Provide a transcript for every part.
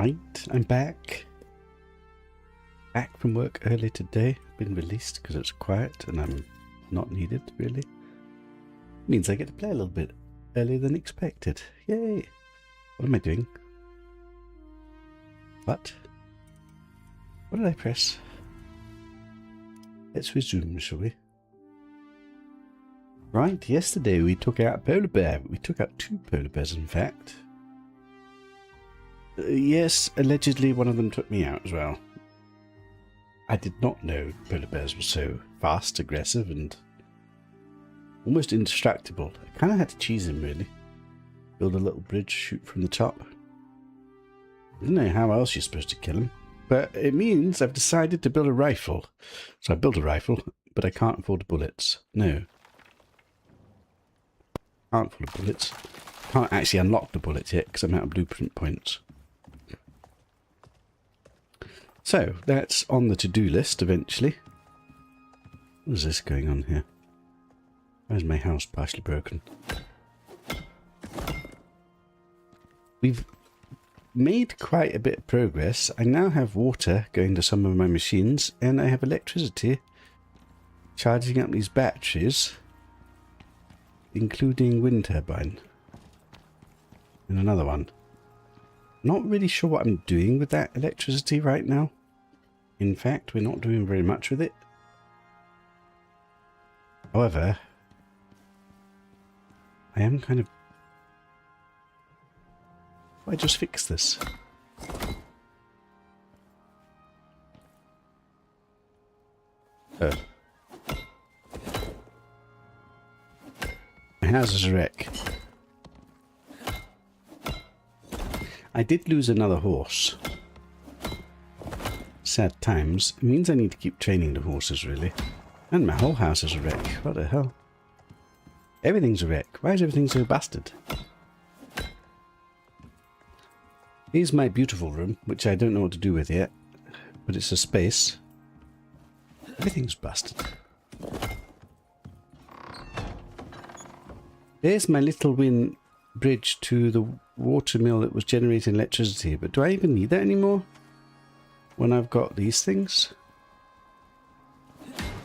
Right, I'm back. Back from work early today. Been released because it's quiet and I'm not needed, really. Means I get to play a little bit earlier than expected. Yay! What am I doing? What? What did I press? Let's resume, shall we? Right, yesterday we took out a polar bear. We took out 2 polar bears, in fact. Yes, allegedly one of them took me out as well. I did not know polar bears were so fast, aggressive, and almost indestructible. I kind of had to cheese him, really. Build a little bridge, shoot from the top. I don't know how else you're supposed to kill him, but it means I've decided to build a rifle. So I built a rifle, but I can't afford bullets. No. Can't afford bullets. Can't actually unlock the bullets yet because I'm out of blueprint points. So, that's on the to-do list eventually. What is this going on here? Why is my house partially broken? We've made quite a bit of progress. I now have water going to some of my machines, and I have electricity charging up these batteries, including wind turbine. And another one. Not really sure what I'm doing with that electricity right now. In fact, we're not doing very much with it. However, I am kind of... I just fix this. Oh. My house is a wreck. I did lose another horse. Sad times. It means I need to keep training the horses, really. And my whole house is a wreck. What the hell? Everything's a wreck. Why is everything so busted? Here's my beautiful room, which I don't know what to do with yet. But it's a space. Everything's busted. There's my little bridge to the water mill that was generating electricity. But do I even need that anymore? When I've got these things?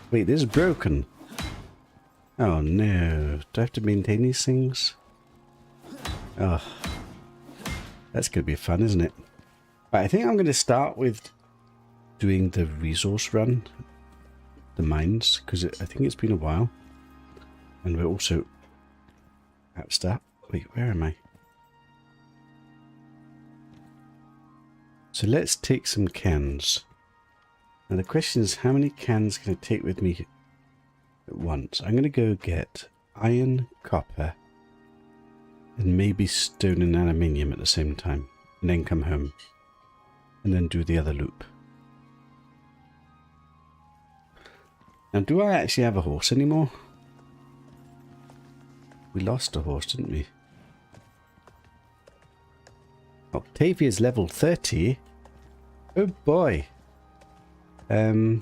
Wait, this is broken. Oh no. Do I have to maintain these things? Oh. That's going to be fun, isn't it? But I think I'm going to start with doing the resource run. The mines. Because I think it's been a while. And we're also at start. Wait, where am I? So let's take some cans. Now the question is, how many cans can I take with me at once? I'm going to go get iron, copper, and maybe stone and aluminium at the same time. And then come home. And then do the other loop. Now do I actually have a horse anymore? We lost a horse, didn't we? Octavia's level 30. Oh boy. Apparently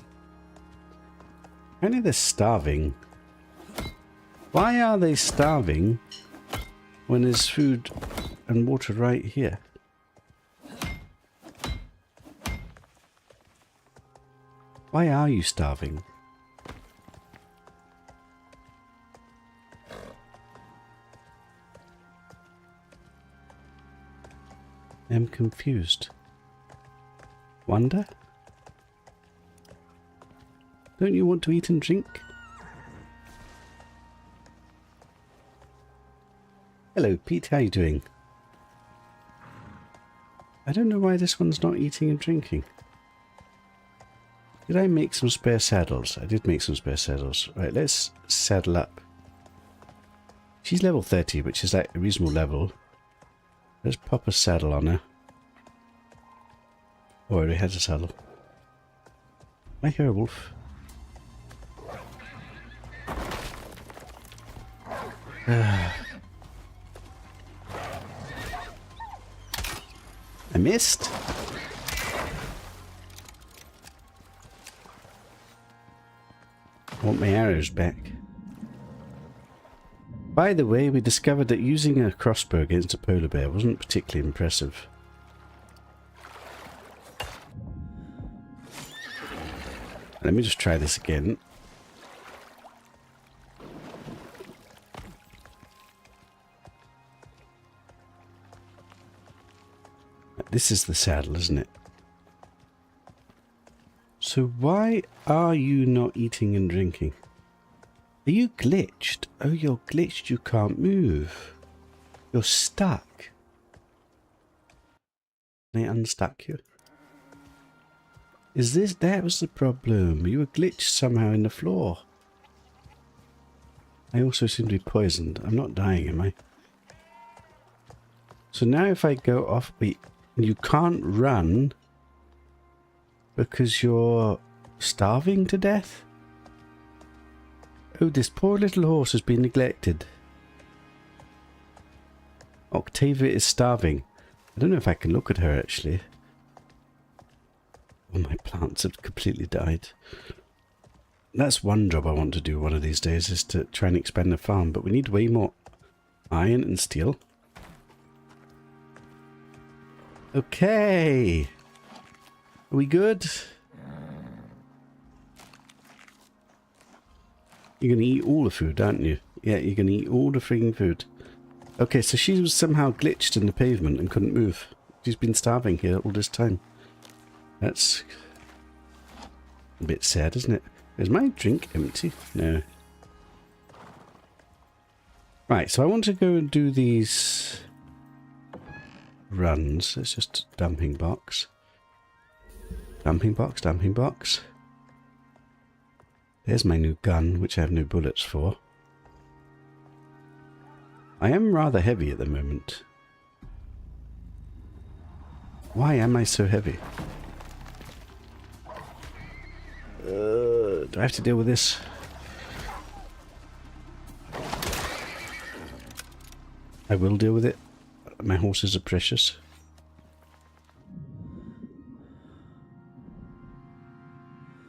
they're starving. Why are they starving when there's food and water right here? Why are you starving? I'm confused. Wonder? Don't you want to eat and drink? Hello, Pete. How you doing? I don't know why this one's not eating and drinking. Did I make some spare saddles? I did make some spare saddles. Right, let's saddle up. She's level 30, which is like a reasonable level. Let's pop a saddle on her. Oh, I already had a saddle. I hear a wolf. I missed. I want my arrows back. By the way, we discovered that using a crossbow against a polar bear wasn't particularly impressive. Let me just try this again. This is the saddle, isn't it? So why are you not eating and drinking? Are you glitched? Oh, you're glitched. You can't move. You're stuck. Can I unstuck you? Is this... That was the problem. You were glitched somehow in the floor. I also seem to be poisoned. I'm not dying, am I? So now if I go off... Wait, you can't run because you're starving to death? Oh, this poor little horse has been neglected. Octavia is starving. I don't know if I can look at her, actually. Oh, my plants have completely died. That's one job I want to do one of these days, is to try and expand the farm. But we need way more iron and steel. Okay. Are we good? You're going to eat all the food, aren't you? Yeah, you're going to eat all the frigging food. Okay, so she was somehow glitched in the pavement and couldn't move. She's been starving here all this time. That's a bit sad, isn't it? Is my drink empty? No. Right, so I want to go and do these runs. It's just dumping box. Dumping box, dumping box. There's my new gun, which I have no bullets for. I am rather heavy at the moment. Why am I so heavy? Do I have to deal with this? I will deal with it. My horses are precious.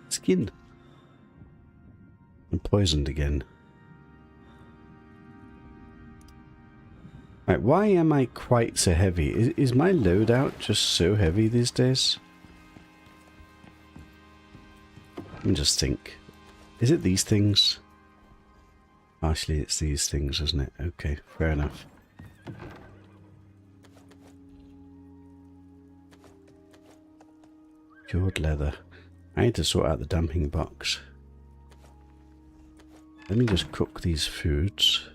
Skin. I'm poisoned again. Right, why am I quite so heavy? Is my loadout just so heavy these days? Let me just think. Is it these things? Actually, it's these things, isn't it? Okay, fair enough. Cured leather. I need to sort out the dumping box. Let me just cook these foods.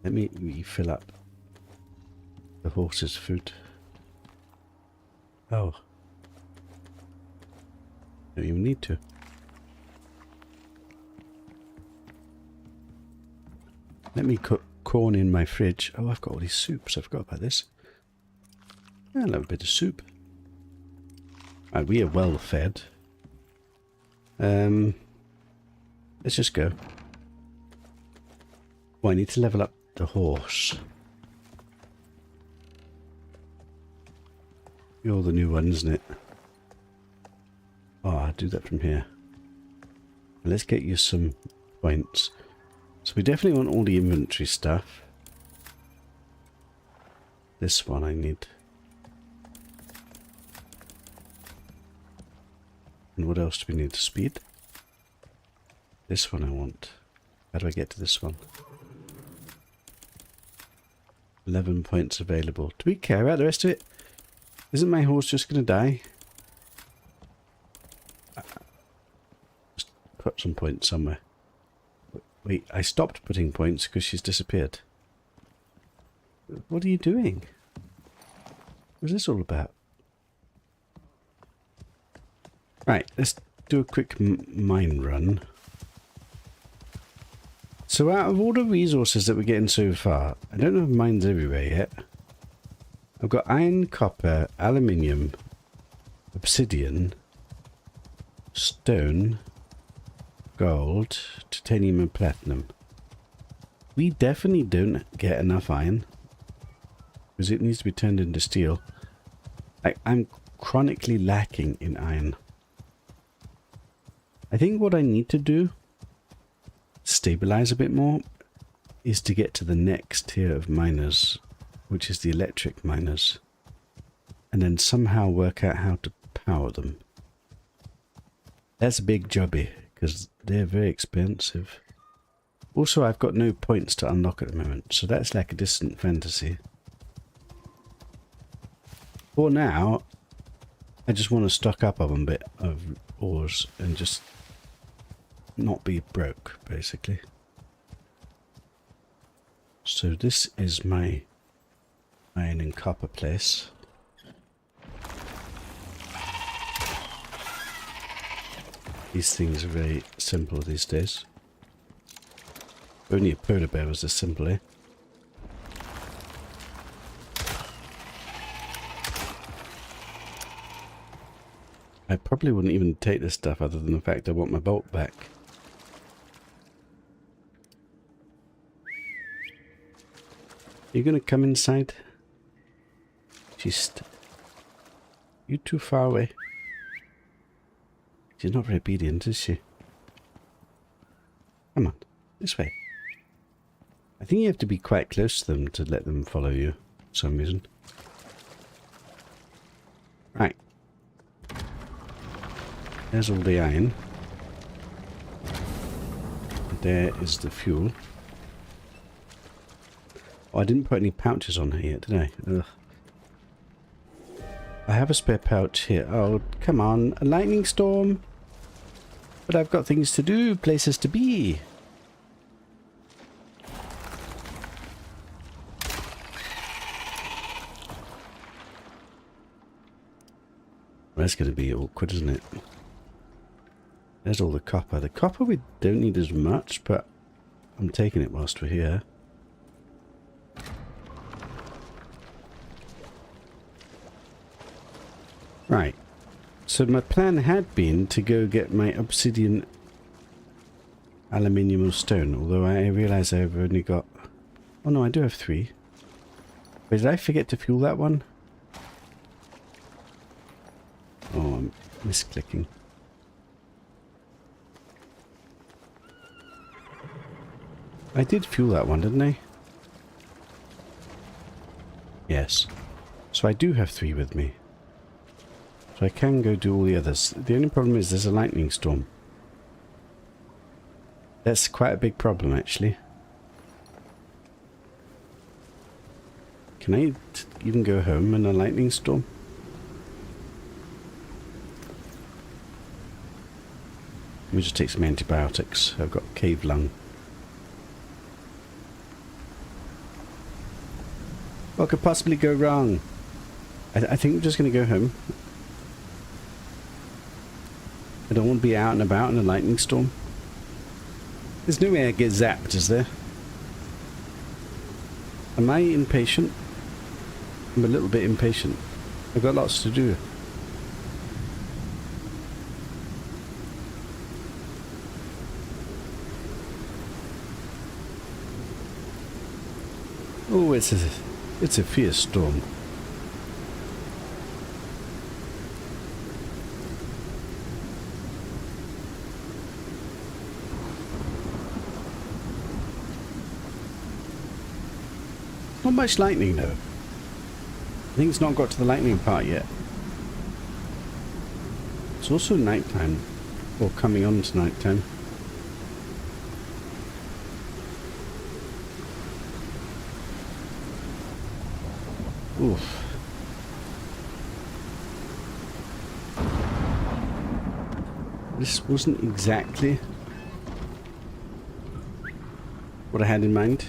Let me refill up the horse's food. Oh. Don't even need to. Let me cook corn in my fridge. Oh, I've got all these soups. I forgot about this. I'll have a bit of soup. Right, we are well fed. Let's just go. Oh, I need to level up the horse. You're the new one, isn't it? Oh, I'll do that from here. Let's get you some points. So we definitely want all the inventory stuff. This one I need. And what else do we need? Speed? This one I want. How do I get to this one? 11 points available. Do we care about the rest of it? Isn't my horse just going to die? Just put some points somewhere. Wait, I stopped putting points because she's disappeared. What are you doing? What's this all about? Right, let's do a quick mine run. So out of all the resources that we're getting so far, I don't have mines everywhere yet. I've got iron, copper, aluminium, obsidian, stone, gold, titanium and platinum. We definitely don't get enough iron because it needs to be turned into steel. I'm chronically lacking in iron. I think what I need to do, stabilize a bit more, is to get to the next tier of miners, which is the electric miners. and then somehow work out how to power them. That's a big jobby, because they're very expensive. Also, I've got no points to unlock at the moment, so that's like a distant fantasy. For now, I just want to stock up on a bit of ores and just not be broke, basically. So this is my iron and copper place. These things are very simple these days. Only a polar bear was this simple, eh? I probably wouldn't even take this stuff other than the fact I want my bolt back. Are you gonna come inside? Just... You're too far away. She's not very obedient, is she? Come on, this way. I think you have to be quite close to them to let them follow you, for some reason. Right. There's all the iron. There is the fuel. Oh, I didn't put any pouches on here yet, did I? Ugh. I have a spare pouch here. Oh, come on. A lightning storm. But I've got things to do, places to be. That's going to be awkward, isn't it? There's all the copper. The copper we don't need as much, but I'm taking it whilst we're here. Right. So my plan had been to go get my obsidian, aluminium or stone, although I realise I've only got... Oh no, I do have 3. Wait, did I forget to fuel that one? Oh, I'm misclicking. I did fuel that one, didn't I? Yes. So I do have 3 with me. So I can go do all the others. The only problem is there's a lightning storm. That's quite a big problem, actually. Can I even go home in a lightning storm? Let me just take some antibiotics. I've got cave lung. What could possibly go wrong? I think I'm just going to go home. I don't want to be out and about in a lightning storm. There's no way I get zapped, is there? Am I impatient? I'm a little bit impatient. I've got lots to do. Oh, it's a fierce storm. Not much lightning though. I think it's not got to the lightning part yet. It's also nighttime, or coming on to nighttime. Oof. This wasn't exactly what I had in mind.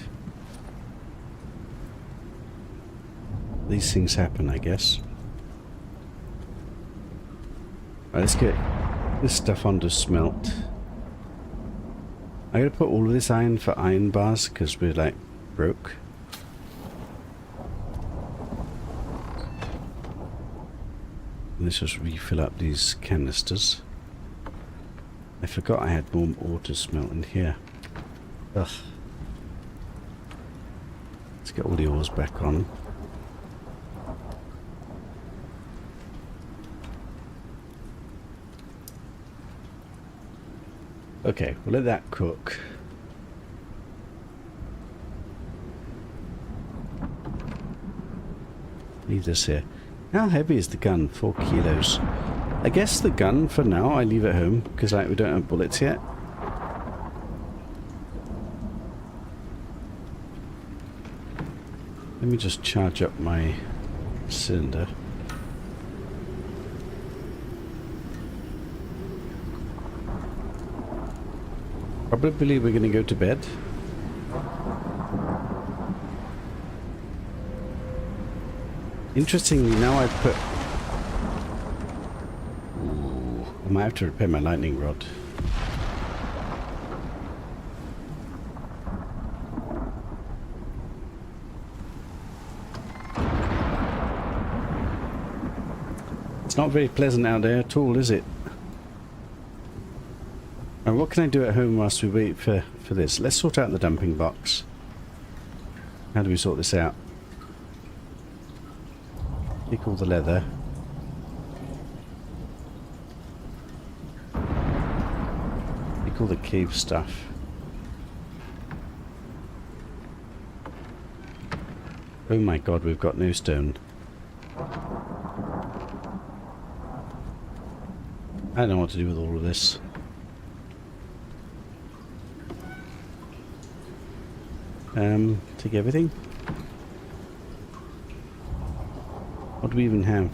These things happen, I guess. Right, let's get this stuff onto smelt. I gotta put all of this iron for iron bars because we're like broke. Let's just refill up these canisters. I forgot I had more ore to smelt in here. Ugh. Let's get all the ores back on. Okay, we'll let that cook. Leave this here. How heavy is the gun? 4 kilos. I guess the gun, for now, I leave at home, because we don't have bullets yet. Let me just charge up my cylinder. Probably we're going to go to bed. Interestingly, now I've put... Ooh, I might have to repair my lightning rod. It's not very pleasant out there at all, is it? And what can I do at home whilst we wait for this? Let's sort out the dumping box. How do we sort this out? Take all the leather. Take all the cave stuff. Oh my god, we've got no stone. I don't know what to do with all of this. Take everything. What do we even have?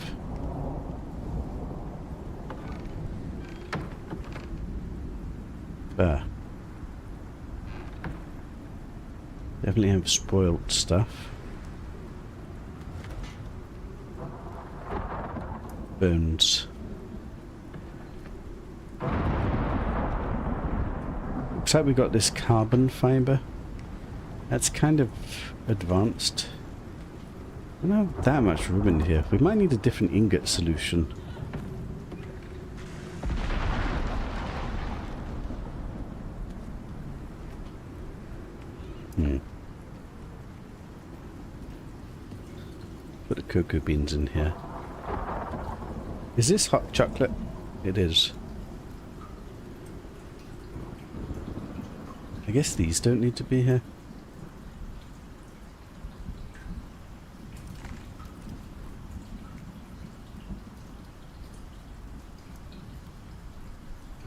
Definitely have spoiled stuff. Bones. Looks like we got this carbon fiber. That's kind of advanced. I don't have that much room in here. We might need a different ingot solution. Put the cocoa beans in here. Is this hot chocolate? It is. I guess these don't need to be here.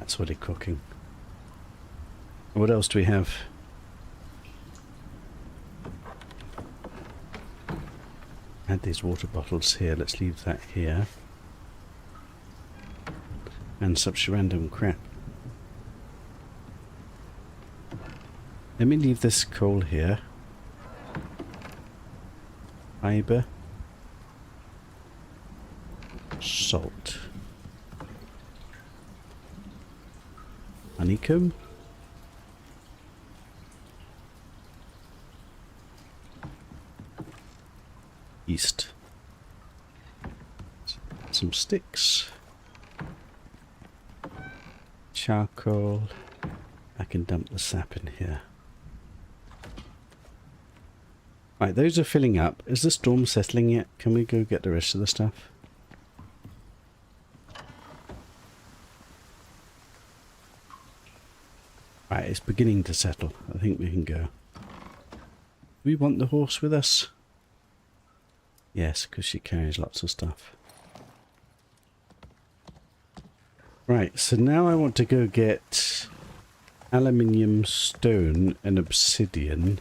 That's what it's cooking. What else do we have? Add these water bottles here. Let's leave that here. And such random crap. Let me leave this coal here. Fiber. Salt. Honeycomb. Yeast. Some sticks. Charcoal. I can dump the sap in here. Right, those are filling up. Is the storm settling yet? Can we go get the rest of the stuff? Right, it's beginning to settle. I think we can go. Do we want the horse with us? Yes, because she carries lots of stuff. Right, so now I want to go get aluminium, stone and obsidian.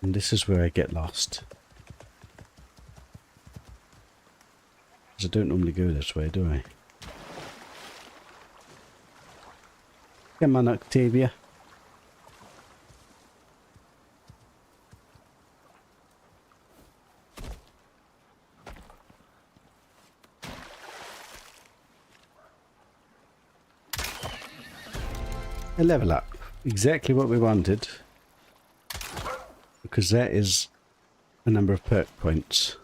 And this is where I get lost. Because I don't normally go this way, do I? Come on, Octavia. A level up. Exactly what we wanted. Because that is a number of perk points.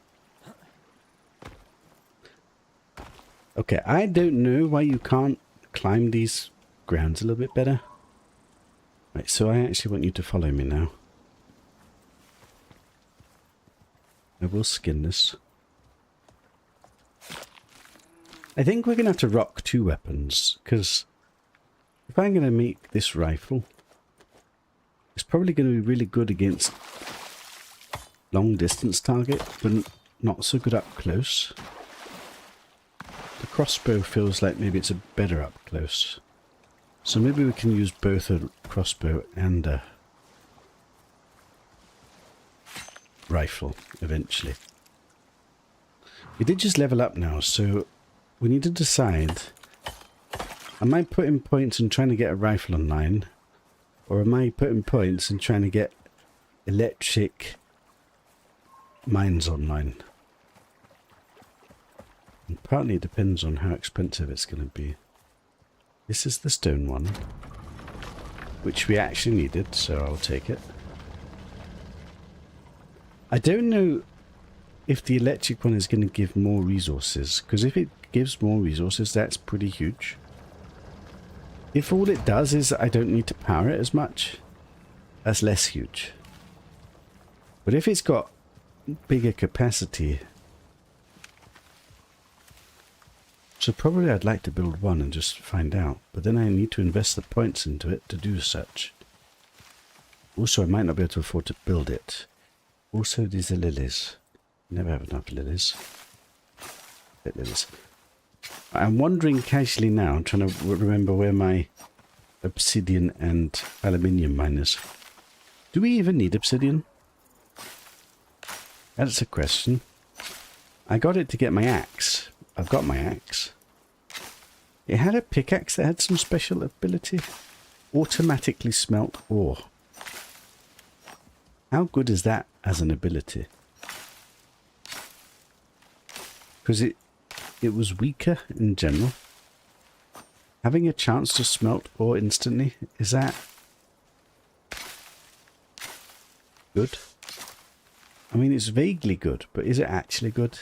Okay, I don't know why you can't climb these grounds a little bit better. Right, so I actually want you to follow me now. I will skin this. I think we're going to have to rock 2 weapons, because if I'm going to make this rifle, it's probably going to be really good against long distance target, but not so good up close. The crossbow feels like maybe it's a better up close. So maybe we can use both a crossbow and a rifle eventually. We did just level up now, so we need to decide, am I putting points in trying to get a rifle online, or am I putting points in trying to get electric mines online? And partly it depends on how expensive it's going to be. This is the stone one, which we actually needed, so I'll take it. I don't know if the electric one is going to give more resources, because if it gives more resources, that's pretty huge. If all it does is I don't need to power it as much, that's less huge. But if it's got bigger capacity, so probably I'd like to build one and just find out, but then I need to invest the points into it to do such. Also, I might not be able to afford to build it. Also, these are lilies. Never have enough lilies. Get lilies. I'm wandering casually now. I'm trying to remember where my obsidian and aluminium mine is. Do we even need obsidian? That's a question. I got it to get my axe. I've got my axe. It had a pickaxe that had some special ability. Automatically smelt ore. How good is that as an ability? Because it was weaker in general. Having a chance to smelt ore instantly, is that good? I mean, it's vaguely good, but is it actually good?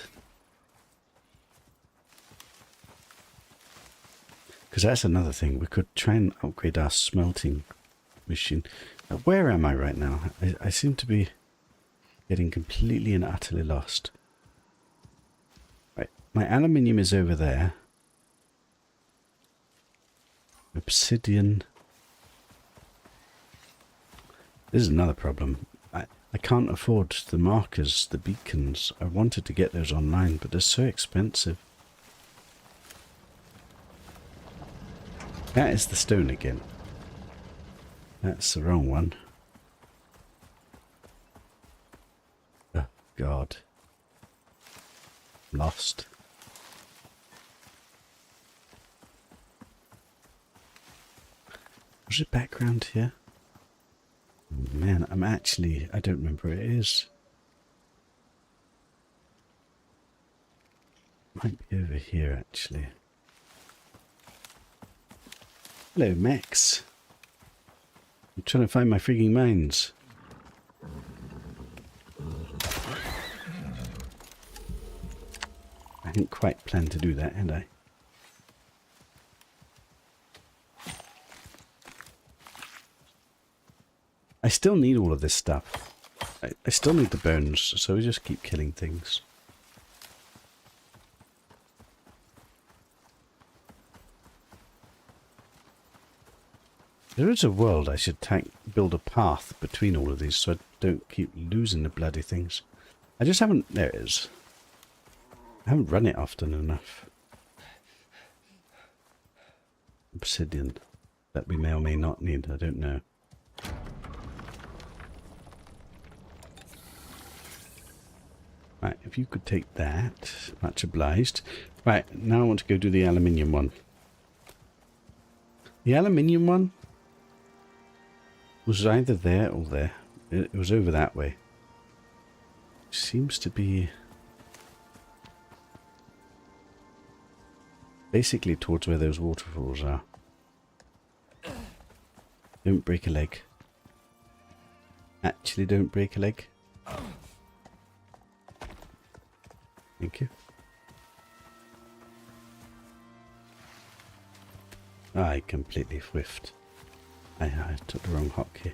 Because that's another thing. We could try and upgrade our smelting machine. Where am I right now? I seem to be getting completely and utterly lost. Right, my aluminium is over there. Obsidian. This is another problem. I can't afford the markers, the beacons. I wanted to get those online, but they're so expensive. That is the stone again. That's the wrong one. Oh, God. Lost. Was it background here? Oh, man, I don't remember where it is. Might be over here, actually. Hello, Max. I'm trying to find my frigging mines. I didn't quite plan to do that, had I? I still need all of this stuff. I still need the bones, so we just keep killing things. There is a world I should build a path between all of these so I don't keep losing the bloody things. I just haven't... There it is. I haven't run it often enough. Obsidian. That we may or may not need, I don't know. Right, if you could take that. Much obliged. Right, now I want to go do the aluminium one. The aluminium one was either there or there. It was over that way. Seems to be basically towards where those waterfalls are. Don't break a leg. Actually, don't break a leg. Thank you. I completely whiffed. I took the wrong hotkey.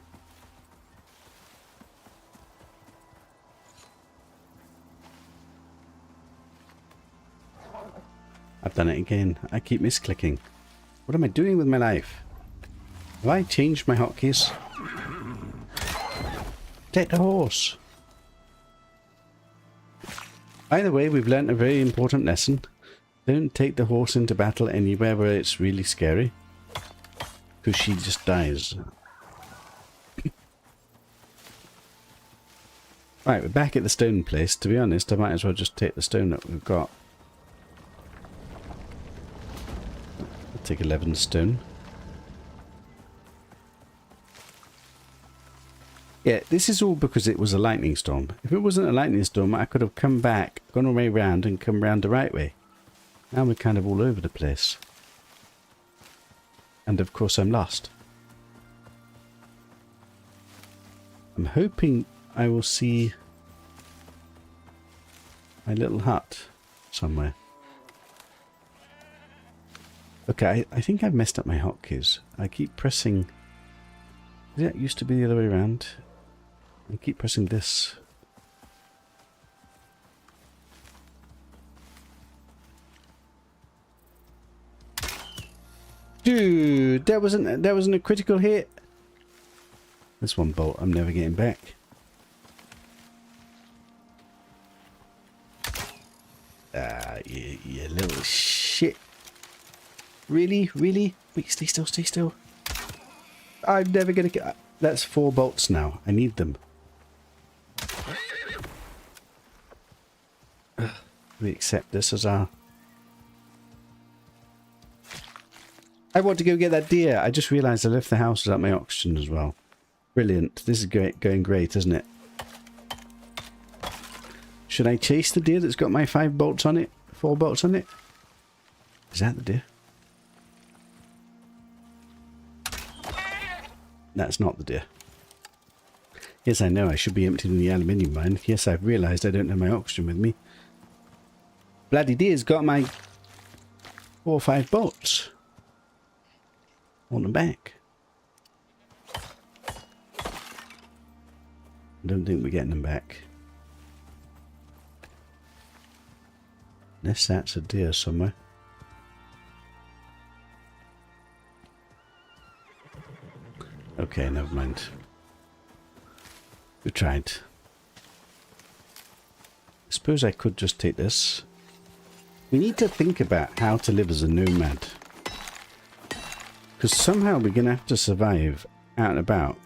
I've done it again. I keep misclicking. What am I doing with my life? Have I changed my hotkeys? Take the horse. By the way, we've learnt a very important lesson. Don't take the horse into battle anywhere where it's really scary. Because she just dies. Right, we're back at the stone place. To be honest, I might as well just take the stone that we've got. I'll take 11 stone. Yeah, this is all because it was a lightning storm. If it wasn't a lightning storm, I could have come back, gone away round, and come round the right way. Now we're kind of all over the place. And of course I'm lost. I'm hoping I will see my little hut somewhere. Okay, I think I've messed up my hotkeys. I keep pressing... It used to be the other way around. I keep pressing this. Dude, that wasn't a critical hit. This one bolt I'm never getting back. Ah, you little shit. Really? Really? Wait, stay still, stay still. I'm never gonna get... That's 4 bolts now. I need them. We accept this as our... I want to go get that deer. I just realised I left the house without my oxygen as well. Brilliant. This is going great, isn't it? Should I chase the deer that's got my 5 bolts on it? 4 bolts on it? Is that the deer? That's not the deer. Yes, I know I should be emptying the aluminium mine. Yes, I've realised I don't have my oxygen with me. Bloody deer's got my 4 or 5 bolts. Want them back. I don't think we're getting them back. Unless that's a deer somewhere. Okay, never mind. We tried. I suppose I could just take this. We need to think about how to live as a nomad. Because somehow we're going to have to survive out and about.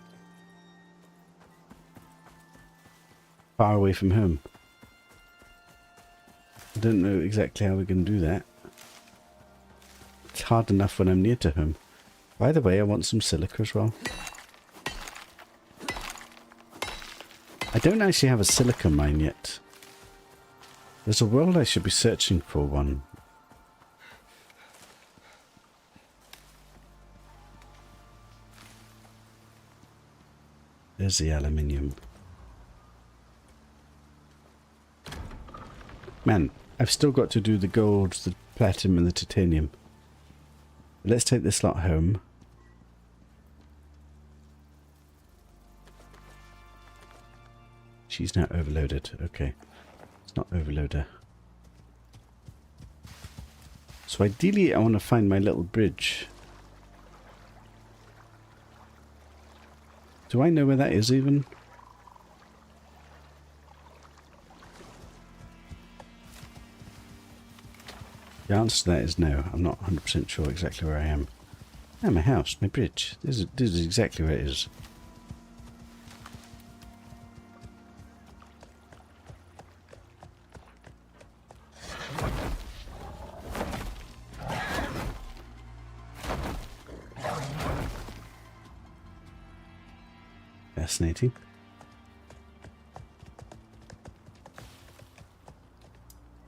Far away from home. I don't know exactly how we're going to do that. It's hard enough when I'm near to home. By the way, I want some silica as well. I don't actually have a silica mine yet. There's a world I should be searching for one. There's the aluminium. Man, I've still got to do the gold, the platinum and the titanium. Let's take this lot home. She's now overloaded. Okay. It's not overloader. So ideally I want to find my little bridge. Do I know where that is even? The answer to that is no. I'm not 100% sure exactly where I am. Ah, my house, my bridge. This is exactly where it is. Fascinating.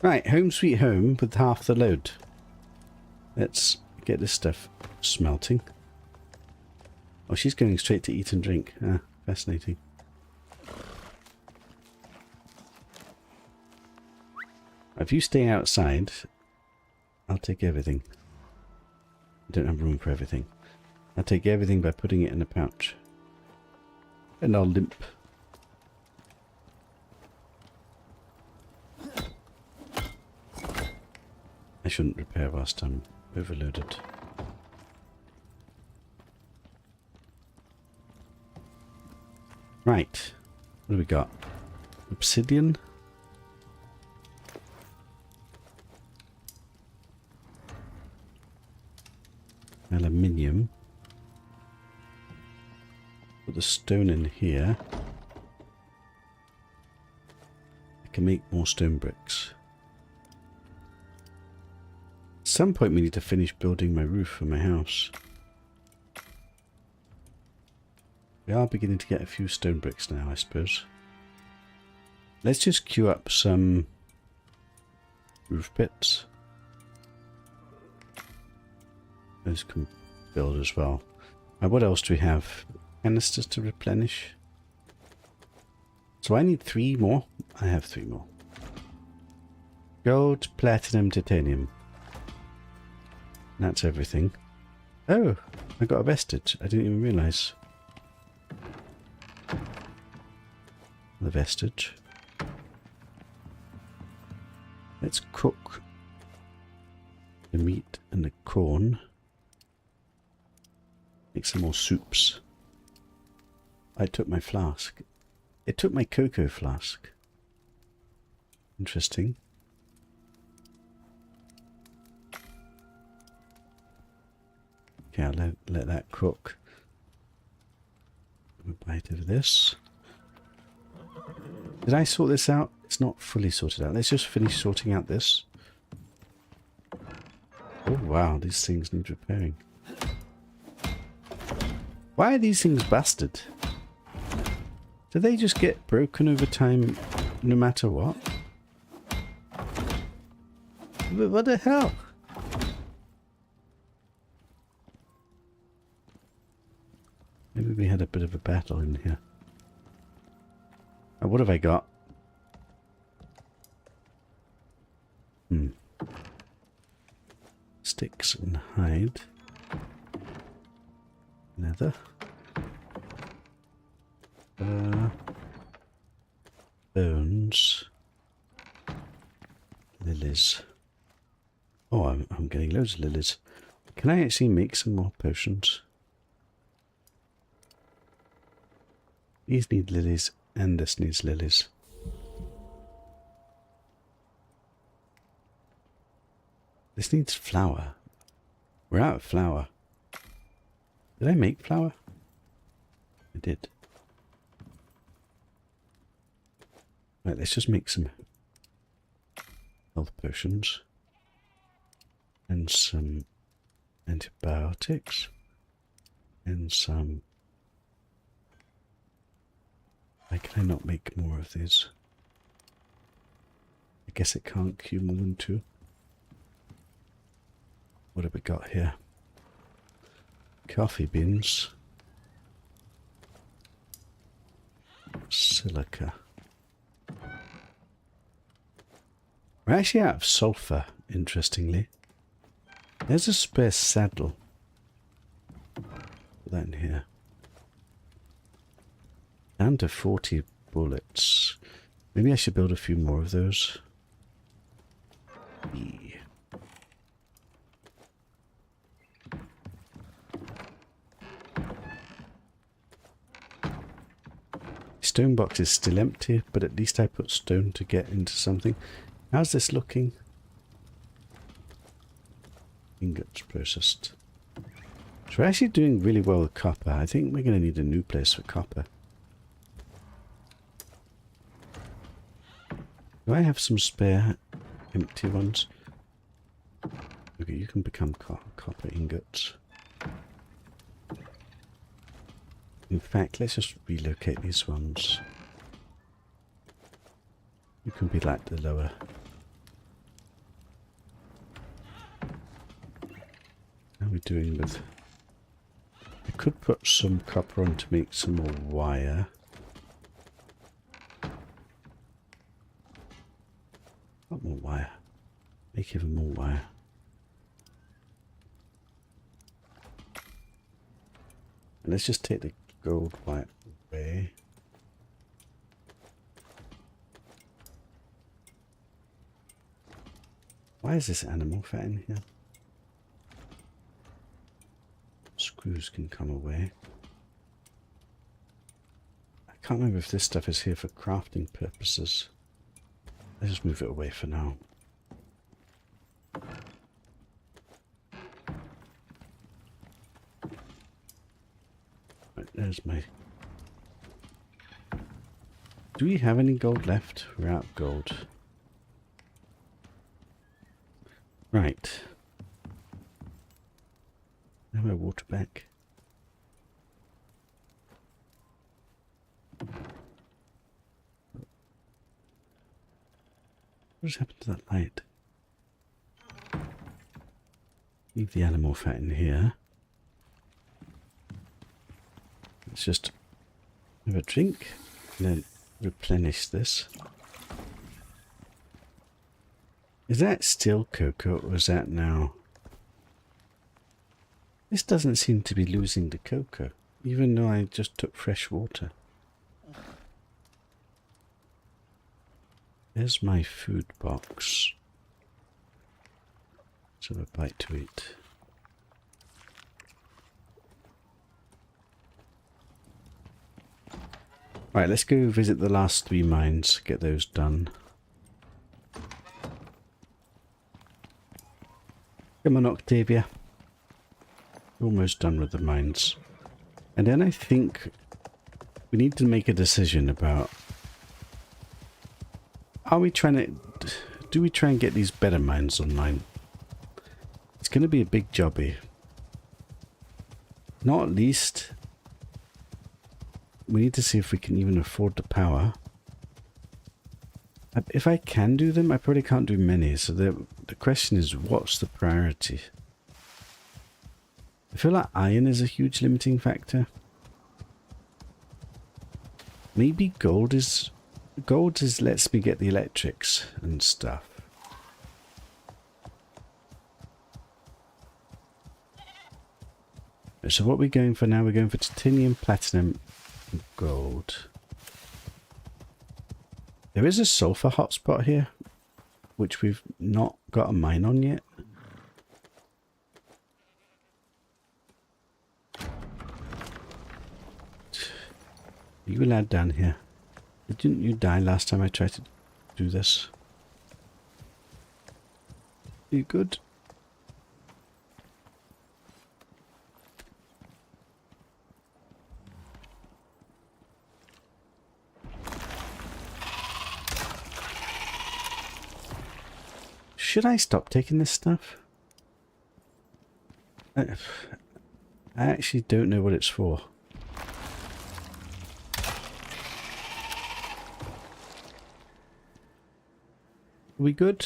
Right, home sweet home with half the load. Let's get this stuff smelting. Oh, she's going straight to eat and drink. Ah, fascinating. If you stay outside, I'll take everything. I don't have room for everything. I'll take everything by putting it in a pouch. And I'll limp. I shouldn't repair whilst I'm overloaded. Right. What do we got? Obsidian. aluminium. Put the stone in here. I can make more stone bricks. At some point we need to finish building my roof for my house. We are beginning to get a few stone bricks now, I suppose. Let's just queue up some roof bits. Those can build as well. What else do we have? Canisters to replenish. So I need 3 more. I have 3 more. Gold, platinum, titanium. That's everything. Oh, I got a vestige. I didn't even realise. The vestige. Let's cook the meat and the corn. Make some more soups. I took my flask. It took my cocoa flask. Interesting. Okay, I'll let that cook. A bite of this. Did I sort this out? It's not fully sorted out. Let's just finish sorting out this. Oh wow, these things need repairing. Why are these things busted? Do they just get broken over time no matter what? But what the hell? Maybe we had a bit of a battle in here. Oh, what have I got? Sticks and hide. Leather. Bones. Lilies. Oh, I'm getting loads of lilies. Can I actually make some more potions? These need lilies and this needs lilies. This needs flour. We're out of flour. Did I make flour? I did. Right, let's just make some health potions. And some antibiotics. And some... Why can I not make more of these? I guess it can't queue more than 2. What have we got here? Coffee beans. Silica. We're actually out of sulfur, interestingly. There's a spare saddle. Put that in here. Down to 40 bullets. Maybe I should build a few more of those. Yeah. Stone box is still empty, but at least I put stone to get into something. How's this looking? Ingots processed. So we're actually doing really well with copper. I think we're going to need a new place for copper. Do I have some spare empty ones? Okay, you can become copper ingots. In fact, let's just relocate these ones. You can be like the lower. How are we doing with... I could put some copper on to make some more wire. Not more wire. Make even more wire. And let's just take the gold wire away. Why is this animal fat in here? Screws can come away. I can't remember if this stuff is here for crafting purposes. Let's just move it away for now. there's my... Do we have any gold left? We're out of gold. Right. Now my water back. What's happened to that light? Leave the animal fat in here. Let's just have a drink and then replenish this. Is that still cocoa or is that now? This doesn't seem to be losing the cocoa, even though I just took fresh water. There's my food box. Let's have a bite to eat. Right, let's go visit the last 3 mines, get those done. Come on, Octavia. Almost done with the mines. And then I think we need to make a decision about... Are we trying to... Do we try and get these better mines online? It's going to be a big jobby. Not least... We need to see if we can even afford the power. If I can do them, I probably can't do many. So the question is, what's the priority? I feel like iron is a huge limiting factor. Maybe gold is... Gold is lets me get the electrics and stuff. So what are we going for now? We're going for titanium, platinum, and gold. There is a sulfur hotspot here, which we've not got a mine on yet. Are you allowed down here? Didn't you die last time I tried to do this? Are you good? Should I stop taking this stuff? I actually don't know what it's for. Are we good?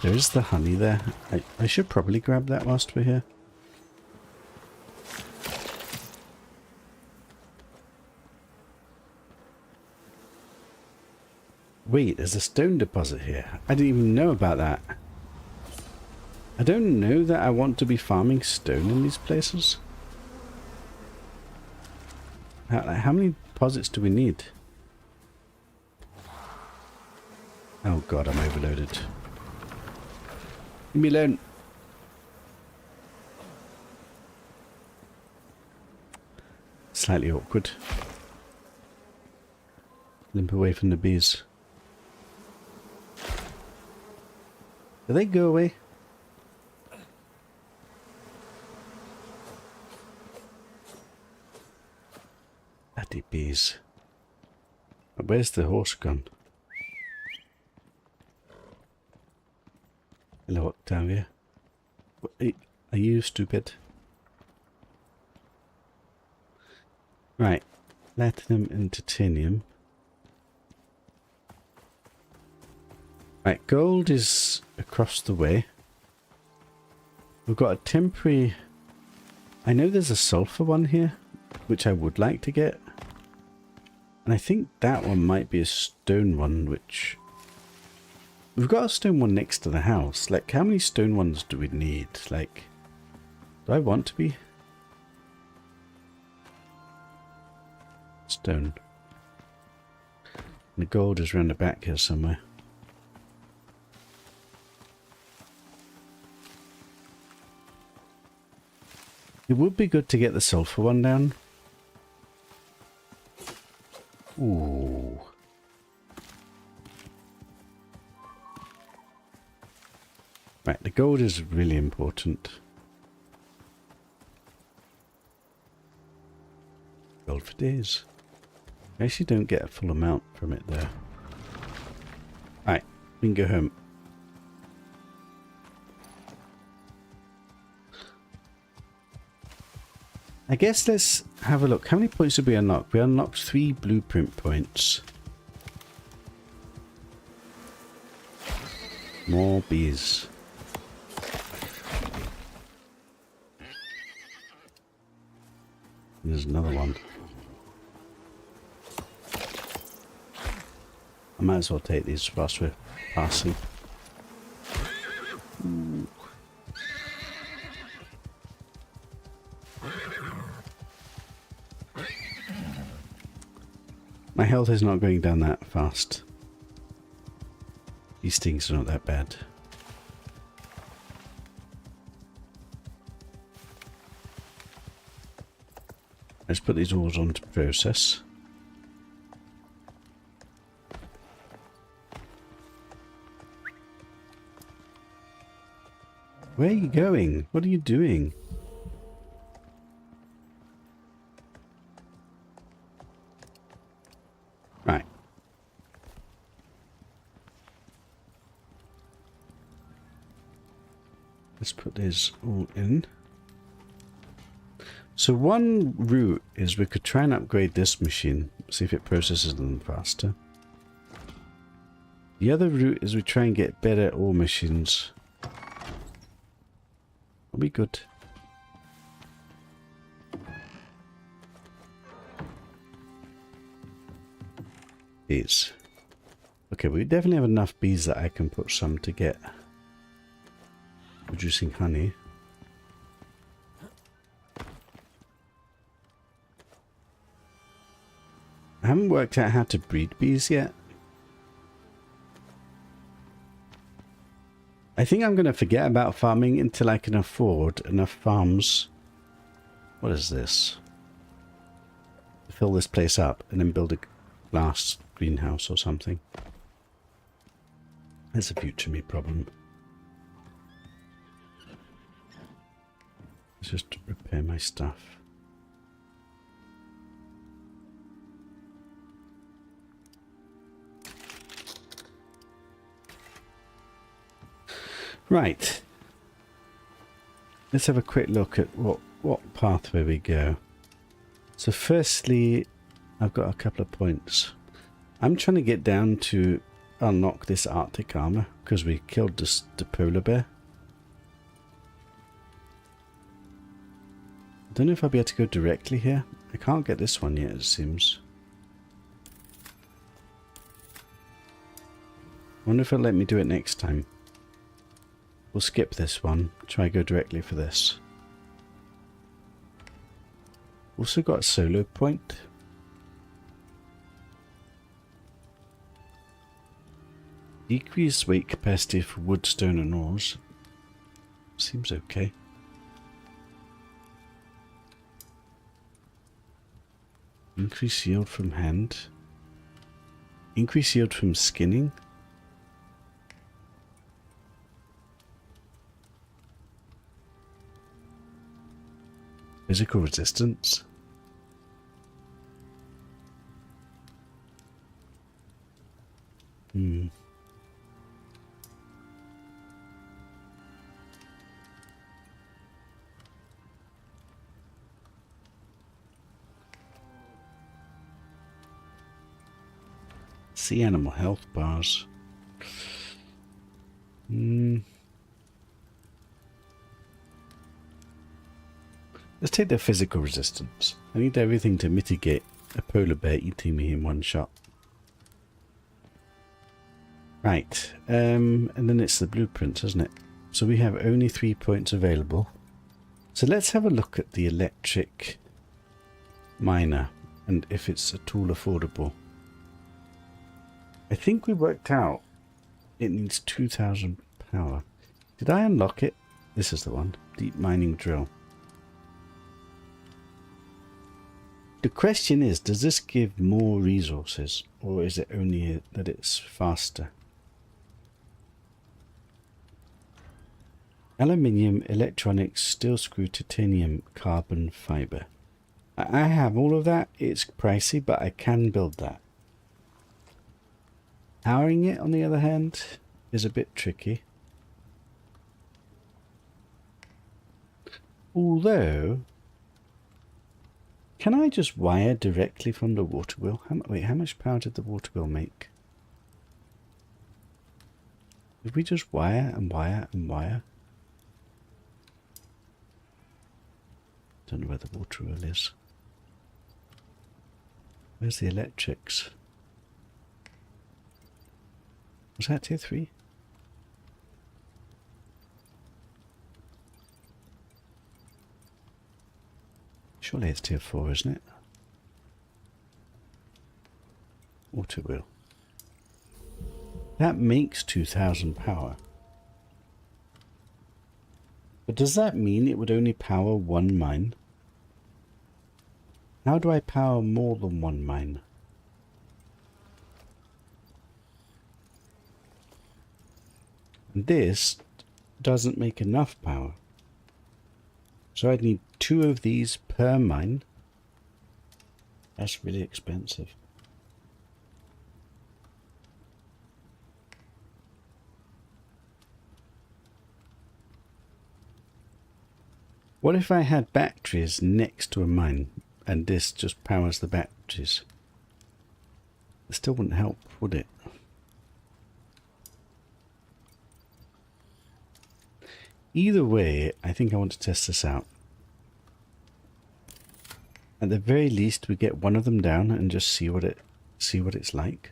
There is the honey there. I should probably grab that whilst we're here. Wait, there's a stone deposit here. I didn't even know about that. I don't know that I want to be farming stone in these places. How many deposits do we need? Oh god, I'm overloaded. Leave me alone. Slightly awkward. Limp away from the bees. Do they go away? Bloody bees. Where's the horse gone? Hello, Octavia. Are you stupid? Right. Platinum and titanium. Right, gold is across the way. We've got a temporary... I know there's a sulfur one here, which I would like to get. And I think that one might be a stone one, which... We've got a stone one next to the house. Like, how many stone ones do we need? Like, do I want to be? Stone. And the gold is around the back here somewhere. It would be good to get the sulfur one down. Ooh. Right, the gold is really important. Gold for days. I actually don't get a full amount from it there. Right, we can go home. I guess let's have a look. How many points did we unlock? We unlocked 3 blueprint points. More bees. There's another one. I might as well take these whilst we're passing. Ooh. My health is not going down that fast. These things are not that bad. Let's put these ores on to process. Where are you going? What are you doing? Right. Let's put these all in. So one route is we could try and upgrade this machine, see if it processes them faster. The other route is we try and get better ore machines. That'll be good. Bees. Okay, we definitely have enough bees that I can put some to get producing honey. I haven't worked out how to breed bees yet. I think I'm going to forget about farming until I can afford enough farms. What is this? Fill this place up and then build a glass greenhouse or something. That's a future me problem. Let's just repair my stuff. Right. Let's have a quick look at what pathway we go. So firstly, I've got a couple of points. I'm trying to get down to unlock this Arctic armor because we killed the polar bear. I don't know if I'll be able to go directly here. I can't get this one yet, it seems. I wonder if it'll let me do it next time. We'll skip this one, try go directly for this. Also got a solo point. Decreased weight capacity for wood, stone and ores. Seems okay. Increase yield from hand. Increase yield from skinning. Physical resistance. See animal health bars. Let's take the physical resistance. I need everything to mitigate a polar bear eating me in one shot. Right, and then it's the blueprints, isn't it? So we have only 3 points available. So let's have a look at the electric miner and if it's at all affordable. I think we worked out it needs 2,000 power. Did I unlock it? This is the one. Deep mining drill. The question is, does this give more resources or is it only that it's faster? Aluminium, electronics, steel screw, titanium, carbon fiber. I have all of that. It's pricey, but I can build that. Powering it, on the other hand, is a bit tricky. Although, can I just wire directly from the water wheel? Wait, how much power did the water wheel make? Did we just wire and wire and wire? Don't know where the water wheel is. Where's the electrics? Was that tier 3? Surely it's tier 4, isn't it? Water wheel. That makes 2000 power. But does that mean it would only power one mine? How do I power more than one mine? And this doesn't make enough power. So I'd need 2 of these per mine. That's really expensive. What if I had batteries next to a mine and this just powers the batteries? It still wouldn't help, would it? Either way, I think I want to test this out. At the very least, we get one of them down and just see what it's like.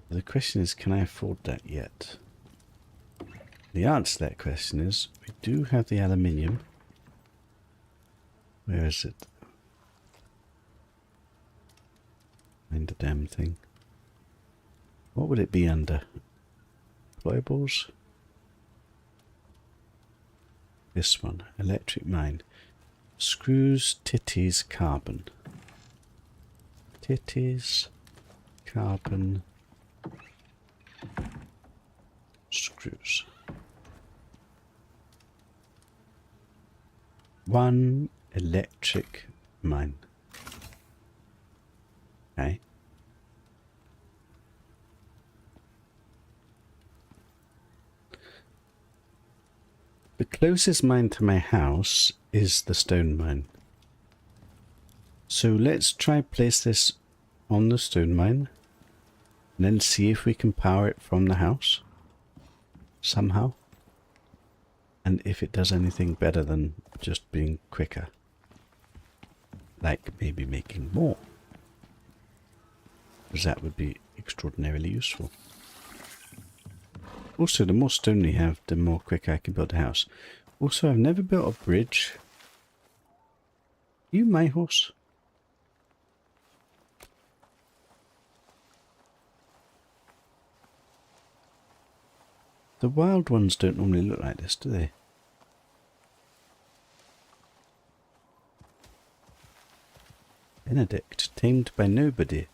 The question is, can I afford that yet? The answer to that question is, we do have the aluminium. Where is it? Find the damn thing. What would it be under? Deployables? This one, electric mine. Screws, titties, carbon. Titties, carbon, screws. 1 electric mine. Okay. The closest mine to my house is the stone mine. So let's try place this on the stone mine and then see if we can power it from the house somehow. And if it does anything better than just being quicker. Like maybe making more. Because that would be extraordinarily useful. Also, the more stone we have, the more quicker I can build a house. Also, I've never built a bridge. You my horse? The wild ones don't normally look like this, do they? Benedict, tamed by nobody.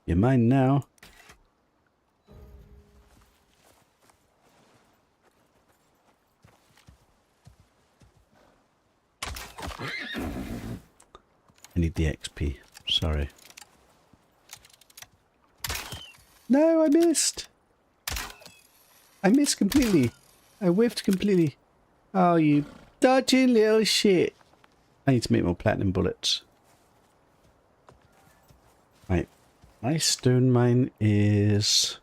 You're mine now. I need the XP. Sorry. No, I missed. I missed completely. I whiffed completely. Oh, you dodgy little shit. I need to make more platinum bullets. Right. My stone mine is...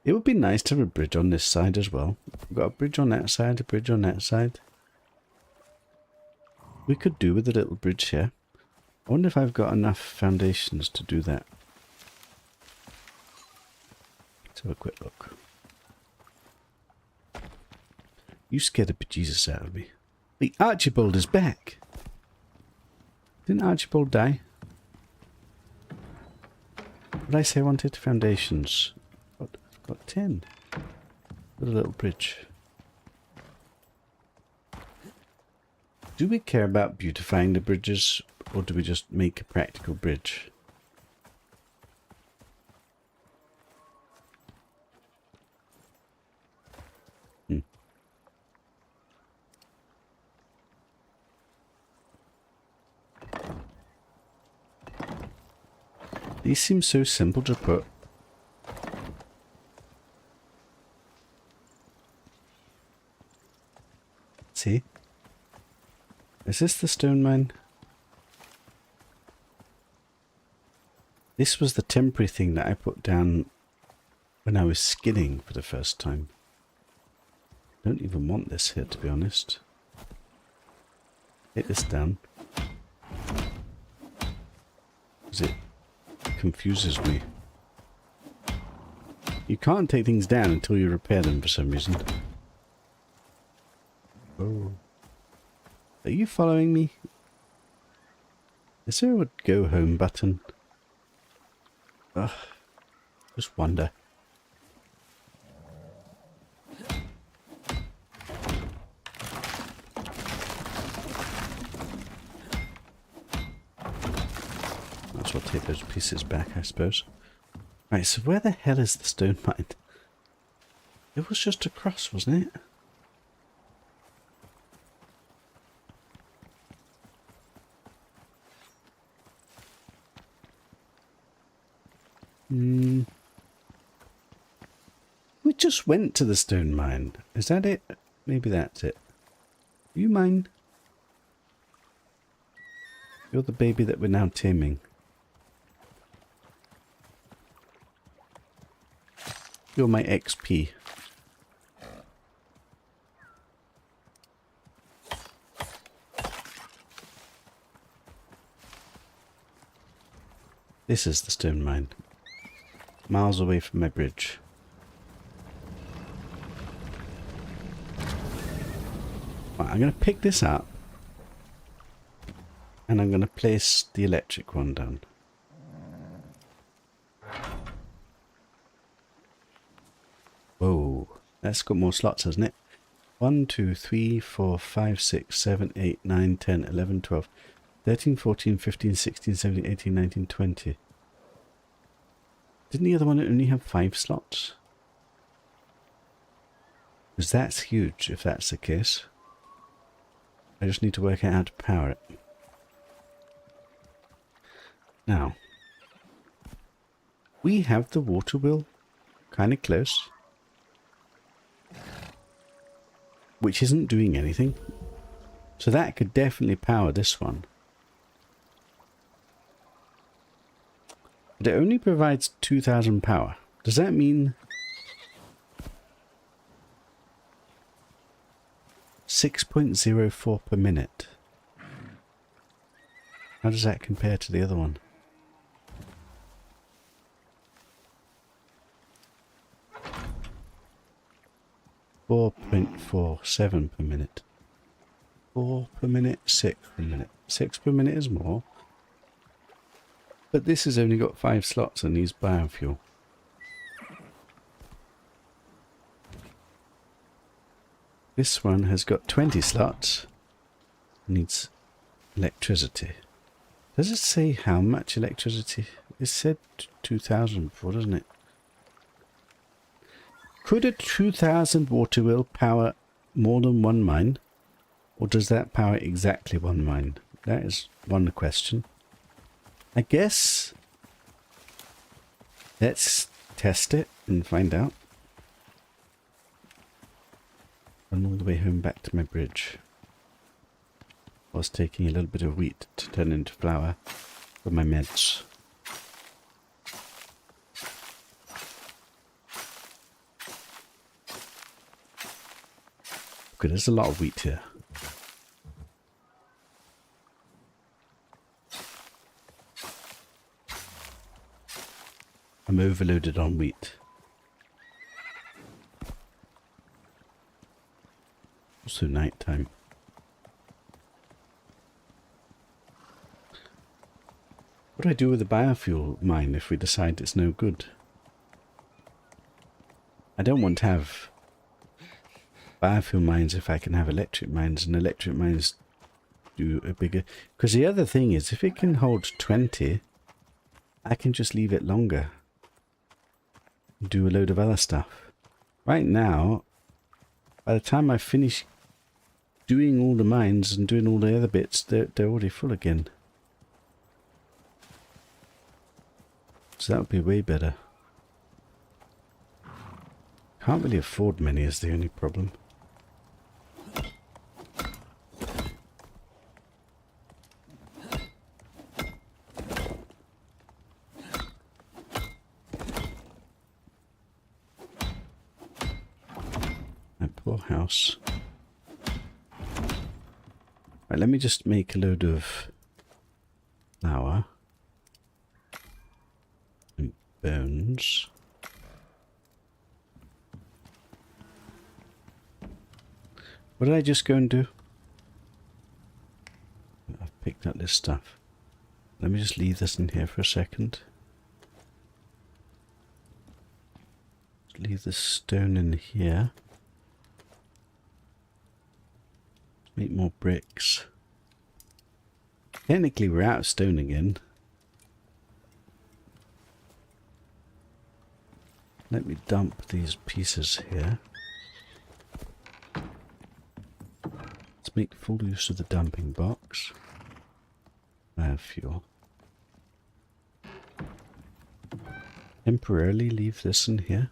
It would be nice to have a bridge on this side as well. We've got a bridge on that side, a bridge on that side. We could do with a little bridge here. I wonder if I've got enough foundations to do that. Let's have a quick look. You scared the bejesus out of me. The Archibald is back! Didn't Archibald die? What did I say I wanted? Foundations. Got 10. With a little bridge. Do we care about beautifying the bridges, or do we just make a practical bridge? These seem so simple to put. See? Is this the stone mine? This was the temporary thing that I put down when I was skinning for the first time. I don't even want this here, to be honest. Hit this down. Because it confuses me. You can't take things down until you repair them for some reason. Oh. Are you following me? Is there a go home button? Ugh. Just wonder. Might as well take those pieces back, I suppose. Right, so where the hell is the stone mine? It was just across, wasn't it? We just went to the stone mine. Is that it? Maybe that's it. You mine? You're the baby that we're now taming. You're my XP. This is the stone mine. Miles away from my bridge. Right, I'm going to pick this up. And I'm going to place the electric one down. Whoa, that's got more slots, hasn't it? 1, 2, 3, 4, 5, 6, 7, 8, 9, 10, 11, 12, 13, 14, 15, 16, 17, 18, 19, 20. Didn't the other one only have 5 slots? Because that's huge if that's the case. I just need to work out how to power it. Now, we have the water wheel kind of close, which isn't doing anything. So that could definitely power this one. But it only provides 2,000 power. Does that mean 6.04 per minute? How does that compare to the other one? .47 per minute. 4 per minute, 6 per minute. 6 per minute is more. But this has only got 5 slots and needs biofuel. This one has got 20 slots. Needs electricity. Does it say how much electricity? It said 2,000 before, doesn't it? Could a 2,000 water wheel power more than one mine? Or does that power exactly one mine? That is one question. I guess let's test it and find out. Run all the way home back to my bridge. I was taking a little bit of wheat to turn into flour for my meds. Okay, there's a lot of wheat here. I'm overloaded on wheat. Also night time. What do I do with the biofuel mine if we decide it's no good? I don't want to have biofuel mines if I can have electric mines, and electric mines do a bigger... Because the other thing is, if it can hold 20, I can just leave it longer. Do a load of other stuff. Right now, by the time I finish doing all the mines and doing all the other bits, they're already full again. So that would be way better. Can't really afford many is the only problem. My poor house. Right, let me just make a load of flour and bones. What did I just go and do? I've picked up this stuff. Let me just leave this in here for a second. Just leave this stone in here. Make more bricks. Technically we're out of stone again. Let me dump these pieces here. Let's make full use of the dumping box. I have fuel. Temporarily leave this in here.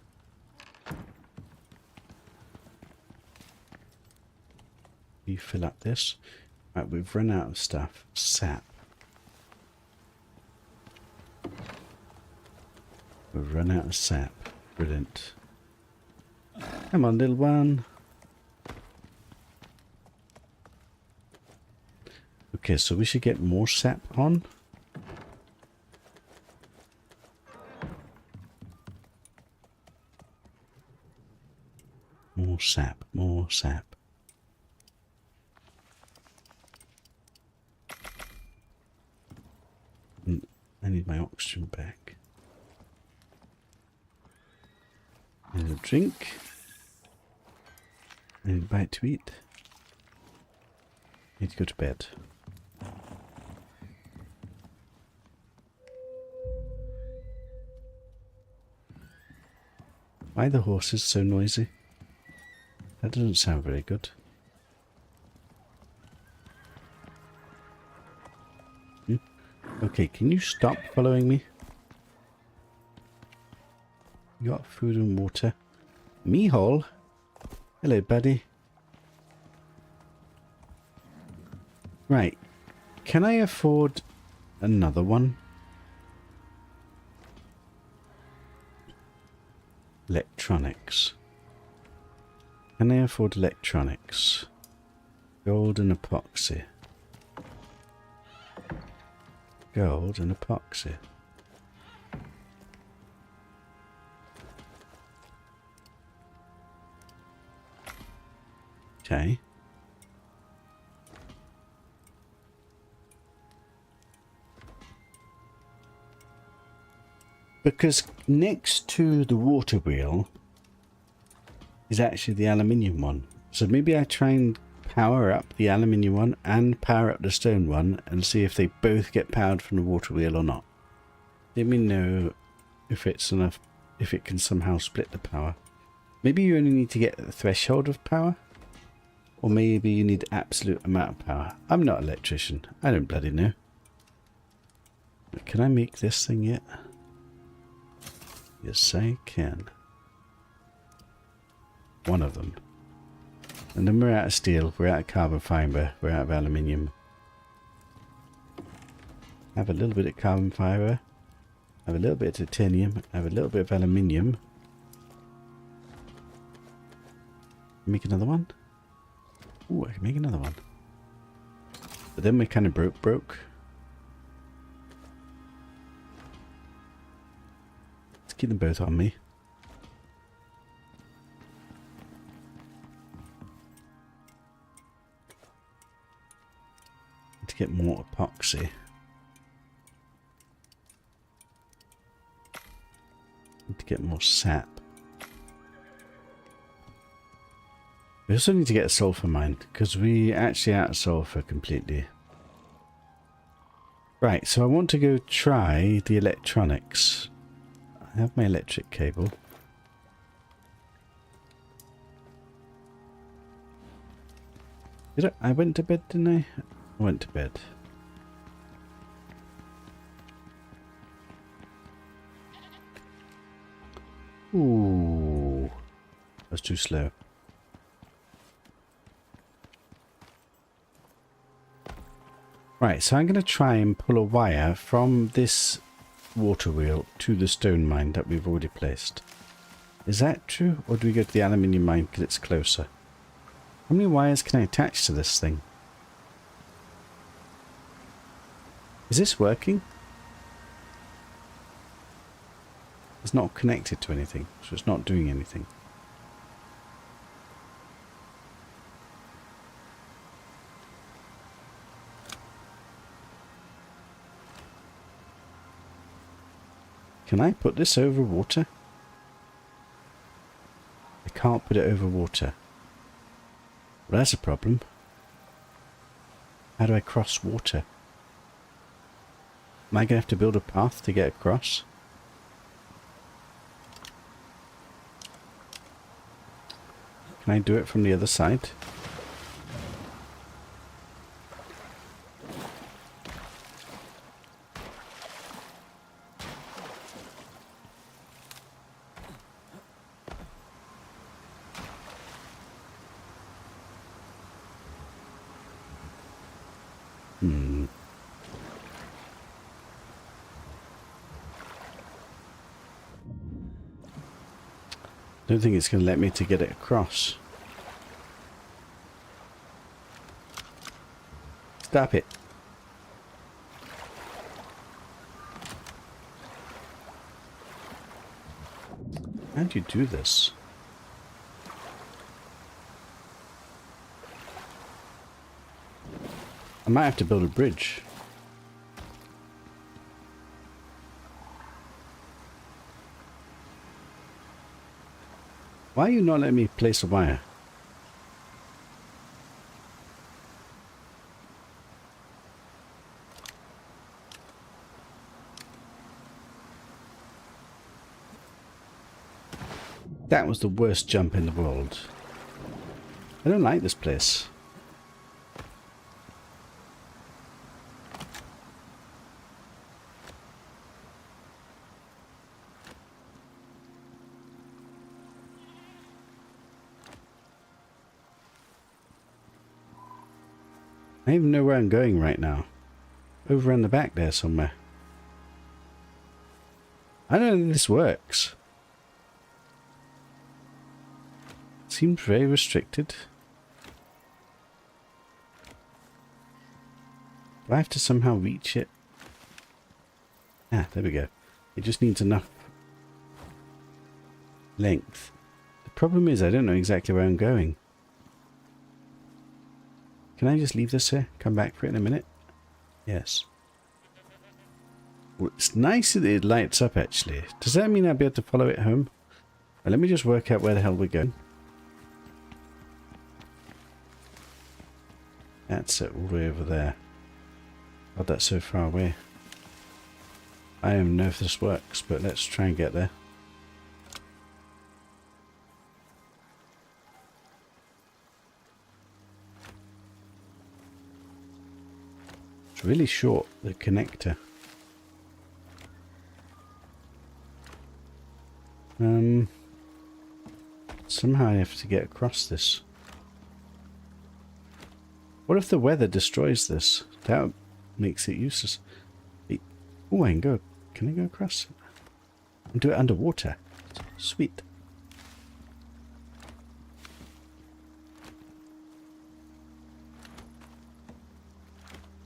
You fill up this. Right, we've run out of stuff. Sap. We've run out of sap. Brilliant. Come on, little one. Okay, so we should get more sap on. More sap, more sap. I need my oxygen back. I need a drink. I need a bite to eat. I need to go to bed. Why are the horses so noisy? That doesn't sound very good. Okay, can you stop following me? You got food and water. Meehole? Hello, buddy. Right. Can I afford another one? Electronics. Can I afford electronics? Gold and epoxy. Gold and epoxy. Okay. Because next to the water wheel is actually the aluminium one. So maybe I try and power up the aluminium one and power up the stone one and see if they both get powered from the water wheel or not. Let me know if it's enough, if it can somehow split the power. Maybe you only need to get the threshold of power, or maybe you need absolute amount of power. I'm not an electrician. I don't bloody know. Can I make this thing yet? Yes, I can. One of them. And then we're out of steel, we're out of carbon fibre, we're out of aluminium. Have a little bit of carbon fibre, have a little bit of titanium, have a little bit of aluminium. Make another one? Ooh, I can make another one. But then we're kind of broke. Let's keep them both on me. To get more epoxy. To get more sap. We also need to get a sulfur mine because we actually out of sulfur completely. Right, so I want to go try the electronics. I have my electric cable. I went to bed, didn't I? I went to bed. Ooh. That's too slow. Right, so I'm going to try and pull a wire from this water wheel to the stone mine that we've already placed. Is that true? Or do we go to the aluminium mine because it's closer? How many wires can I attach to this thing? Is this working? It's not connected to anything, so it's not doing anything. Can I put this over water? I can't put it over water. Well, that's a problem. How do I cross water? Am I going to have to build a path to get across? Can I do it from the other side? I don't think it's going to let me to get it across. Stop it. How do you do this? I might have to build a bridge. Why are you not letting me place a wire? That was the worst jump in the world. I don't like this place. I don't even know where I'm going right now. Over in the back there somewhere. I don't know if this works. Seems very restricted. Do I have to somehow reach it? Ah, there we go. It just needs enough length. The problem is I don't know exactly where I'm going. Can I just leave this here? Come back for it in a minute? Yes. Well, it's nice that it lights up actually. Does that mean I'll be able to follow it home? Well, let me just work out where the hell we're going. That's it, all the way over there. God, that's so far away. I don't know if this works, but let's try and get there. It's really short, the connector. Somehow I have to get across this. What if the weather destroys this? That makes it useless. Oh, I can go. Can I go across? And do it underwater. Sweet.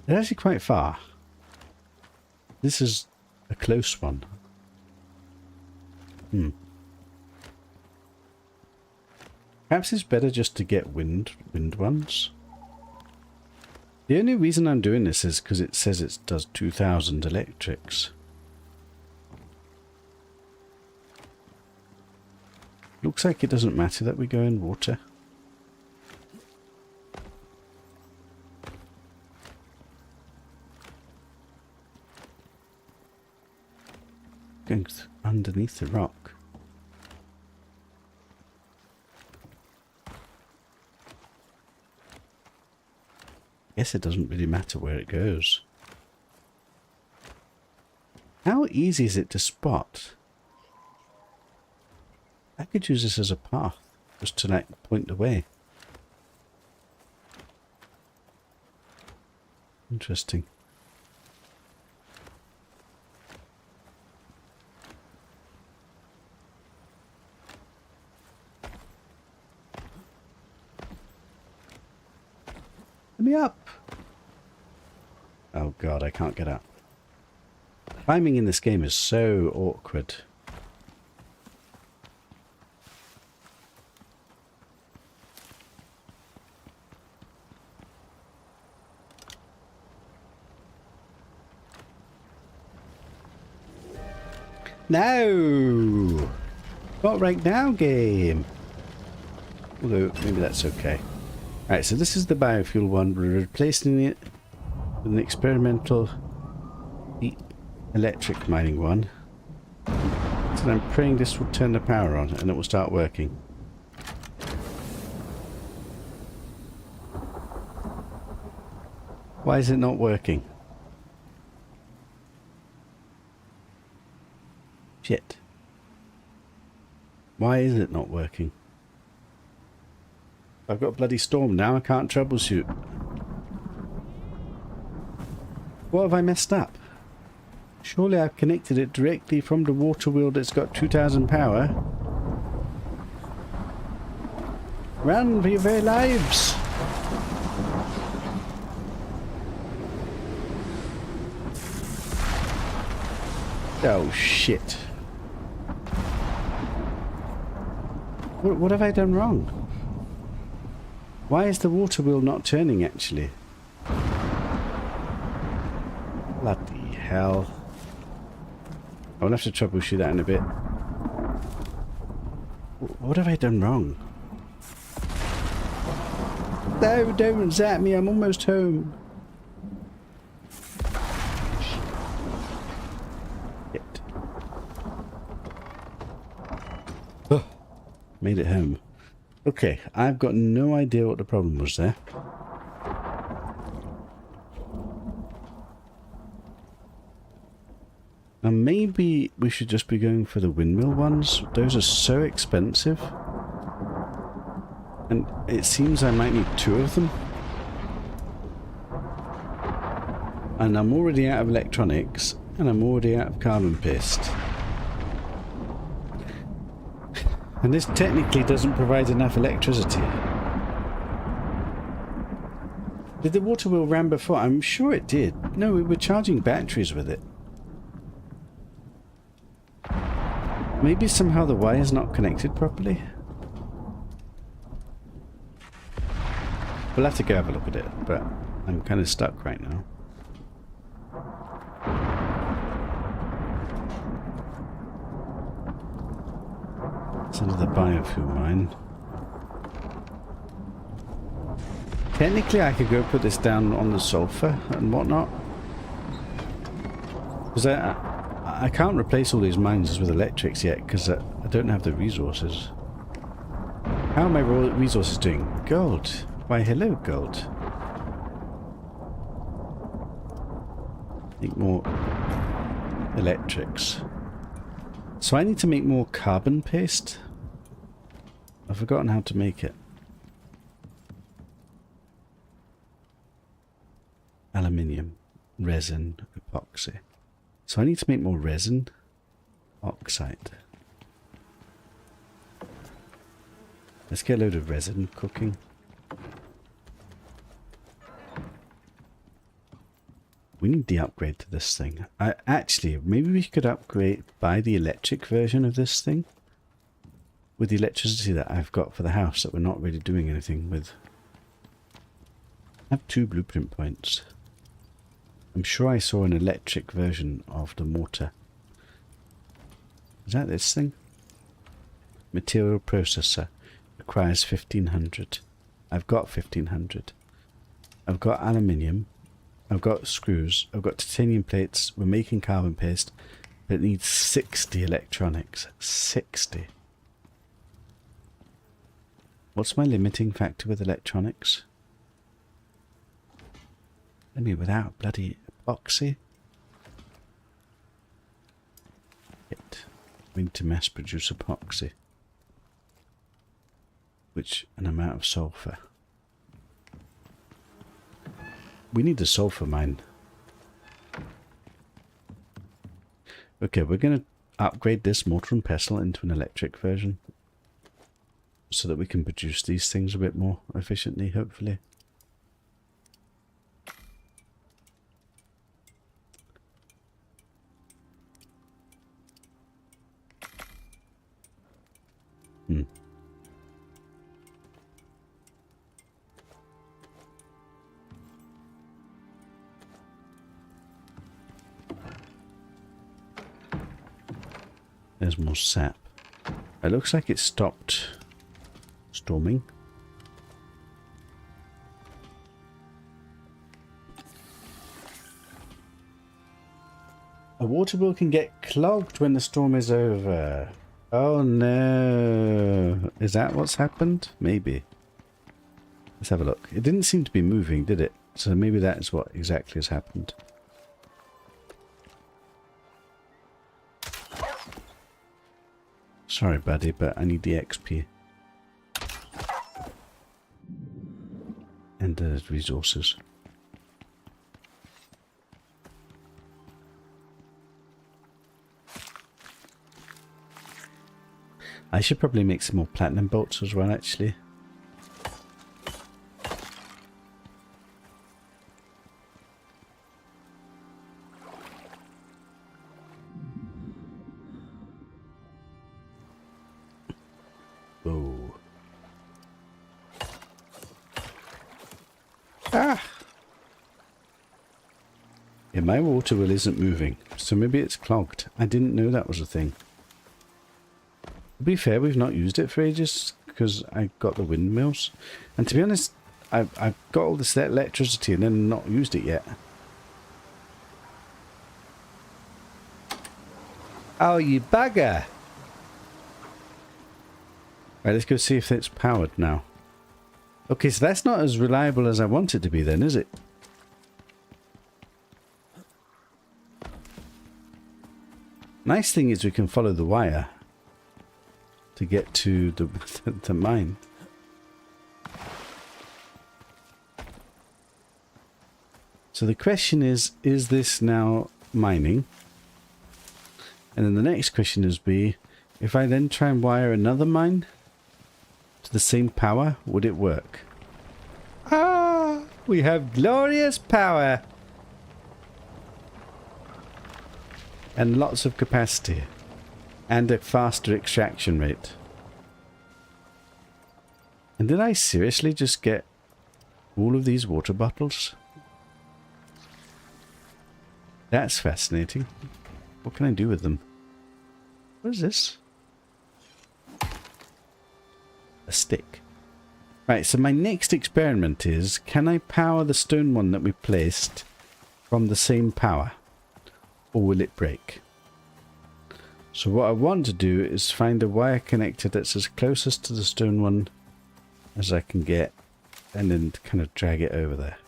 It's actually quite far. This is a close one. Perhaps it's better just to get wind ones. The only reason I'm doing this is because it says it does 2000 electrics. Looks like it doesn't matter that we go in water. Going underneath the rock. Guess it doesn't really matter where it goes. How easy is it to spot? I could use this as a path, just to like point the way. Interesting. Let me up! Oh god, I can't get up. Climbing in this game is so awkward. No! Not right now, game. Although, maybe that's okay. Alright, so this is the biofuel one. We're replacing it with an experimental deep electric mining one. So I'm praying this will turn the power on and it will start working. Why is it not working? Shit. Why is it not working? I've got a bloody storm now, I can't troubleshoot. What have I messed up? Surely I've connected it directly from the water wheel that's got 2000 power. Run for your very lives! Oh shit. What have I done wrong? Why is the water wheel not turning actually? Bloody hell. I'll have to troubleshoot that in a bit. What have I done wrong? No, don't zap me, I'm almost home. Shit. Oh, made it home. Okay, I've got no idea what the problem was there. And maybe we should just be going for the windmill ones. Those are so expensive. And it seems I might need 2 of them. And I'm already out of electronics. And I'm already out of carbon paste. And this technically doesn't provide enough electricity. Did the water wheel ram before? I'm sure it did. No, we were charging batteries with it. Maybe somehow the wire's not connected properly. We'll have to go have a look at it, but I'm kind of stuck right now. It's another biofuel mine. Technically I could go put this down on the sulfur and whatnot. Because I can't replace all these mines with electrics yet because I don't have the resources. How are my resources doing? Gold. Why hello gold. Make more electrics. So I need to make more carbon paste. I've forgotten how to make it. Aluminium, resin, epoxy. So I need to make more resin, oxide. Let's get a load of resin cooking. We need the upgrade to this thing. Actually, maybe we could upgrade, buy the electric version of this thing. With the electricity that I've got for the house that we're not really doing anything with. I have 2 blueprint points. I'm sure I saw an electric version of the mortar. Is that this thing? Material processor. Requires 1500. I've got 1500. I've got aluminium. I've got screws. I've got titanium plates. We're making carbon paste. But it needs 60 electronics. 60. What's my limiting factor with electronics? I mean, without bloody epoxy. Shit. We need to mass produce epoxy. which an amount of sulfur. We need a sulfur mine. Okay, we're going to upgrade this mortar and pestle into an electric version so that we can produce these things a bit more efficiently, hopefully. There's more sap. It looks like it stopped storming. A water wheel can get clogged when the storm is over. Oh no. Is that what's happened? Maybe. Let's have a look. It didn't seem to be moving, did it? So maybe that is what exactly has happened. Sorry, buddy, but I need the XP. And the resources. I should probably make some more platinum bolts as well, actually. Oh. Ah! Yeah, my water wheel isn't moving, so maybe it's clogged. I didn't know that was a thing. To be fair, we've not used it for ages because I got the windmills. And to be honest, I've got all this electricity and then not used it yet. Oh, you bugger! Right, let's go see if it's powered now. Okay, so that's not as reliable as I want it to be then, is it? Nice thing is we can follow the wire to get to the mine. So the question is this now mining? And then the next question is if I then try and wire another mine to the same power, would it work? Ah, we have glorious power. And lots of capacity. And a faster extraction rate. And did I seriously just get all of these water bottles? That's fascinating. What can I do with them? What is this? A stick. Right, so my next experiment is, can I power the stone one that we placed from the same power? Or will it break? So what I want to do is find a wire connector that's as closest to the stone one as I can get, and then kind of drag it over there.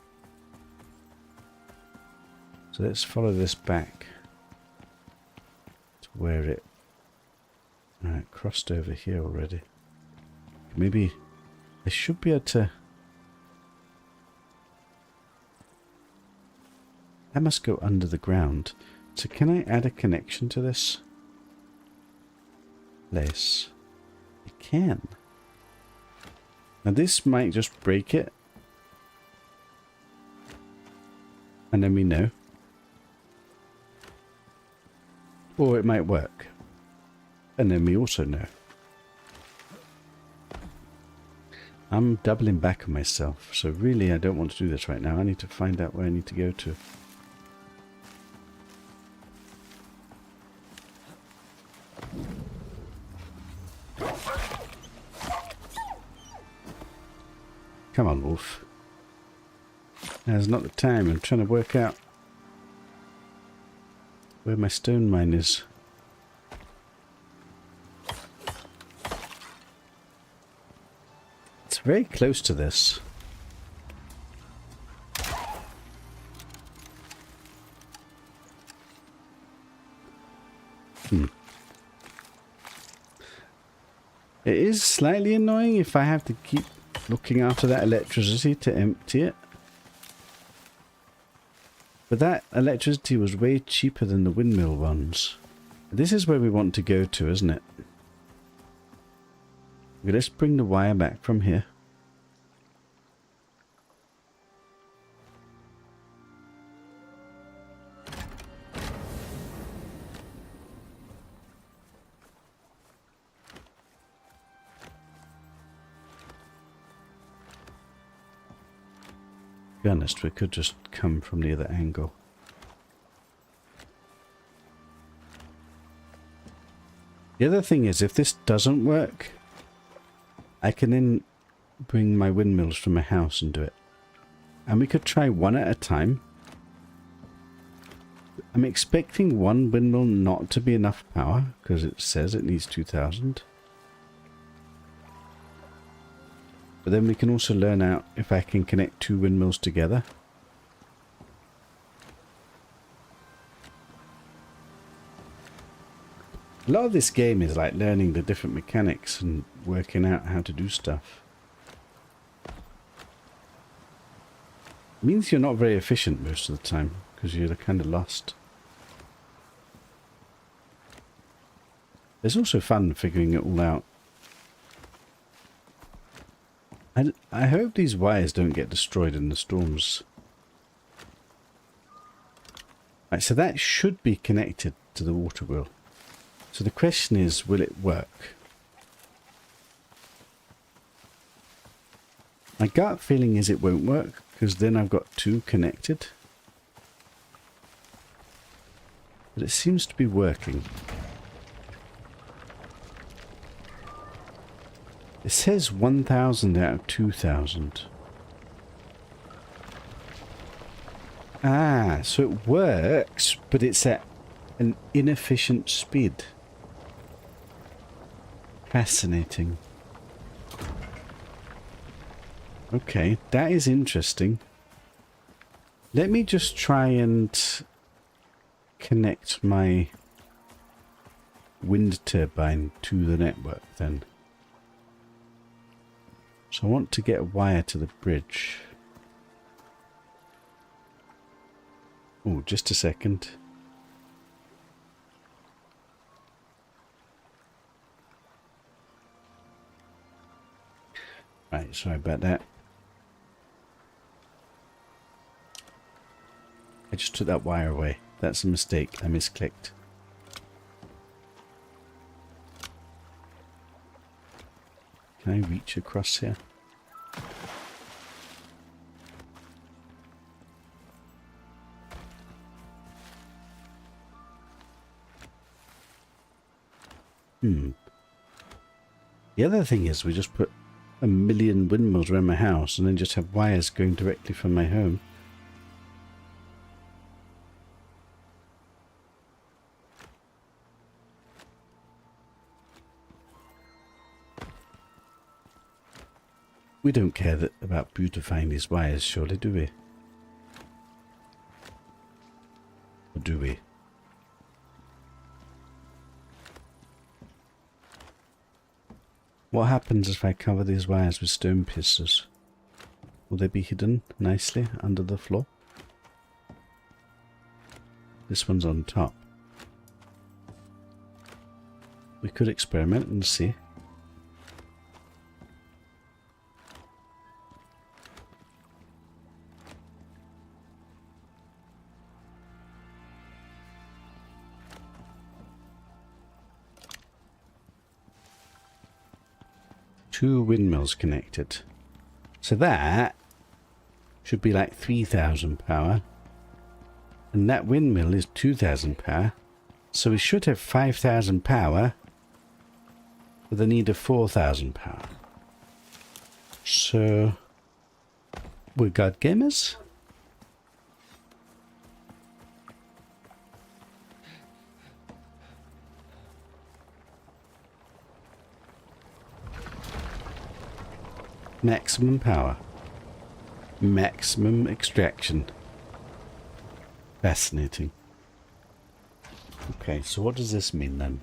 So let's follow this back to where it crossed over here already. Maybe I should be able to... That must go under the ground. So can I add a connection to this place? I can. Now this might just break it. And then we know. Or it might work. And then we also know. I'm doubling back on myself. So really I don't want to do this right now. I need to find out where I need to go to. Come on, wolf. Now's not the time. I'm trying to work out where my stone mine is. It's very close to this. It is slightly annoying if I have to keep looking after that electricity to empty it. But that electricity was way cheaper than the windmill ones. This is where we want to go to, isn't it? Okay, let's bring the wire back from here. To be honest, we could just come from the other angle. The other thing is, if this doesn't work, I can then bring my windmills from my house and do it. And we could try one at a time. I'm expecting one windmill not to be enough power, because it says it needs 2000. But then we can also learn out if I can connect two windmills together. A lot of this game is like learning the different mechanics and working out how to do stuff. It means you're not very efficient most of the time, because you're kind of lost. It's also fun figuring it all out. I hope these wires don't get destroyed in the storms. Right, so that should be connected to the water wheel. So the question is, will it work? My gut feeling is it won't work, because then I've got two connected. But it seems to be working. It says 1000 out of 2000. Ah, so it works, but it's at an inefficient speed. Fascinating. Okay, that is interesting. Let me just try and connect my wind turbine to the network then. So I want to get a wire to the bridge. Oh, just a second. Right, sorry about that. I just took that wire away. That's a mistake. I misclicked. Can I reach across here? The other thing is we just put a million windmills around my house and then just have wires going directly from my home. We don't care about beautifying these wires, surely, do we? Or do we? What happens if I cover these wires with stone pieces? Will they be hidden nicely under the floor? This one's on top. We could experiment and see. Two windmills connected. So that should be like 3000 power. And that windmill is 2000 power. So we should have 5000 power with a need of 4000 power. So we're god gamers. Maximum power. Maximum extraction. Fascinating. Okay, so what does this mean then?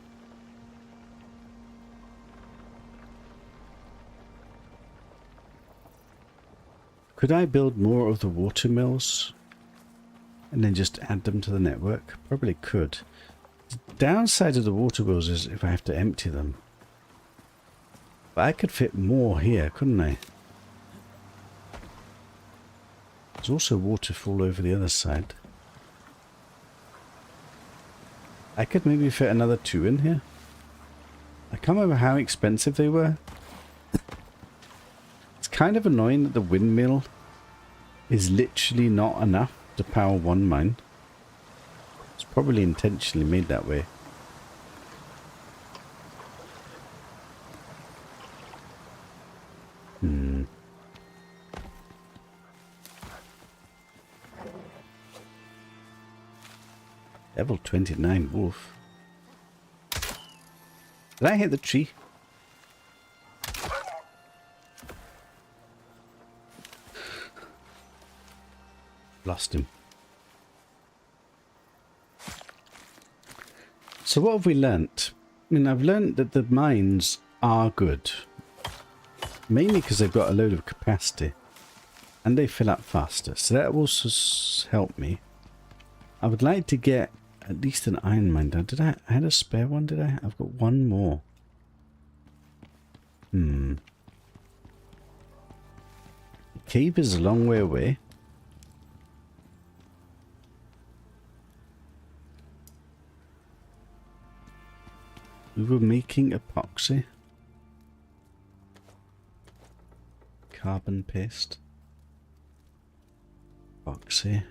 Could I build more of the water mills and then just add them to the network? Probably could. The downside of the water mills is if I have to empty them. But I could fit more here, couldn't I? There's also waterfall over the other side. I could maybe fit another 2 in here. I can't remember how expensive they were. It's kind of annoying that the windmill is literally not enough to power 1 mine. It's probably intentionally made that way. Level 29 wolf. Did I hit the tree? Lost him. So what have we learnt? I mean, I've learnt that the mines are good. Mainly because they've got a load of capacity. And they fill up faster. So that will help me. I would like to get at least an iron mine down. Did I had a spare one, did I? I've got 1 more. The cave is a long way away. We were making epoxy. Carbon paste. Epoxy.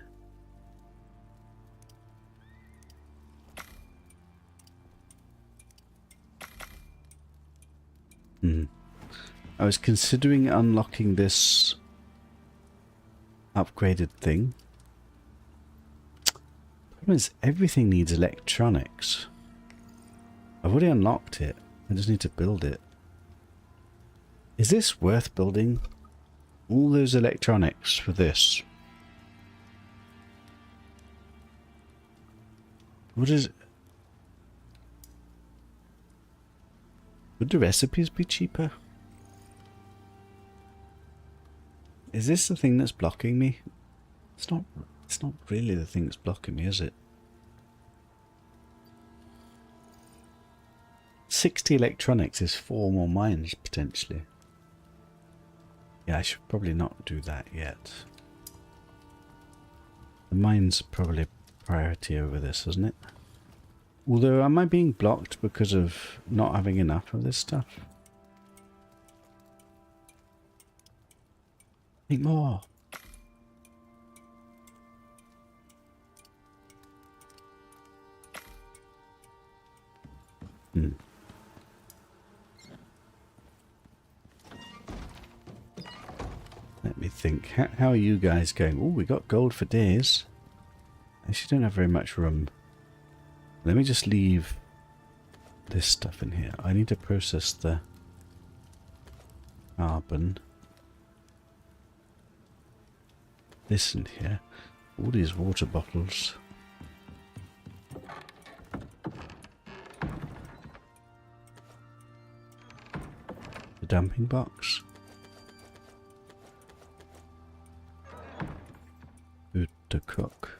I was considering unlocking this upgraded thing. Problem is, everything needs electronics. I've already unlocked it. I just need to build it. Is this worth building? All those electronics for this? What is... Would the recipes be cheaper? Is this the thing that's blocking me? It's not really the thing that's blocking me, is it? 60 electronics is 4 more mines, potentially. Yeah, I should probably not do that yet. The mines are probably priority over this, isn't it? Although, am I being blocked because of not having enough of this stuff? Think more. Let me think. How are you guys going? Oh, we got gold for days. I actually don't have very much room. Let me just leave this stuff in here. I need to process the carbon. This in here. All these water bottles. The dumping box. Food to cook.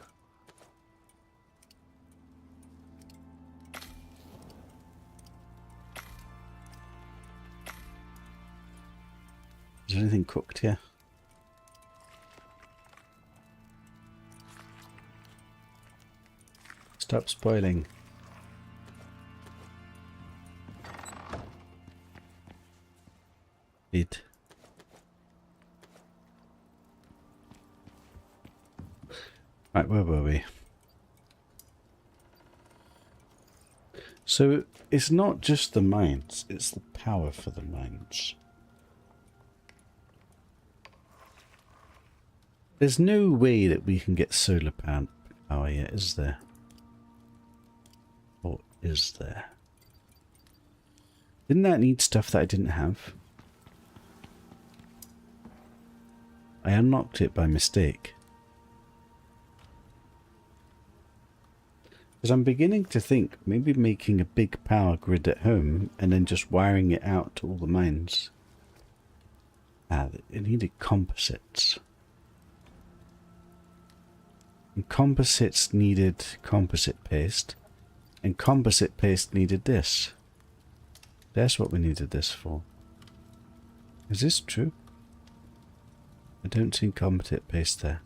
Is there anything cooked here? Stop spoiling. It. Right, where were we? So it's not just the mines, it's the power for the mines. There's no way that we can get solar power yet, is there? Or is there? Didn't that need stuff that I didn't have? I unlocked it by mistake. Because I'm beginning to think maybe making a big power grid at home and then just wiring it out to all the mines. Ah, it needed composites. And composites needed composite paste. And composite paste needed this. That's what we needed this for. Is this true? I don't see composite paste there.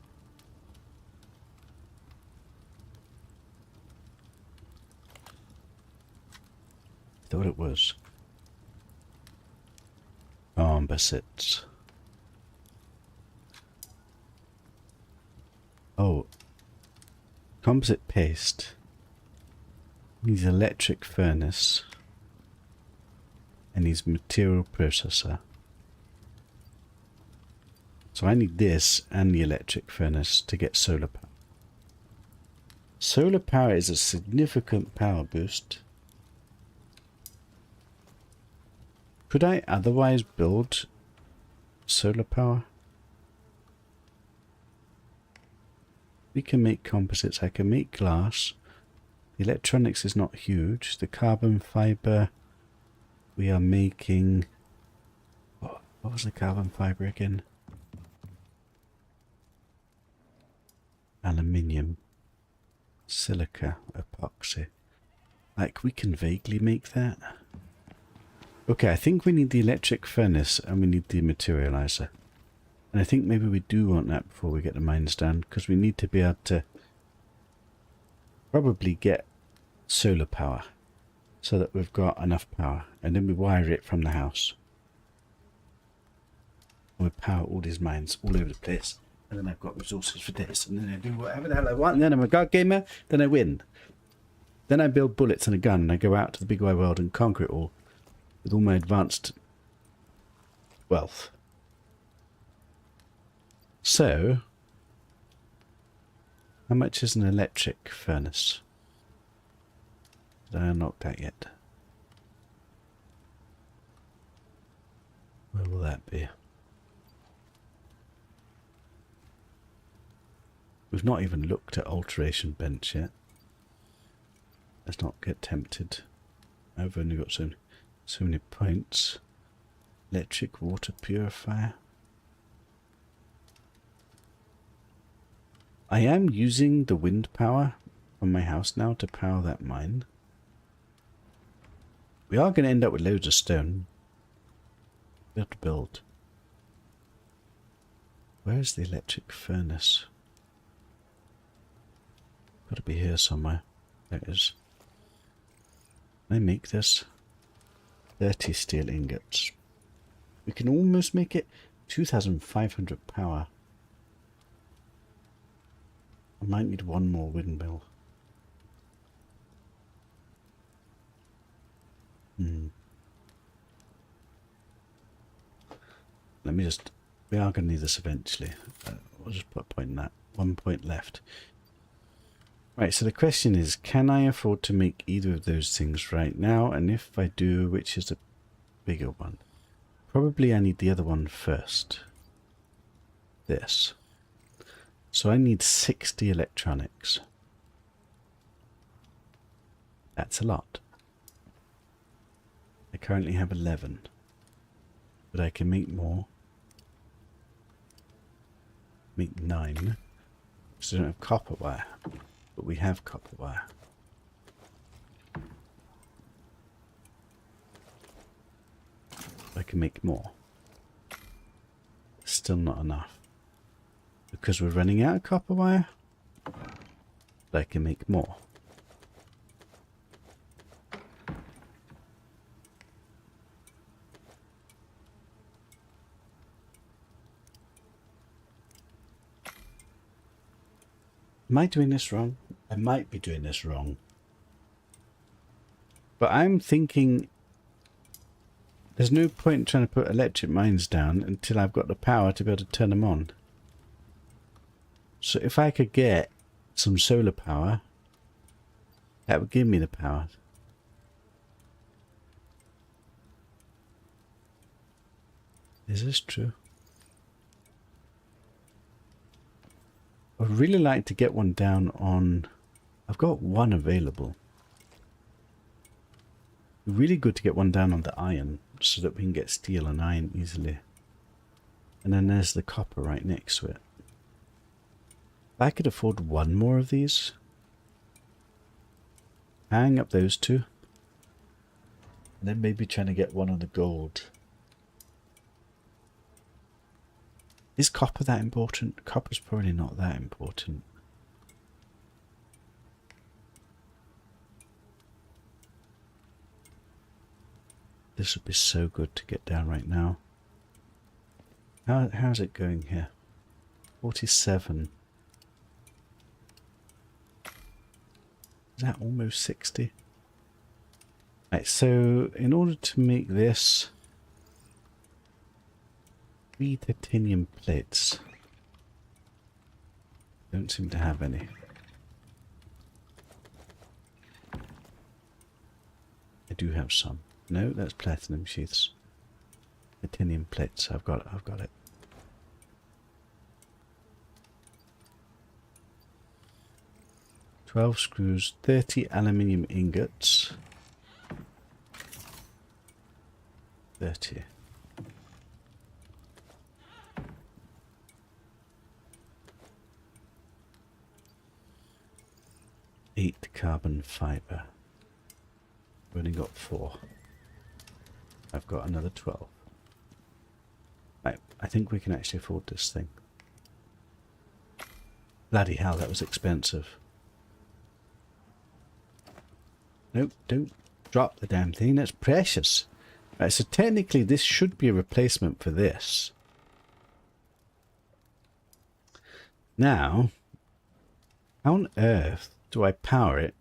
Thought it was. Composites. Oh. Composite paste needs electric furnace and needs material processor. So I need this and the electric furnace to get solar power. Solar power is a significant power boost. Could I otherwise build solar power? We can make composites. I can make glass. The electronics is not huge. The carbon fiber we are making... What was the carbon fiber again? Aluminium. Silica. Epoxy. Like, we can vaguely make that. Okay, I think we need the electric furnace and we need the materializer. And I think maybe we do want that before we get the mines down, because we need to be able to probably get solar power so that we've got enough power. And then we wire it from the house. And we power all these mines all over the place. And then I've got resources for this. And then I do whatever the hell I want. And then I'm a god gamer. Then I win. Then I build bullets and a gun. And I go out to the big wide world and conquer it all with all my advanced wealth. So, how much is an electric furnace? Did I unlock that yet? Where will that be? We've not even looked at alteration bench yet. Let's not get tempted. I've only got so many points. Electric water purifier. I am using the wind power from my house now to power that mine. We are going to end up with loads of stone. We have to build. Where is the electric furnace? Got to be here somewhere. There it is. Can I make this? 30 steel ingots. We can almost make it 2,500 power. I might need one more windmill. Let me just... We are going to need this eventually. We'll just put a point in that. 1 point left. Right, so the question is, can I afford to make either of those things right now? And if I do, which is the bigger one? Probably I need the other one first. This. So I need 60 electronics. That's a lot. I currently have 11. But I can make more. Make 9. Because I don't have copper wire. But we have copper wire. I can make more. Still not enough. Because we're running out of copper wire, I can make more. Am I doing this wrong? I might be doing this wrong. But I'm thinking there's no point in trying to put electric mines down until I've got the power to be able to turn them on. So if I could get some solar power, that would give me the power. Is this true? I'd really like to get one down on... I've got one available. Really good to get one down on the iron so that we can get steel and iron easily. And then there's the copper right next to it. I could afford one more of these. Hang up those two. And then maybe trying to get one on the gold. Is copper that important? Copper's probably not that important. This would be so good to get down right now. How's it going here? 47. Is that almost 60? Right, so in order to make this 3 titanium plates. Don't seem to have any. I do have some. No, that's platinum sheaths. Titanium plates. I've got it. "12 screws, 30 aluminium ingots." 30. "8 carbon fiber." We've only got 4. I've got another 12. Right, I think we can actually afford this thing. Bloody hell, that was expensive. Nope, don't drop the damn thing. That's precious. Right, so technically this should be a replacement for this. Now, how on earth do I power it?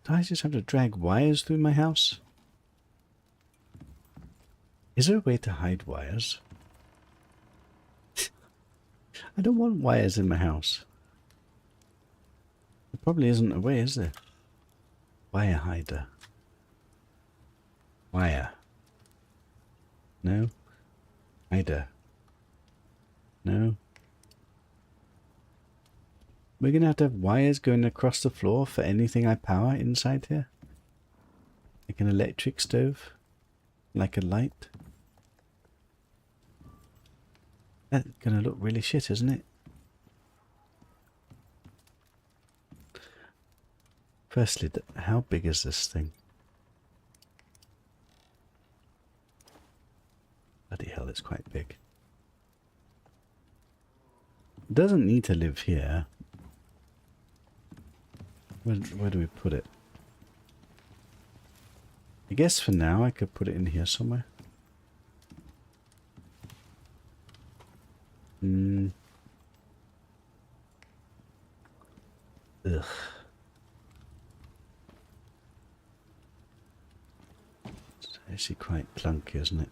Do I just have to drag wires through my house? Is there a way to hide wires? I don't want wires in my house. There probably isn't a way, is there? Wire hider. Wire. No. Hider. No. We're going to have wires going across the floor for anything I power inside here. Like an electric stove. Like a light. That's going to look really shit, isn't it? Firstly, how big is this thing? Bloody hell, it's quite big. It doesn't need to live here. Where do we put it? I guess for now I could put it in here somewhere. Ugh. It's actually quite clunky, isn't it?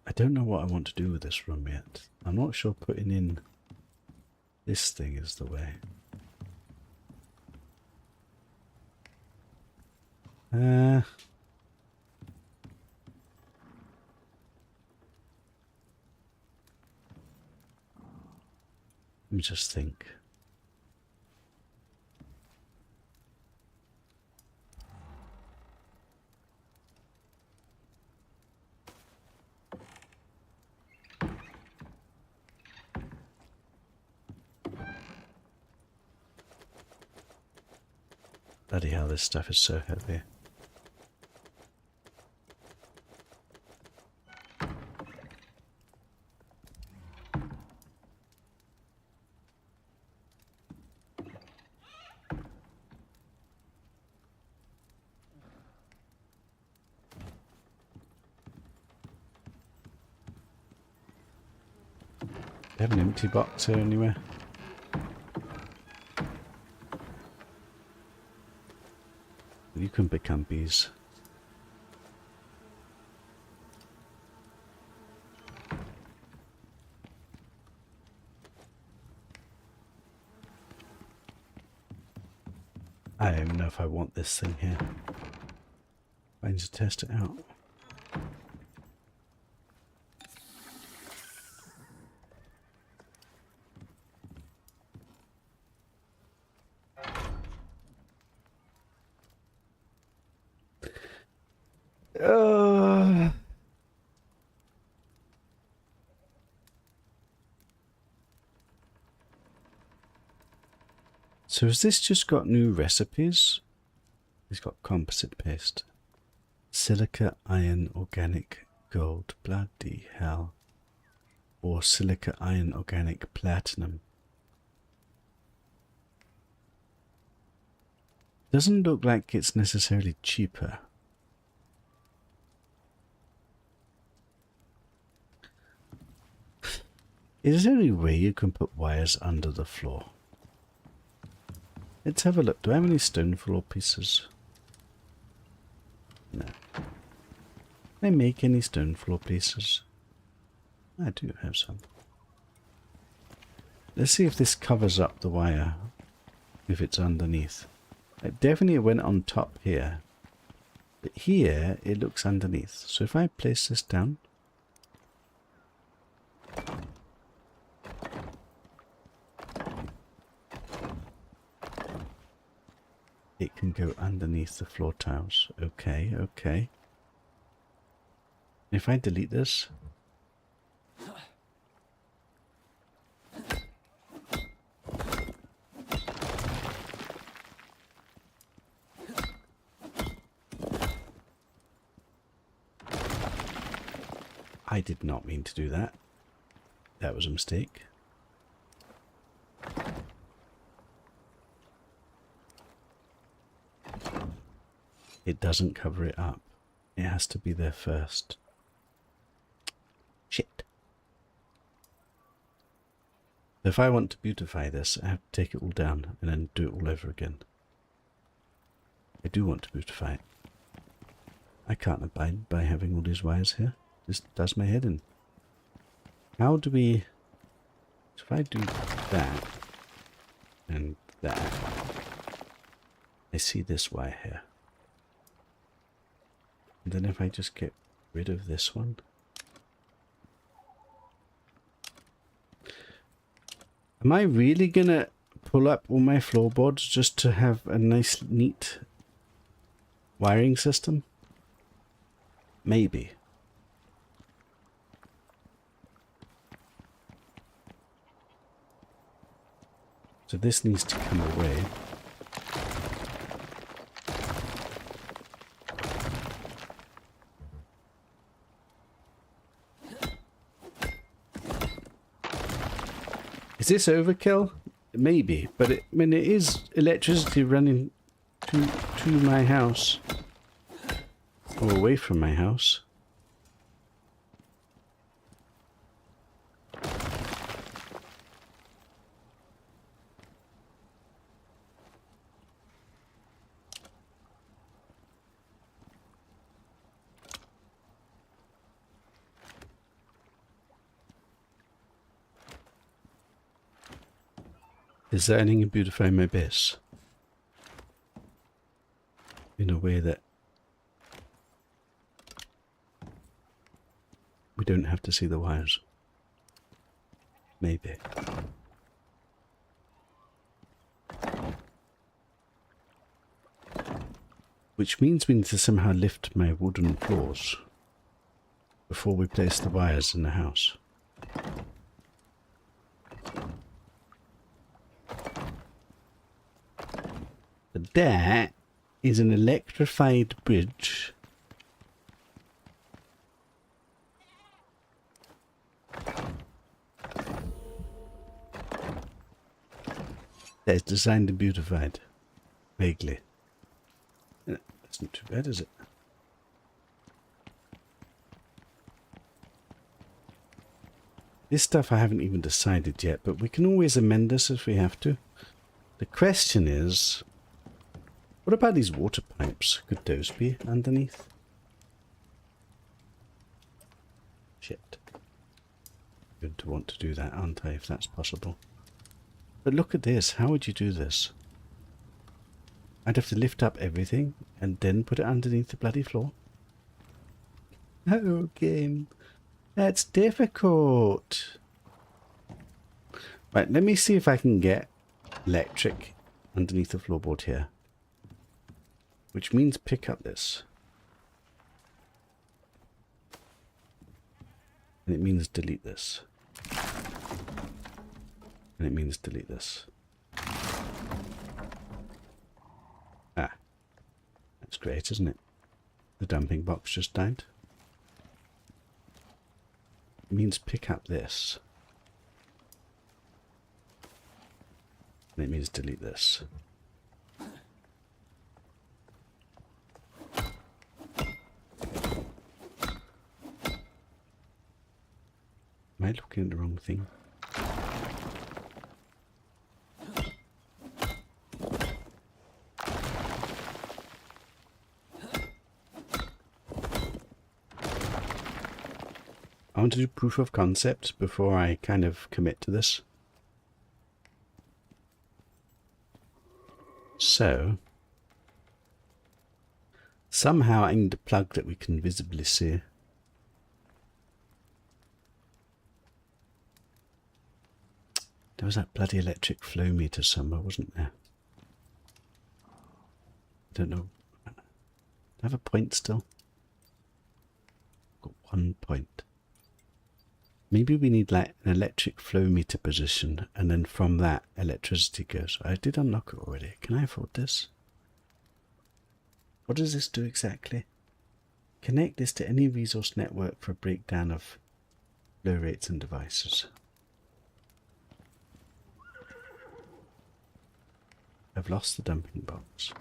I don't know what I want to do with this room yet. I'm not sure putting in this thing is the way. Let me just think. Bloody hell, this stuff is so heavy. Do you have an empty box here anywhere? You can become bees. I don't even know if I want this thing here. I need to test it out. So has this just got new recipes? It's got composite paste. Silica, iron, organic, gold. Bloody hell. Or silica, iron, organic, platinum. Doesn't look like it's necessarily cheaper. Is there any way you can put wires under the floor? Let's have a look. Do I have any stone floor pieces? No. Can I make any stone floor pieces? I do have some. Let's see if this covers up the wire. If it's underneath. It definitely went on top here. But here it looks underneath. So if I place this down. It can go underneath the floor tiles. Okay, okay. If I delete this. I did not mean to do that. That was a mistake. It doesn't cover it up. It has to be there first. Shit. If I want to beautify this, I have to take it all down and then do it all over again. I do want to beautify it. I can't abide by having all these wires here. This does my head in. How do we... So if I do that and that, I see this wire here. And then if I just get rid of this one. Am I really gonna pull up all my floorboards just to have a nice, neat wiring system? Maybe. So this needs to come away. Is this overkill? Maybe, but I mean it is electricity running to my house. Or away from my house. Designing and beautifying my base in a way that we don't have to see the wires. Maybe. Which means we need to somehow lift my wooden floors before we place the wires in the house. That is an electrified bridge. That is designed and beautified. Vaguely. That's not too bad, is it? This stuff I haven't even decided yet, but we can always amend this if we have to. The question is... what about these water pipes? Could those be underneath? Shit. Good to want to do that, aren't I, if that's possible. But look at this. How would you do this? I'd have to lift up everything and then put it underneath the bloody floor. Oh, game. That's difficult. Right, let me see if I can get electric underneath the floorboard here. Which means pick up this. And it means delete this. And it means delete this. That's great, isn't it? The dumping box just died. It means pick up this. And it means delete this. Am I looking at the wrong thing? I want to do proof of concept before I kind of commit to this. So, somehow I need a plug that we can visibly see. There was that bloody electric flow meter somewhere, wasn't there? I don't know. Do I have a point still? Got 1 point. Maybe we need like an electric flow meter position, and then from that electricity goes. I did unlock it already. Can I afford this? What does this do exactly? Connect this to any resource network for a breakdown of flow rates and devices. I've lost the dumping box.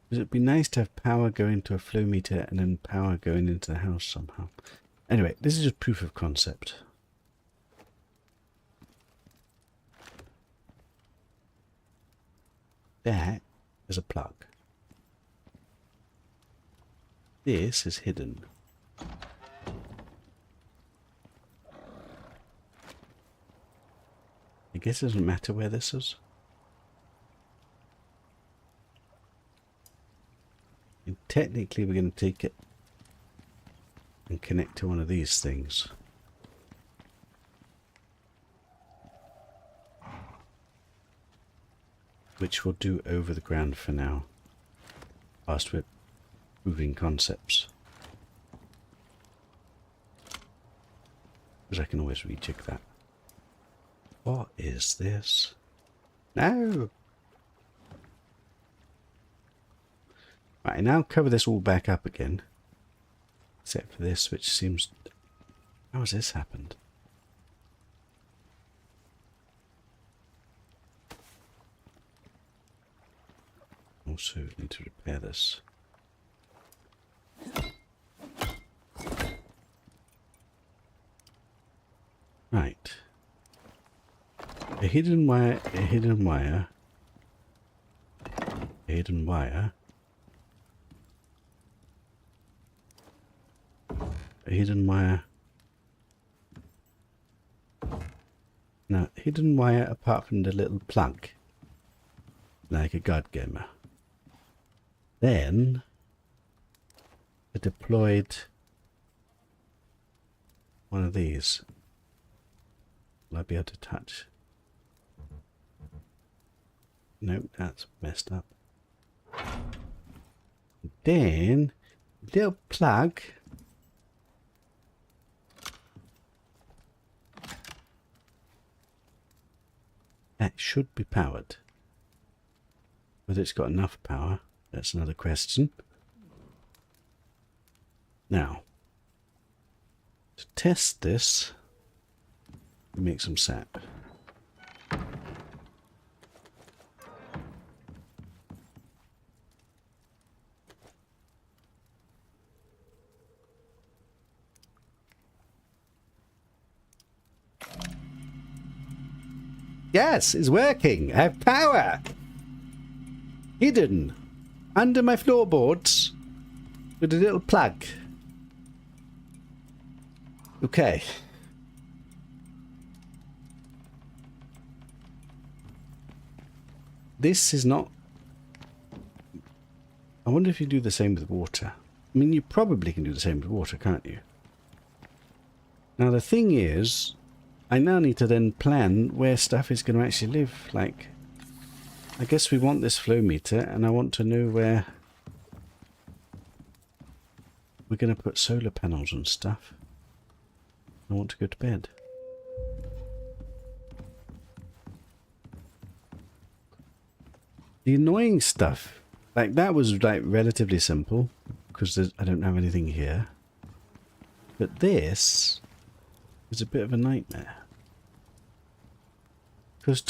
It'd be nice to have power going to a flow meter and then power going into the house somehow. Anyway, this is just proof of concept. That is a plug. This is hidden. I guess it doesn't matter where this is. And technically we're going to take it and connect to one of these things. Which we'll do over the ground for now, whilst we're proving concepts. Because I can always rejig that. What is this? No! Right, now cover this all back up again. Except for this, which seems... How has this happened? Also need to repair this. Right. A hidden wire, a hidden wire, a hidden wire, a hidden wire. Now, hidden wire apart from the little plug, like a god gamer. Then, I deployed one of these. Will I be able to touch? Nope, that's messed up. Then, little plug. That should be powered. Whether it's got enough power, that's another question. Now, to test this, we make some sap. Yes, it's working. I have power. Hidden under my floorboards with a little plug. Okay. This is not... I wonder if you do the same with water. I mean, you probably can do the same with water, can't you? Now, the thing is, I now need to then plan where stuff is going to actually live. Like, I guess we want this flow meter, and I want to know where we're going to put solar panels and stuff. I want to go to bed. The annoying stuff, like that was like relatively simple because I don't have anything here. But this is a bit of a nightmare. Because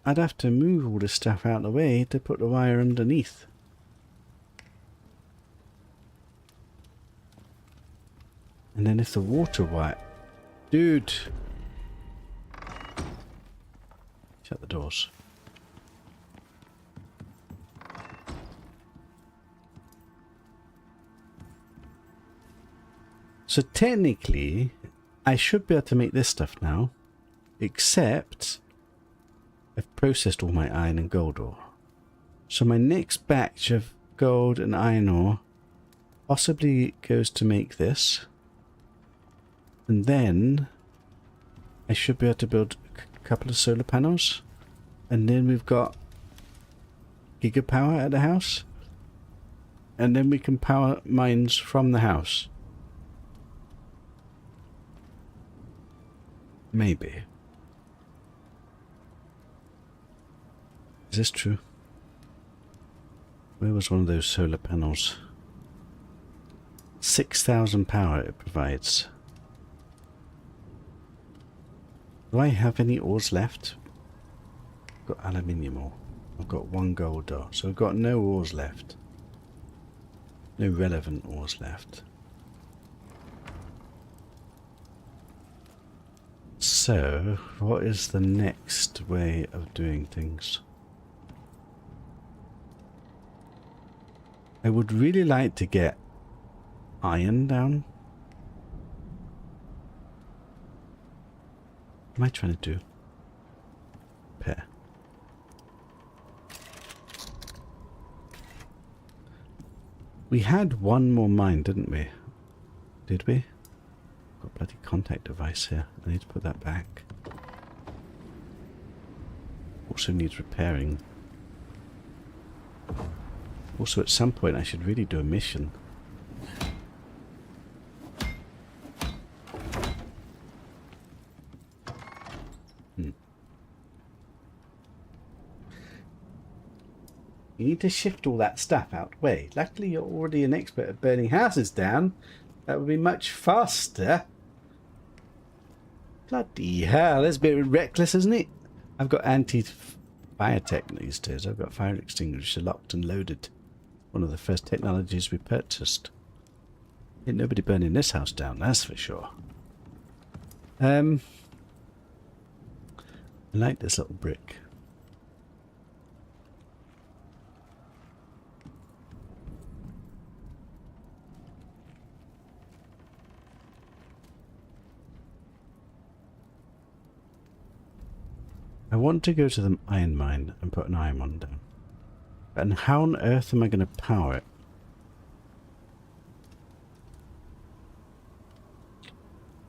I'd have to move all this stuff out of the way to put the wire underneath. And then if the water wire... Dude! Shut the doors. So technically, I should be able to make this stuff now, except I've processed all my iron and gold ore. So my next batch of gold and iron ore possibly goes to make this. And then I should be able to build a couple of solar panels. And then we've got gigapower at the house. And then we can power mines from the house. Maybe. Is this true? Where was one of those solar panels? 6,000 power it provides. Do I have any ores left? I've got aluminium ore. I've got 1 gold ore. So I've got no ores left. No relevant ores left. So, what is the next way of doing things? I would really like to get iron down. What am I trying to do? Repair. We had one more mine, didn't we? Did we? Got a bloody contact device here. I need to put that back. Also needs repairing. Also, at some point I should really do a mission. You need to shift all that stuff out the way. Luckily you're already an expert at burning houses down. That would be much faster. Bloody hell, that's a bit reckless, isn't it? I've got anti-fire tech these days. I've got fire extinguisher locked and loaded. One of the first technologies we purchased. Ain't nobody burning this house down, that's for sure. I like this little brick. I want to go to the iron mine and put an iron one down. And how on earth am I going to power it?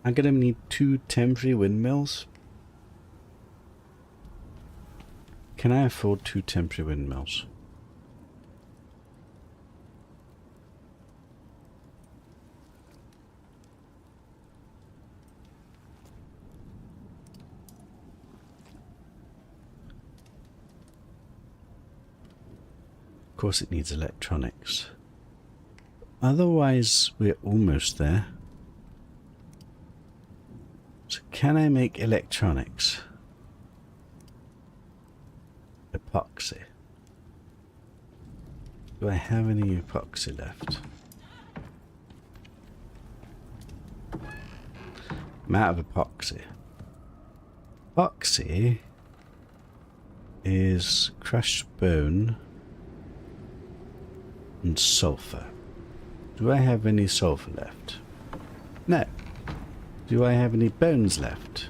I'm going to need 2 temporary windmills. Can I afford 2 temporary windmills? Of course it needs electronics. Otherwise we're almost there. So can I make electronics? Epoxy. Do I have any epoxy left? I'm out of epoxy. Epoxy is crushed bone and sulfur. Do I have any sulfur left? No. Do I have any bones left?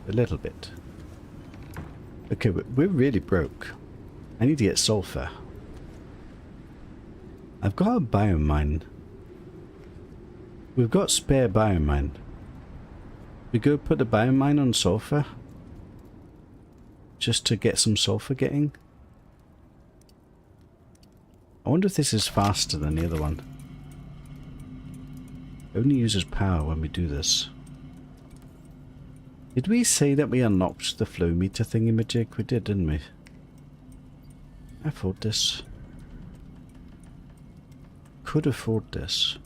A little bit. Okay, we're really broke. I need to get sulfur. I've got a biomine. We've got spare biomine. We go put the biomine on sulfur? Just to get some sulfur getting? I wonder if this is faster than the other one. Only uses power when we do this. Did we say that we unlocked the flow meter thingamajig? We did, didn't we? afford this. Could afford this.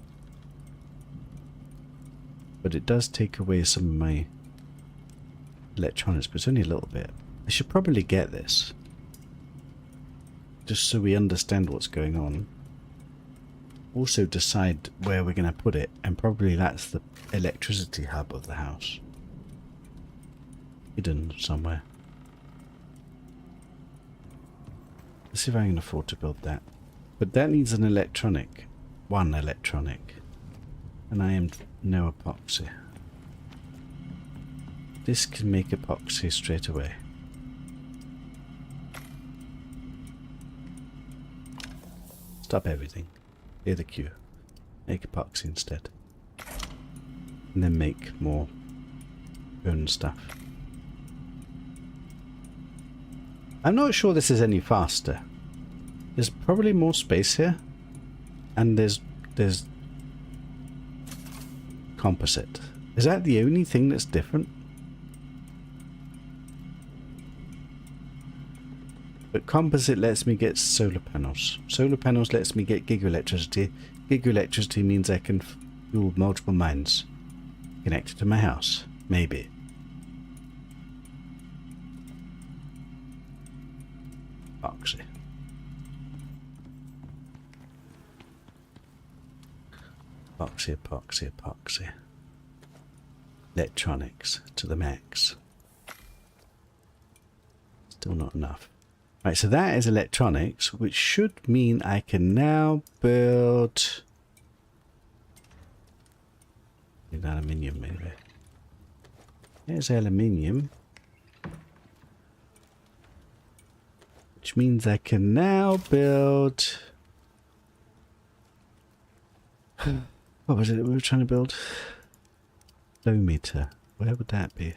But it does take away some of my electronics, but it's only a little bit. I should probably get this. Just so we understand what's going on. Also decide where we're going to put it, and probably that's the electricity hub of the house. Hidden somewhere. Let's see if I can afford to build that. But that needs an electronic. One electronic. And I am no epoxy. This can make epoxy straight away. Stop everything. Clear the queue. Make epoxy instead. And then make more own stuff. I'm not sure this is any faster. There's probably more space here. And there's composite. Is that the only thing that's different? But composite lets me get solar panels. Solar panels lets me get gig electricity. Gig electricity means I can fuel multiple mines connected to my house. Maybe. Epoxy. Epoxy, epoxy, epoxy. Electronics to the max. Still not enough. Right, so that is electronics, which should mean I can now build... Need aluminium, maybe. There's aluminium. Which means I can now build... What was it that we were trying to build? Flow meter. Where would that be?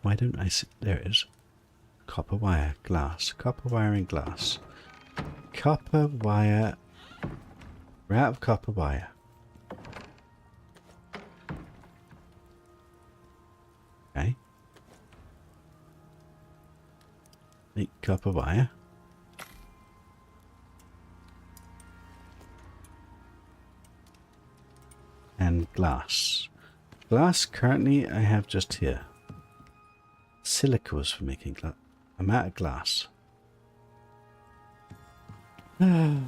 Why don't I see? There it is. Copper wire, glass. Copper wire and glass. Copper wire. We're out of copper wire. Okay. Make copper wire. And glass. Glass currently I have just here. Silica was for making glass. I'm out of glass. Make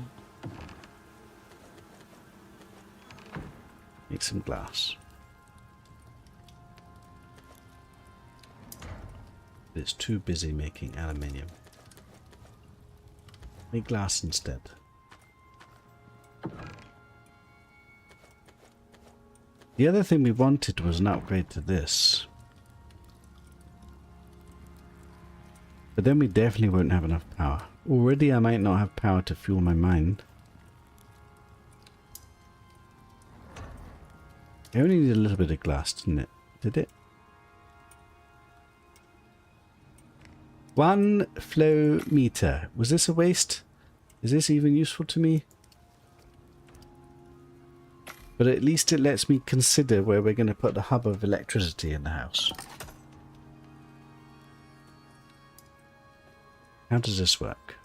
some glass. It's too busy making aluminium. Make glass instead. The other thing we wanted was an upgrade to this. But then we definitely won't have enough power. Already I might not have power to fuel my mine. I only need a little bit of glass, didn't it? Did it? One flow meter. Was this a waste? Is this even useful to me? But at least it lets me consider where we're going to put the hub of electricity in the house. How does this work?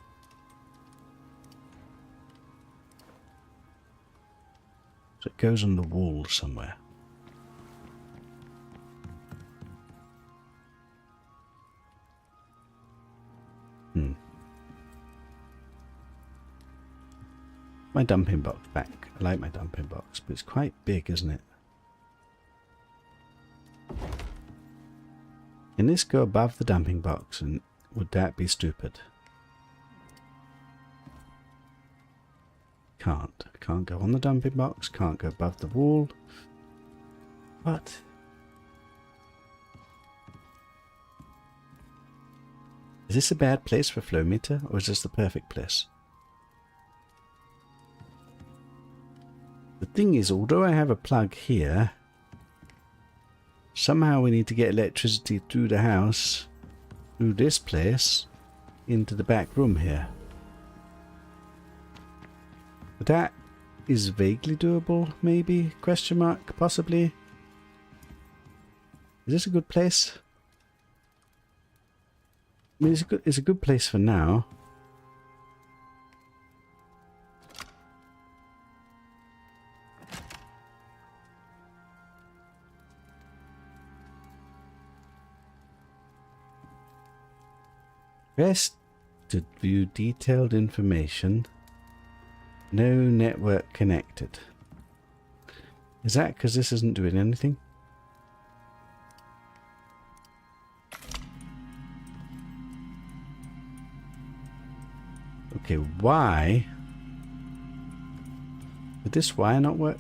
So it goes on the wall somewhere. My dumping box back. I like my dumping box, but it's quite big, isn't it? Can this go above the dumping box, and would that be stupid? Can't. Can't go on the dumping box, can't go above the wall. What? Is this a bad place for flow meter, or is this the perfect place? The thing is, although I have a plug here, somehow we need to get electricity through the house, through this place, into the back room here. But that is vaguely doable, maybe? Question mark, possibly? Is this a good place? I mean, it's a good place for now. Press to view detailed information. No network connected. Is that because this isn't doing anything? Okay, why? Did this wire not work?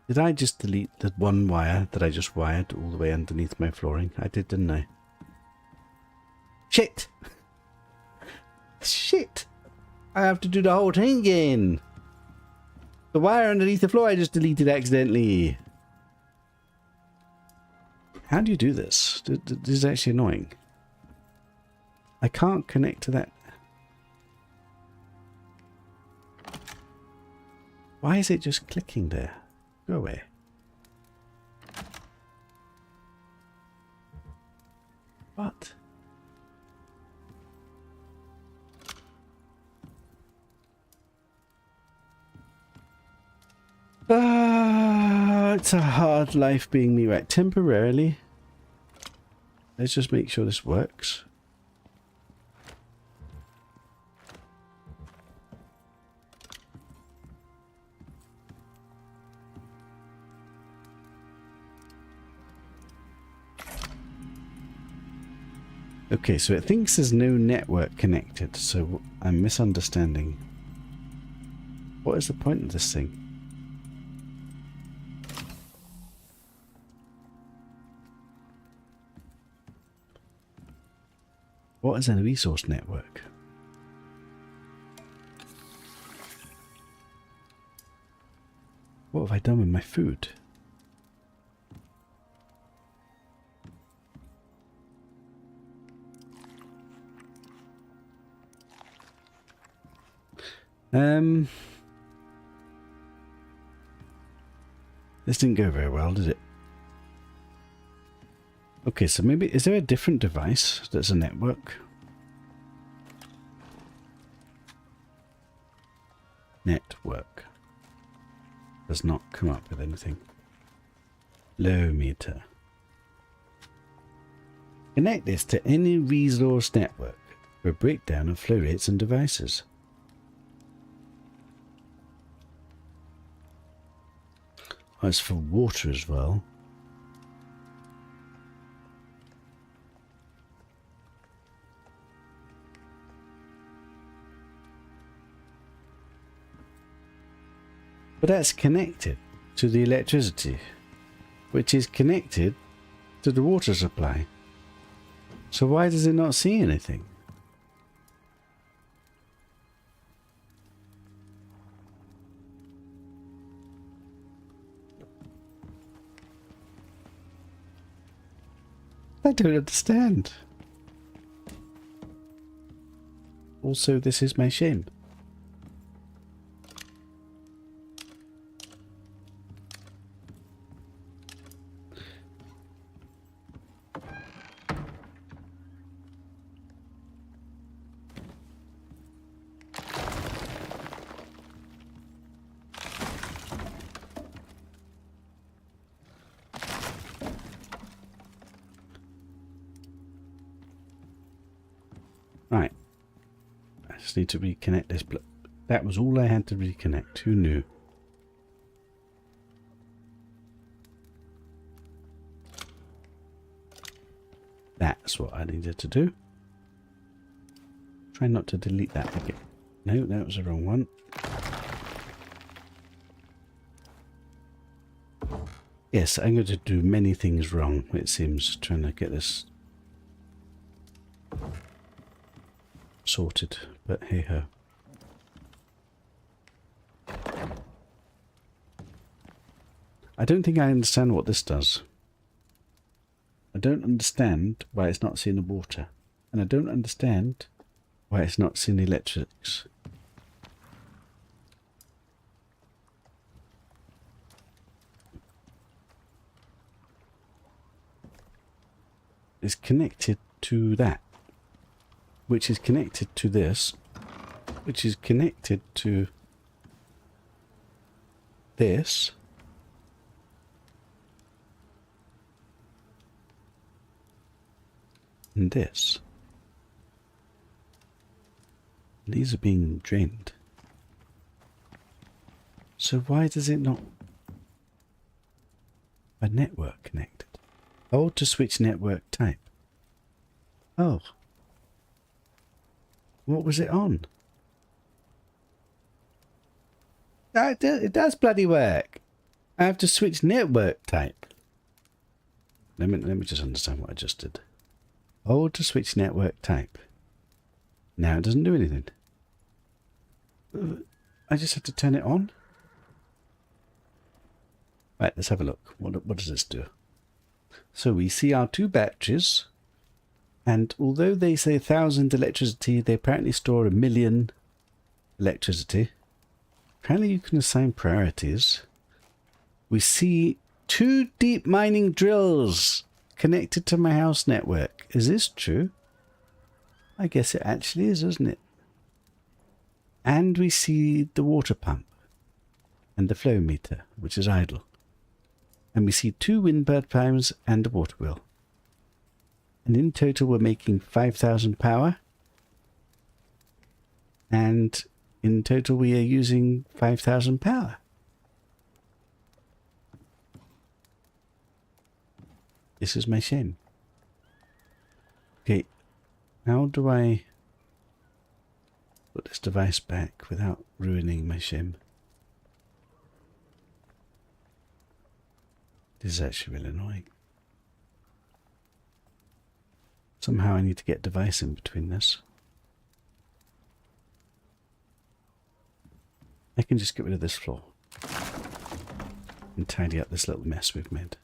Did I just delete the one wire that I just wired all the way underneath my flooring? I did, didn't I? Shit! Shit! I have to do the whole thing again! The wire underneath the floor I just deleted accidentally. How do you do this? This is actually annoying. I can't connect to that. Why is it just clicking there? Go away. What? It's a hard life being me. Right, temporarily. Let's just make sure this works. Okay, so it thinks there's no network connected, so I'm misunderstanding. What is the point of this thing? What is a resource network? What have I done with my food? This didn't go very well, did it? Okay, so maybe, is there a different device that's a network? Network. Does not come up with anything. Low meter. Connect this to any resource network for a breakdown of flow rates and devices. Oh, it's for water as well. But that's connected to the electricity, which is connected to the water supply. So why does it not see anything? I don't understand. Also, this is my shame. Right. I just need to reconnect this. That was all I had to reconnect. Who knew? That's what I needed to do. Try not to delete that again. No, that was the wrong one. Yes, I'm going to do many things wrong, it seems, trying to get this sorted, but hey ho. I don't think I understand what this does. I don't understand why it's not seeing the water, and I don't understand why it's not seeing the electrics. is connected to that, which is connected to this, which is connected to this, and this. These are being drained. So why does it not... A network connected. Hold to switch network type. Oh. What was it on? It does bloody work. I have to switch network type. Let me just understand what I just did. Hold to switch network type. Now it doesn't do anything. I just have to turn it on. Right, let's have a look. What does this do? So we see our two batteries, and although they say 1,000 electricity, they apparently store 1,000,000 electricity. Apparently you can assign priorities. We see 2 deep mining drills connected to my house network. Is this true? I guess it actually is, isn't it? And we see the water pump and the flow meter, which is idle. And we see 2 wind turbines and a water wheel. And in total we're making 5,000 power. And in total we are using 5,000 power. This is my shim. Okay, how do I put this device back without ruining my shim? This is actually really annoying. Somehow I need to get a device in between this. I can just get rid of this floor and tidy up this little mess we've made.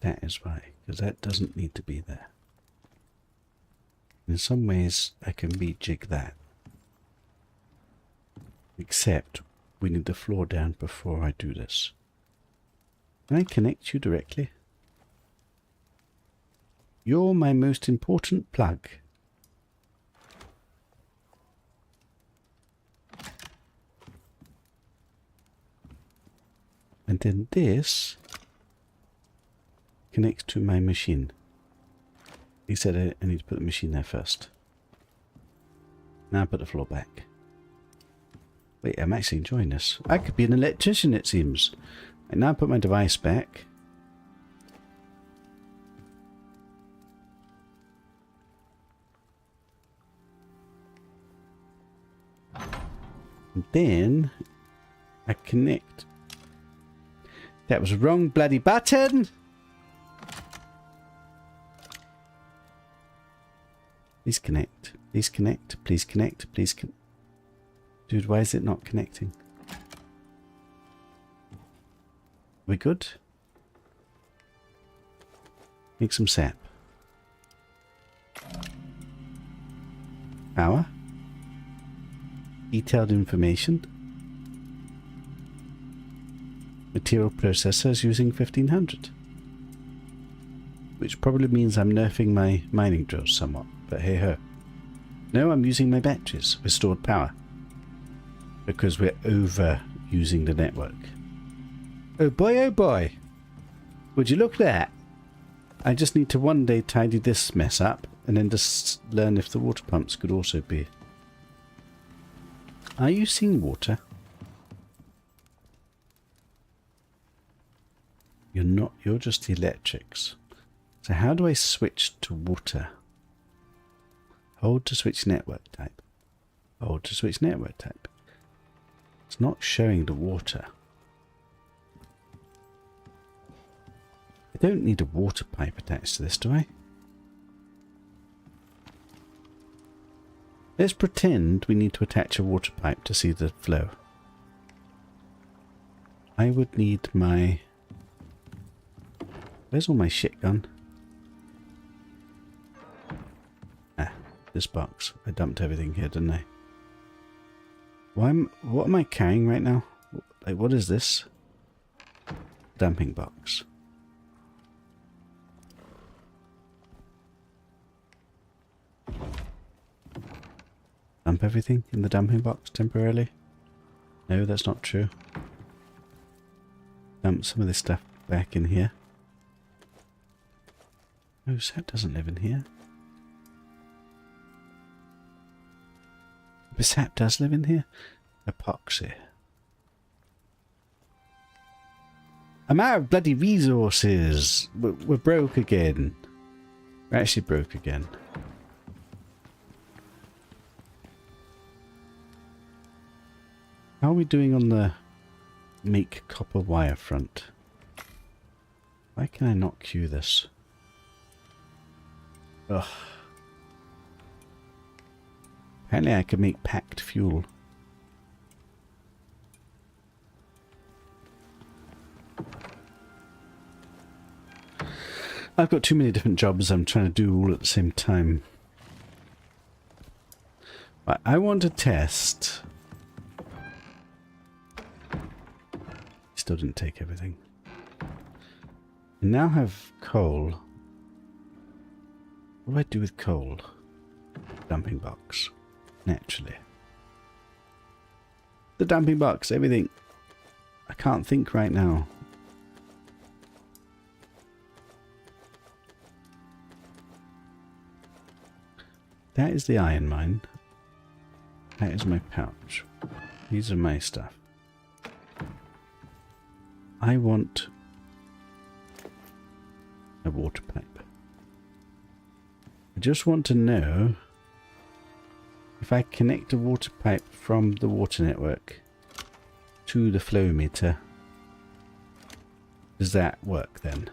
That is why, because that doesn't need to be there. In some ways I can rejig that. Except we need the floor down before I do this. Can I connect you directly? You're my most important plug. And then this connects to my machine. He said I need to put the machine there first. Now I put the floor back. Wait, I'm actually enjoying this. I could be an electrician, it seems. I now put my device back. And then I connect. That was a wrong bloody button. Please connect. Please connect. Please connect. Please connect. Dude, why is it not connecting? We good? Make some sap. Power. Detailed information. Material processors using 1500. Which probably means I'm nerfing my mining drills somewhat, but hey ho. No, I'm using my batteries with stored power. Because we're over using the network. Oh boy, would you look at that? I just need to one day tidy this mess up and then just learn if the water pumps could also be. Are you seeing water? You're not, you're just the electrics. So how do I switch to water? Hold to switch network type. Hold to switch network type. It's not showing the water. I don't need a water pipe attached to this, do I? Let's pretend we need to attach a water pipe to see the flow. I would need my... Where's all my shit gone? Ah, this box. I dumped everything here, didn't I? What am I carrying right now? Like, what is this? Damping box. Dump everything in the damping box temporarily? No, that's not true. Dump some of this stuff back in here. No, Sap doesn't live in here. But Sap does live in here? Epoxy. I'm out of bloody resources. We're broke again. We're actually broke again. How are we doing on the make copper wire front? Why can I not queue this? Ugh. Apparently I can make packed fuel. I've got too many different jobs I'm trying to do all at the same time. But I want to test. Still didn't take everything. I now have coal. What do I do with coal? Dumping box. Naturally. The dumping box, everything. I can't think right now. That is the iron mine. That is my pouch. These are my stuff. I want a water pipe. I just want to know if I connect a water pipe from the water network to the flow meter. Does that work then?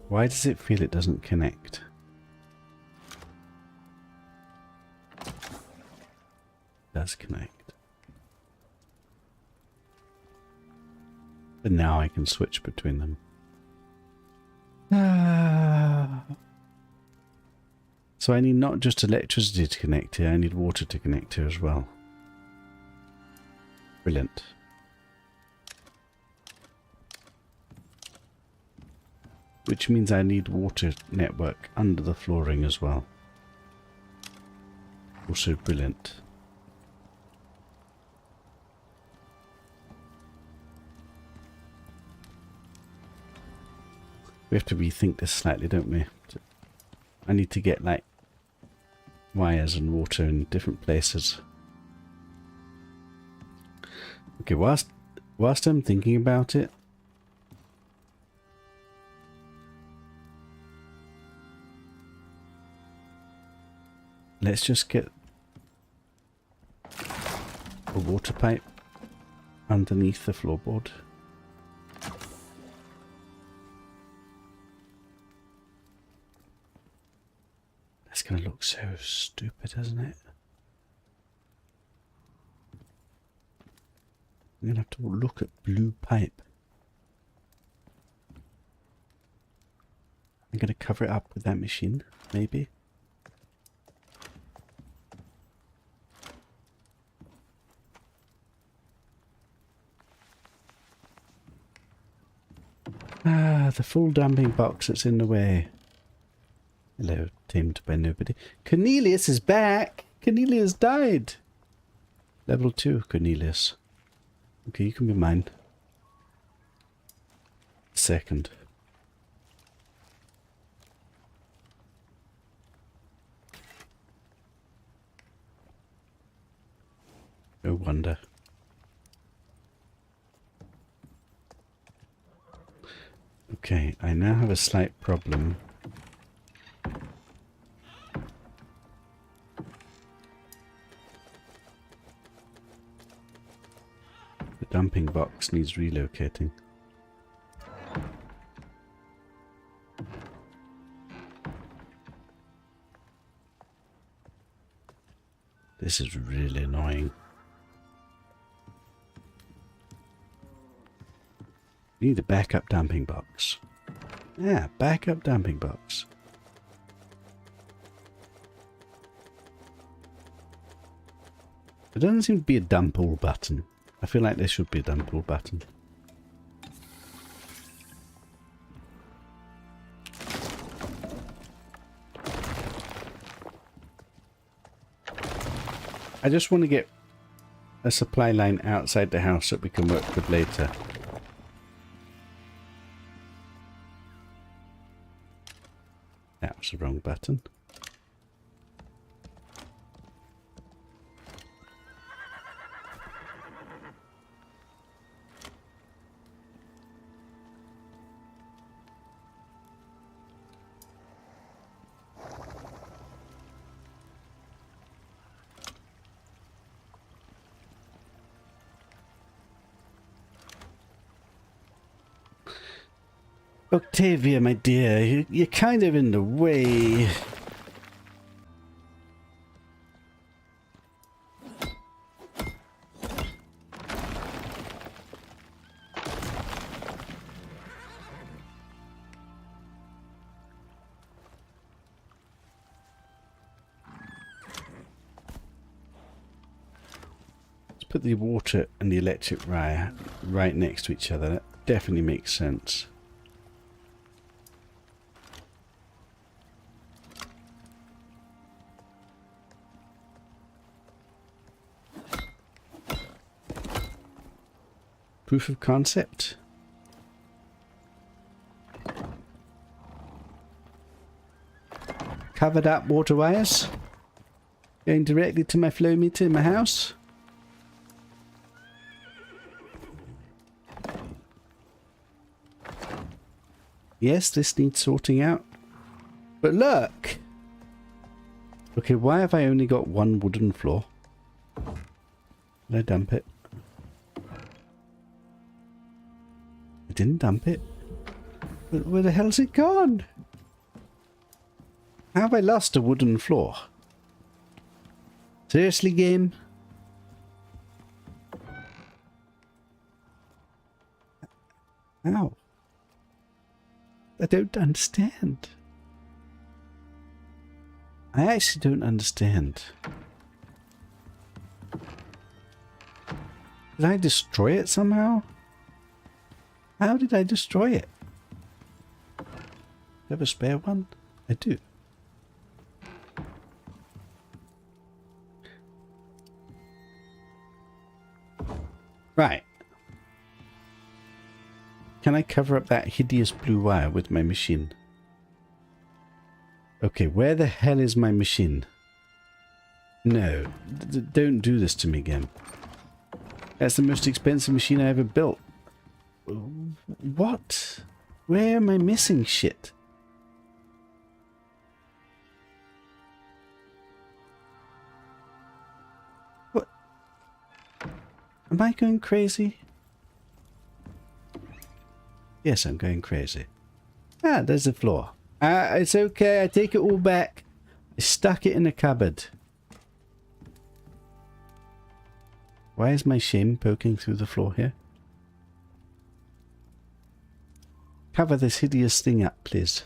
Why does it feel it doesn't connect? It does connect. But now I can switch between them. So I need not just electricity to connect here, I need water to connect here as well. Brilliant. Which means I need water network under the flooring as well. Also brilliant. We have to rethink this slightly, don't we? I need to get like wires and water in different places. Okay, whilst I'm thinking about it, let's just get a water pipe underneath the floorboard. That's going to look so stupid, isn't it? I'm going to have to look at blue pipe. I'm going to cover it up with that machine, maybe. Ah, the full damping box that's in the way. Hello, tamed by nobody. Cornelius is back! Cornelius died! Level 2, Cornelius. Okay, you can be mine. Second. No wonder. Okay, I now have a slight problem. The dumping box needs relocating. This is really annoying. We need a backup damping box. Yeah, backup damping box. There doesn't seem to be a dump all button. I feel like there should be a dump all button. I just want to get a supply line outside the house that we can work with later. That was the wrong button. Octavia, my dear, you're kind of in the way. Let's put the water and the electric wire right next to each other. That definitely makes sense. Proof of concept. Covered up water wires. Going directly to my flow meter in my house. Yes, this needs sorting out. But look! Okay, why have I only got one wooden floor? Did I dump it? I didn't dump it. But where the hell's it gone? How have I lost a wooden floor? Seriously, game? How? I don't understand. I actually don't understand. Did I destroy it somehow? How did I destroy it? Do I have a spare one? I do. Right. Can I cover up that hideous blue wire with my machine? Okay, where the hell is my machine? No, don't do this to me again. That's the most expensive machine I ever built. What? Where am I missing shit? What? Am I going crazy? Yes, I'm going crazy. Ah, there's the floor. It's okay, I take it all back. I stuck it in a cupboard. Why is my shin poking through the floor here? Cover this hideous thing up, please.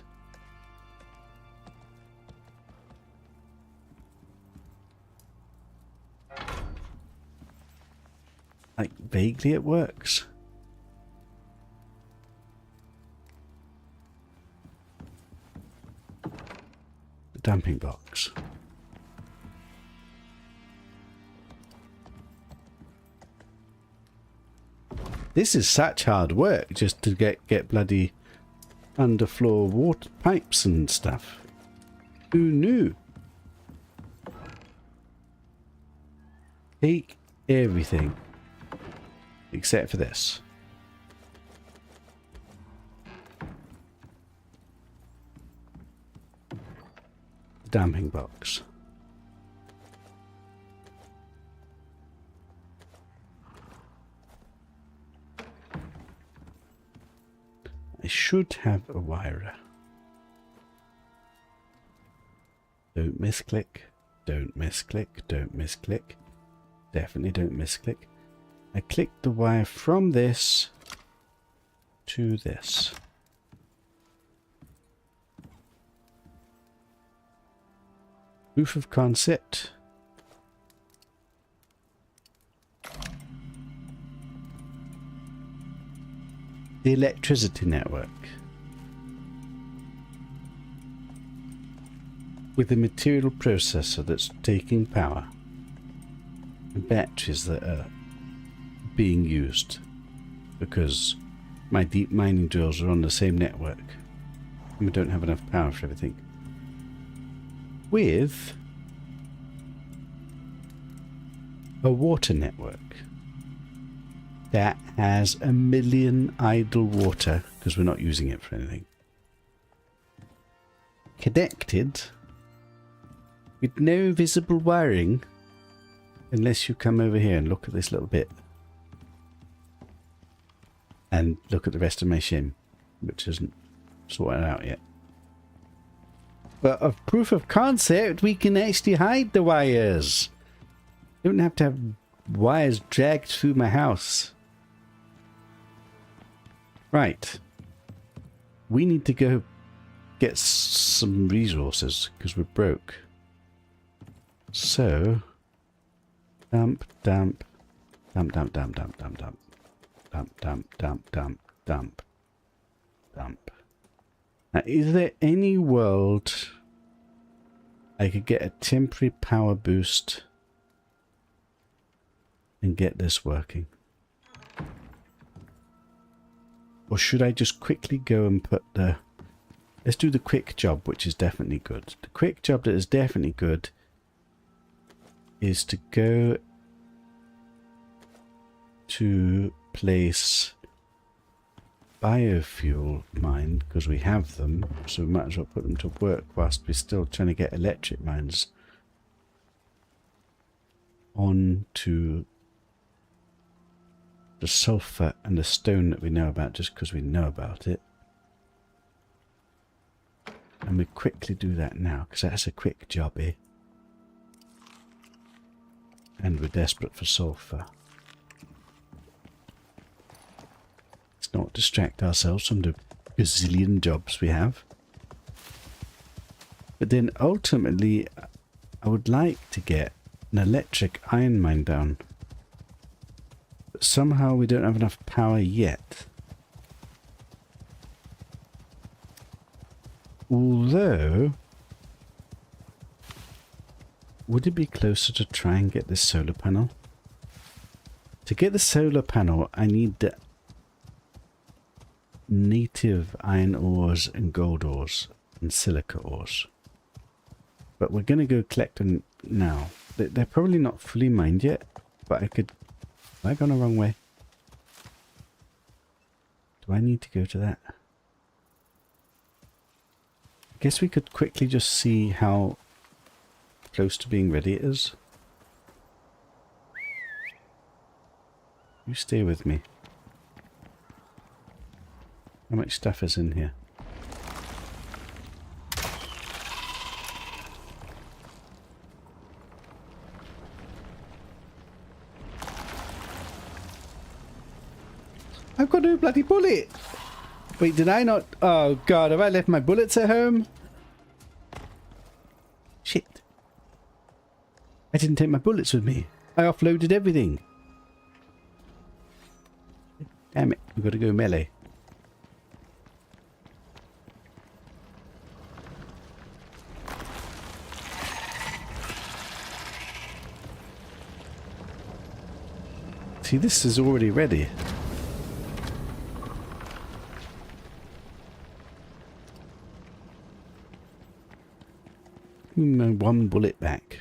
Like, vaguely it works. The dumping box. This is such hard work just to get bloody underfloor water pipes and stuff. Who knew? Take everything except for this. The damping box. I should have a wire. Don't misclick. Don't misclick. Don't misclick. Definitely don't misclick. I clicked the wire from this to this. Proof of concept. The electricity network. With a material processor that's taking power. And batteries that are being used. Because my deep mining drills are on the same network. And we don't have enough power for everything. With a water network that has 1 million idle water because we're not using it for anything. Connected with no visible wiring unless you come over here and look at this little bit and look at the rest of my shim, which isn't sorted out yet. But of proof of concept, we can actually hide the wires. Don't have to have wires dragged through my house. Right. We need to go get some resources because we're broke. So, dump. Now, is there any world I could get a temporary power boost and get this working? Or should I just quickly go and put the... Let's do the quick job, which is definitely good. The quick job that is definitely good is to go to place biofuel mine, because we have them, so we might as well put them to work whilst we're still trying to get electric mines onto the sulfur and the stone that we know about just because we know about it. And we quickly do that now because that's a quick job here. And we're desperate for sulfur. Let's not distract ourselves from the gazillion jobs we have. But then ultimately I would like to get an electric iron mine down. But somehow we don't have enough power yet. Although, would it be closer to try and get this solar panel? To get the solar panel, I need the native iron ores and gold ores and silica ores. But we're going to go collect them now. They're probably not fully mined yet, but I could... Have I gone the wrong way? Do I need to go to that? I guess we could quickly just see how close to being ready it is. You stay with me. How much stuff is in here? I've got no bloody bullet! Wait, did I not? Oh god, have I left my bullets at home? Shit. I didn't take my bullets with me. I offloaded everything. Damn it, we've got to go melee. See, this is already ready. One bullet back.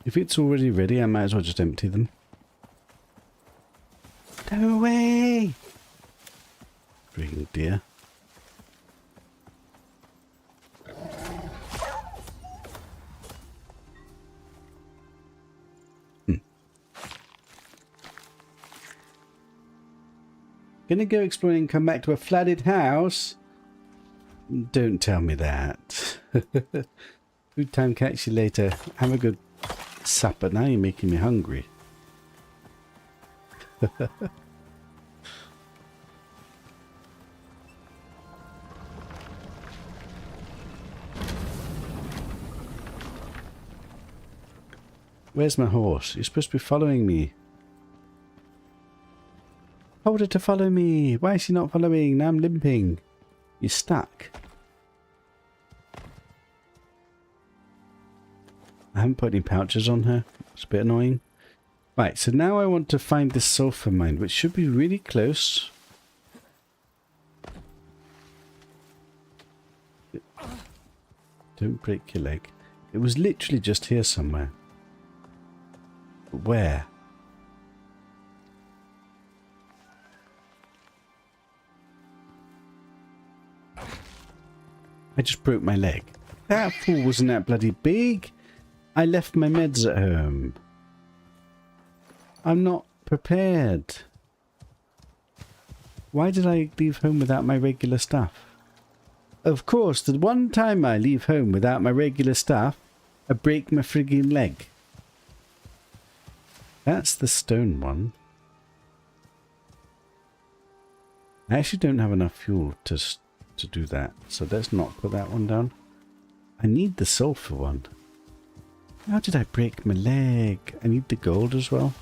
If it's already ready, I might as well just empty them. No way! Friggin' dear. Gonna go exploring and come back to a flooded house? Don't tell me that. Food time, catch you later. Have a good supper. Now you're making me hungry. Where's my horse? You're supposed to be following me. Told her to follow me. Why is she not following? Now I'm limping. You're stuck. I haven't put any pouches on her. It's a bit annoying. Right, so now I want to find this sulfur mine, which should be really close. Don't break your leg. It was literally just here somewhere. But where? I just broke my leg. That fool wasn't that bloody big. I left my meds at home. I'm not prepared. Why did I leave home without my regular stuff? Of course, the one time I leave home without my regular stuff, I break my friggin' leg. That's the stone one. I actually don't have enough fuel to do that, so let's not put that one down. I need the sulfur one. How did I break my leg? I need the gold as well.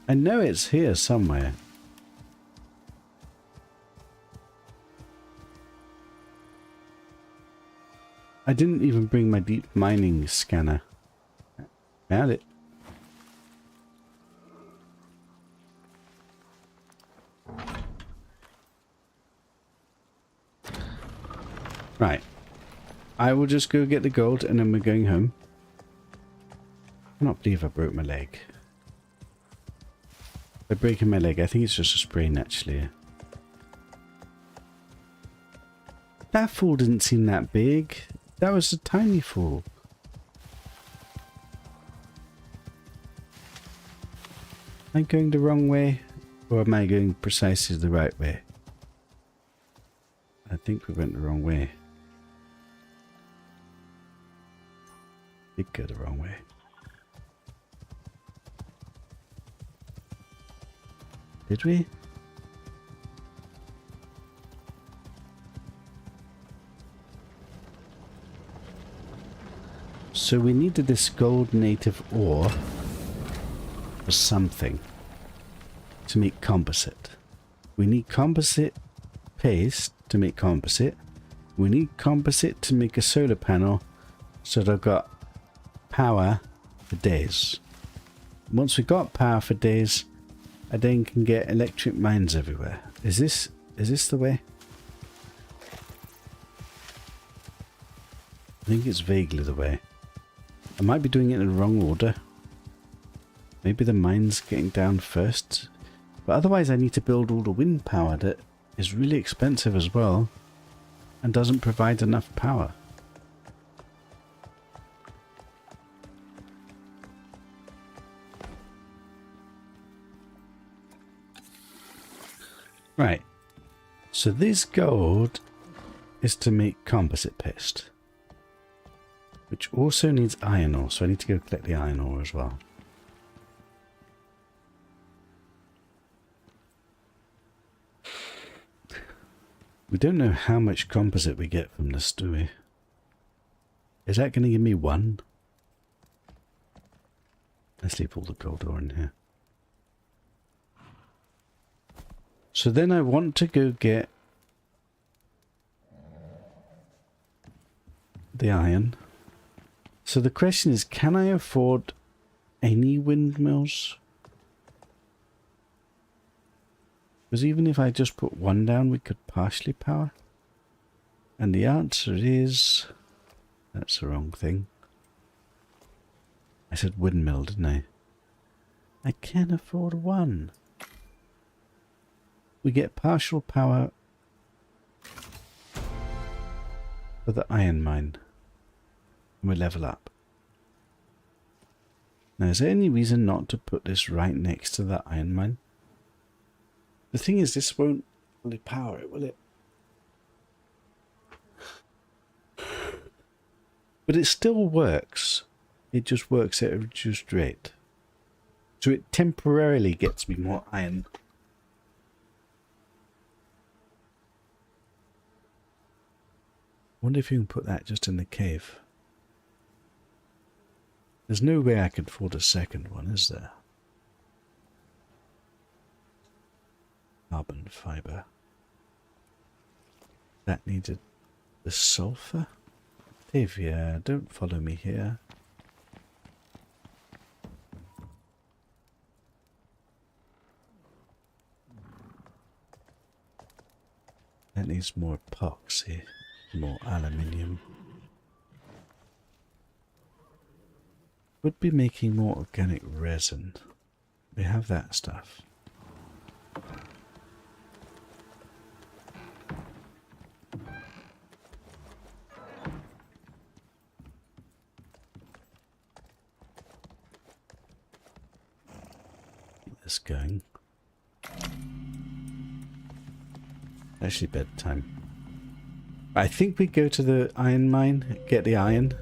I know it's here somewhere. I didn't even bring my deep mining scanner. Found it. Right. I will just go get the gold and then we're going home. I cannot believe I broke my leg. By breaking my leg, I think it's just a sprain actually. That fool didn't seem that big. That was a tiny fool. Am I going the wrong way? Or am I going precisely the right way? I think we went the wrong way. Did go the wrong way. Did we? So we needed this gold native ore for something to make composite. We need composite paste to make composite. We need composite to make a solar panel so that I've got power for days. Once we've got power for days, I then can get electric mines everywhere. Is this the way? I think it's vaguely the way. I might be doing it in the wrong order. Maybe the mine's getting down first. But otherwise I need to build all the wind power that is really expensive as well and doesn't provide enough power. Right, so this gold is to make composite paste, which also needs iron ore, so I need to go collect the iron ore as well. We don't know how much composite we get from this, do we? Is that going to give me one? Let's leave all the gold ore in here. So then I want to go get the iron. So the question is, can I afford any windmills? Because even if I just put one down, we could partially power. And the answer is... that's the wrong thing. I said windmill, didn't I? I can afford one. We get partial power for the iron mine. And we level up. Now, is there any reason not to put this right next to the iron mine? The thing is, this won't really power it, will it? But it still works. It just works at a reduced rate. So it temporarily gets me more iron. Wonder if you can put that just in the cave. There's no way I could afford a second one, is there? Carbon fiber. That needed the sulfur. Octavia, don't follow me here. That needs more epoxy, more aluminium. Would be making more organic resin. We have that stuff. Keep this going. Actually bedtime. I think we go to the iron mine, get the iron,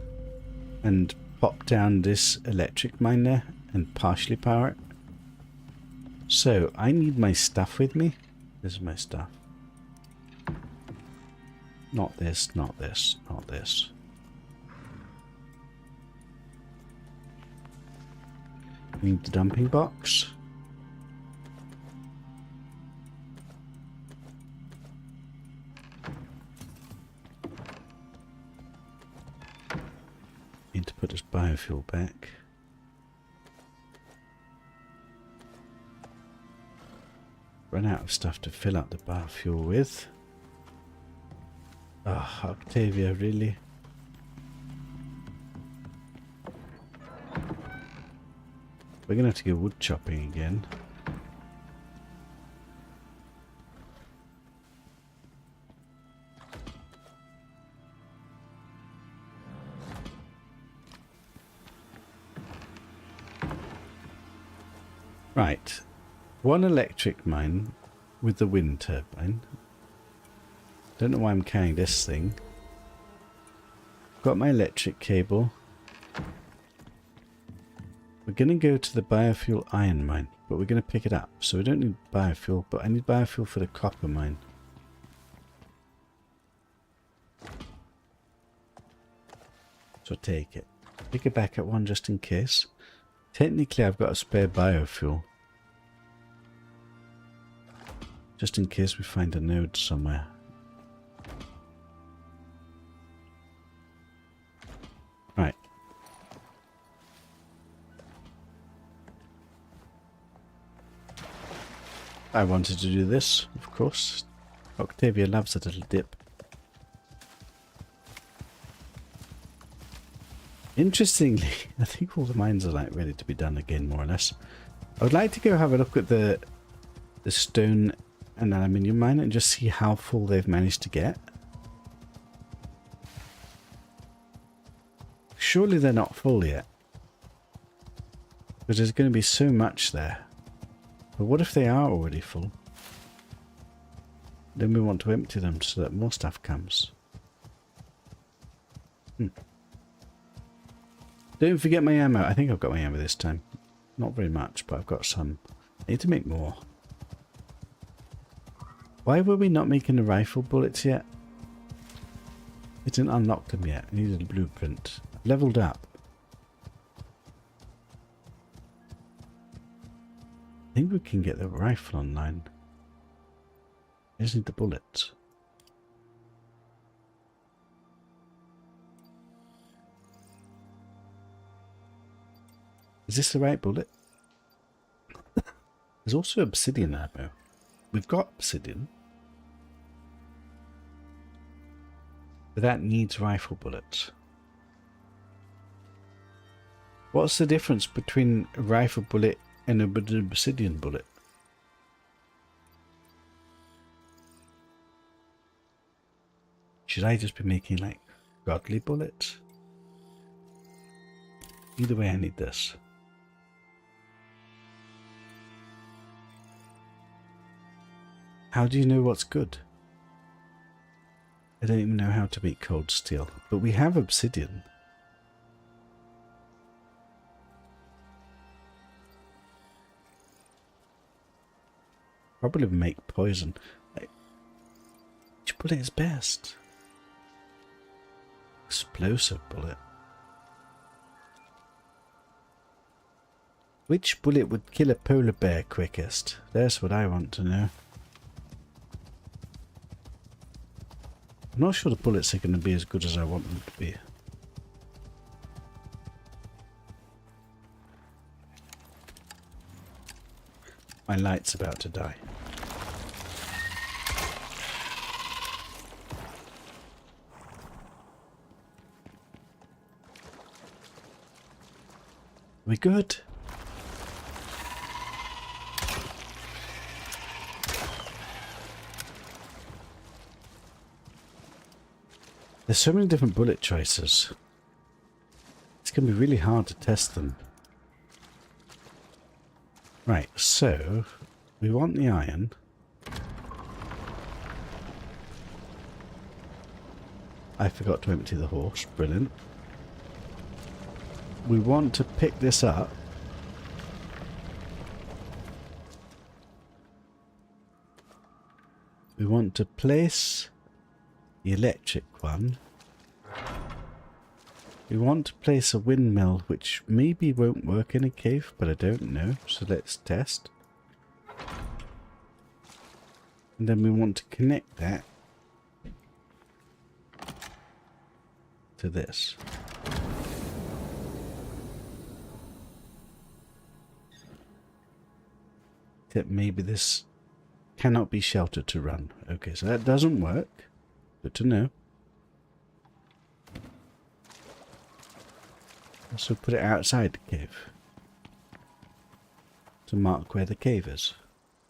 and pop down this electric mine there and partially power it. So I need my stuff with me. This is my stuff. Not this, not this, not this. Need the dumping box. Need to put this biofuel back. Run out of stuff to fill up the biofuel with. Ah, oh, Octavia, really? We're gonna have to go wood chopping again. Right, one electric mine with the wind turbine. Don't know why I'm carrying this thing. Got my electric cable. We're going to go to the biofuel iron mine, but we're going to pick it up. So we don't need biofuel, but I need biofuel for the copper mine. So take it. Pick it back at one just in case. Technically, I've got a spare biofuel. Just in case we find a node somewhere. Right. I wanted to do this, of course. Octavia loves a little dip. Interestingly, I think all the mines are like ready to be done again, more or less. I would like to go have a look at the stone and aluminium mine and just see how full they've managed to get. Surely they're not full yet, because there's going to be so much there. But what if they are already full? Then we want to empty them so that more stuff comes. Don't forget my ammo. I think I've got my ammo this time. Not very much, but I've got some. I need to make more. Why were we not making the rifle bullets yet? It didn't unlock them yet. I needed a blueprint. Leveled up. I think we can get the rifle online. I just need the bullets. Is this the right bullet? There's also obsidian ammo. We've got obsidian. But that needs rifle bullets. What's the difference between a rifle bullet and an obsidian bullet? Should I just be making like godly bullets? Either way, I need this. How do you know what's good? I don't even know how to make cold steel, but we have obsidian. Probably make poison. Which bullet is best? Explosive bullet. Which bullet would kill a polar bear quickest? That's what I want to know. I'm not sure the bullets are going to be as good as I want them to be. My light's about to die. We good? There's so many different bullet choices. It's going to be really hard to test them. Right, so we want the iron. I forgot to empty the horse. Brilliant. We want to pick this up. We want to place the electric one. We want to place a windmill, which maybe won't work in a cave, but I don't know. So let's test. And then we want to connect that to this. That maybe this cannot be sheltered to run. Okay, so that doesn't work. Good to know. Also put it outside the cave to mark where the cave is,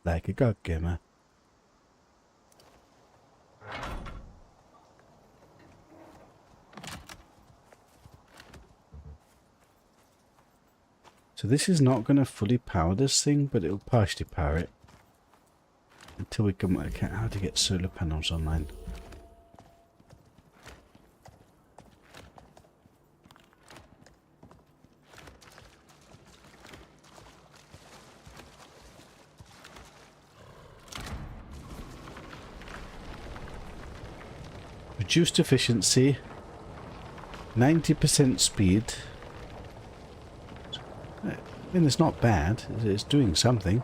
like a god gamer. So this is not going to fully power this thing, but it will partially power it until we can work out how to get solar panels online. Reduced efficiency, 90% speed. I mean, it's not bad. It's doing something.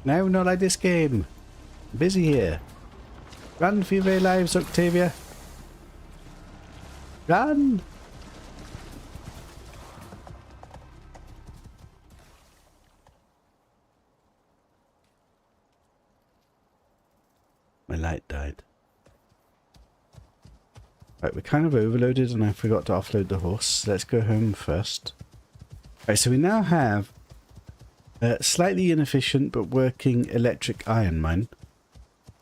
No, not like this game. I'm busy here. Run for your very lives, Octavia. Run! My light died. Right, we're kind of overloaded and I forgot to offload the horse. Let's go home first. Right, so we now have a slightly inefficient but working electric iron mine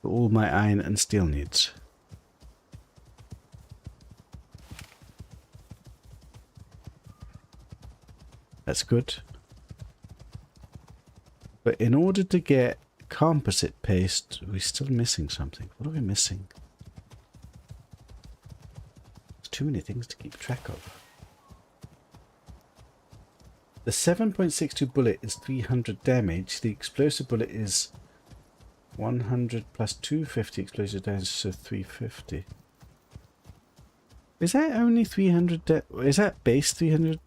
for all my iron and steel needs. That's good. But in order to get composite paste, we're still missing something. What are we missing? There's too many things to keep track of. The 7.62 bullet is 300 damage. The explosive bullet is 100 plus 250 explosive damage, so 350. Is that only 300? Is that base 300?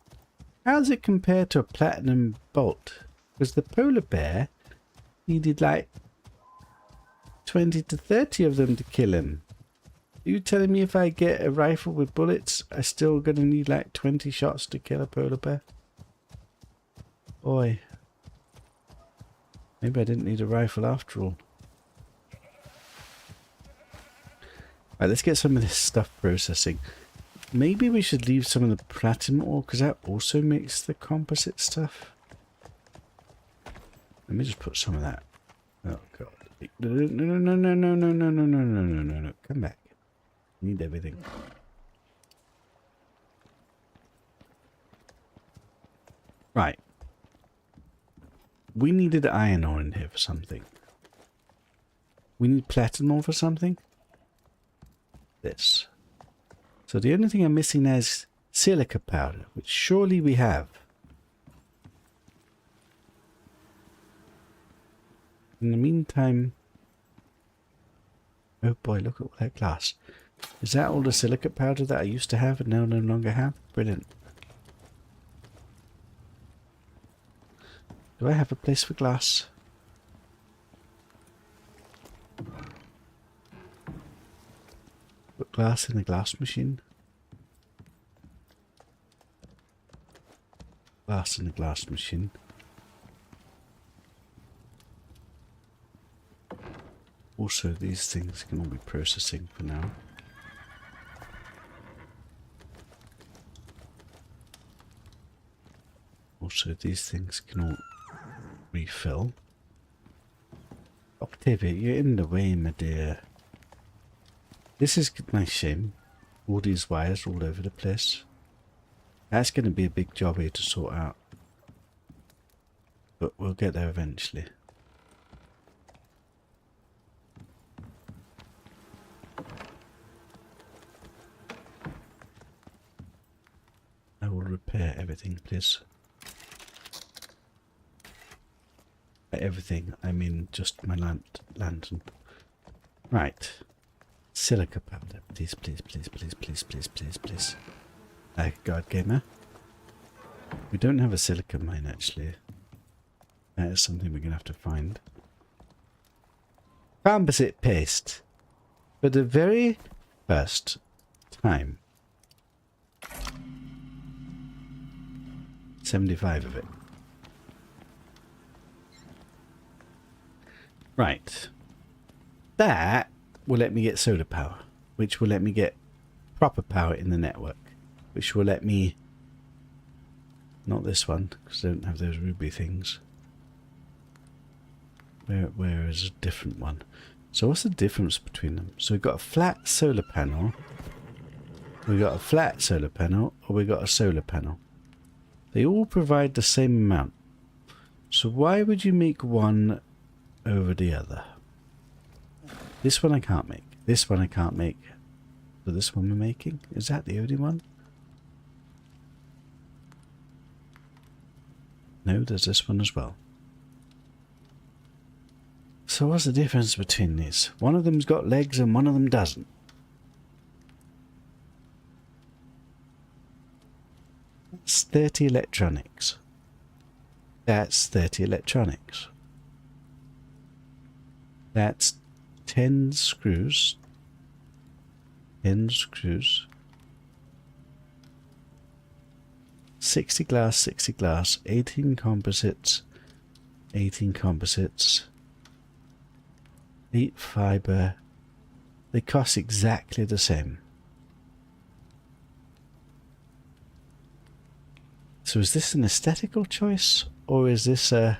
How does it compare to a platinum bolt? Because the polar bear needed like 20 to 30 of them to kill him. Are you telling me if I get a rifle with bullets, I'm still going to need like 20 shots to kill a polar bear? Boy. Maybe I didn't need a rifle after all. Right, let's get some of this stuff processing. Maybe we should leave some of the platinum ore, because that also makes the composite stuff. Let me just put some of that. Oh god. No, no, no, no, no, no, no, no, no, no, no, no, no, no. Come back. Need everything. Right. We needed iron ore in here for something. We need platinum ore for something. This. So the only thing I'm missing now is Silica powder, which surely we have. In the meantime... Oh boy, look at all that glass. Is that all the silica powder that I used to have and now no longer have? Brilliant. Do I have a place for glass? Put glass in the glass machine. Glass in the glass machine. Also, these things can all be processing for now. Also, these things can all refill. Octavia, you're in the way, my dear. This is my shame. All these wires all over the place. That's going to be a big job here to sort out. But we'll get there eventually. I will repair everything, please. By everything, I mean just my lantern. Right. Silica powder. Please, please, please, please, please, please, please, please. God gamer. We don't have a silica mine actually. That is something we're going to have to find. Composite paste. For the very first time. 75 of it. Right. That will let me get solar power, which will let me get proper power in the network, which will let me... Not this one, because I don't have those ruby things. Where is a different one? So what's the difference between them? So we've got a flat solar panel. We've got a flat solar panel, or we've got a solar panel. They all provide the same amount. So why would you make one over the other? This one I can't make. This one I can't make. So this one we're making? Is that the only one? No, there's this one as well. So what's the difference between these? One of them's got legs and one of them doesn't. That's 30 electronics. That's 30 electronics. That's 10 screws. 10 screws. 60 glass, 60 glass, 18 composites, 18 composites, 8 fiber. They cost exactly the same. So is this an aesthetical choice, or is this a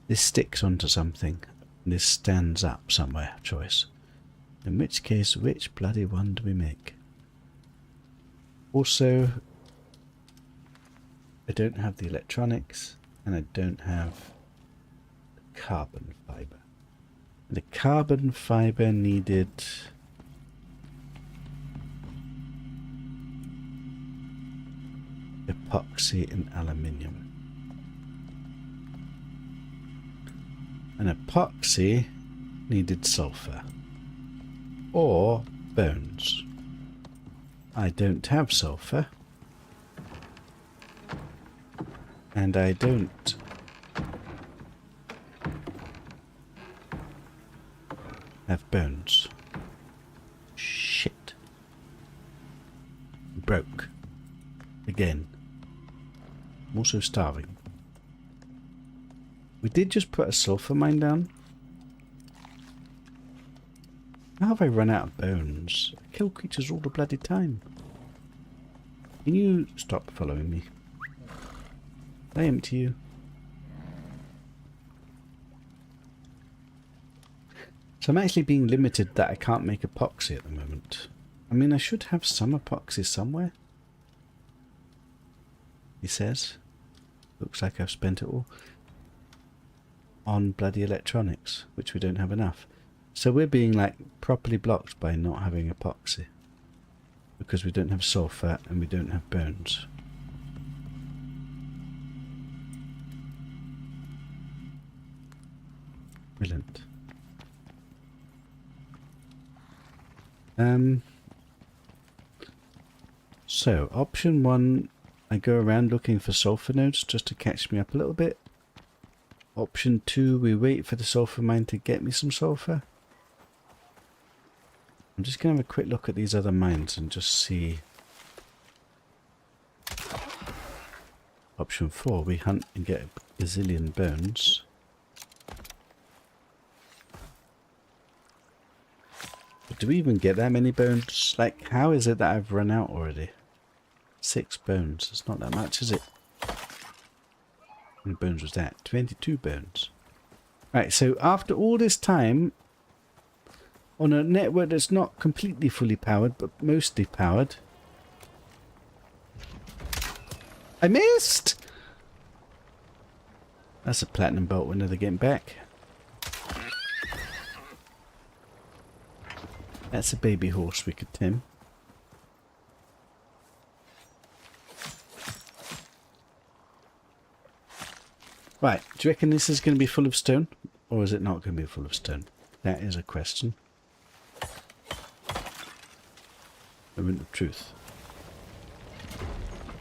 this sticks onto something, this stands up somewhere choice? In which case, which bloody one do we make? Also, I don't have the electronics, and I don't have the carbon fiber. The carbon fiber needed epoxy and aluminium. And epoxy needed sulfur or bones. I don't have sulfur, and I don't have bones. Shit. Broke. Again. I'm also starving. We did just put a sulfur mine down. How have I run out of bones? I kill creatures all the bloody time. Can you stop following me? I empty you. So I'm actually being limited that I can't make epoxy at the moment. I mean, I should have some epoxy somewhere. He says. Looks like I've spent it all on bloody electronics, which we don't have enough. So we're being like properly blocked by not having epoxy. because we don't have sulfur and we don't have bones. Brilliant. So option 1, I go around looking for sulfur nodes just to catch me up a little bit. Option 2, we wait for the sulfur mine to get me some sulfur. I'm just going to have a quick look at these other mines and just see. Option 4, we hunt and get a gazillion bones. But do we even get that many bones? Like, how is it that I've run out already? 6 bones. It's not that much, is it? How many bones was that? 22 bones. Right, so after all this time, on a network that's not completely fully powered, but mostly powered. I missed! That's a platinum bolt we're never getting back. That's a baby horse we could tame. Right, do you reckon this is going to be full of stone? Or is it not going to be full of stone? That is a question. Moment of truth.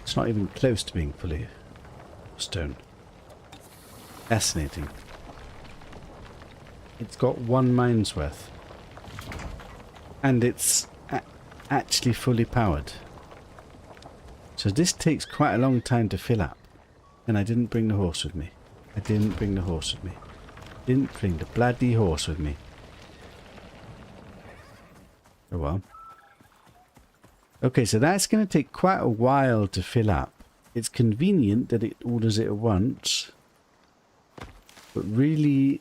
It's not even close to being fully stone. Fascinating. It's got 1 mine's worth. And it's actually fully powered. So this takes quite a long time to fill up. And I didn't bring the horse with me. I didn't bring the horse with me. Didn't bring the bloody horse with me. Oh well. Okay, so that's going to take quite a while to fill up. It's convenient that it orders it at once. But really...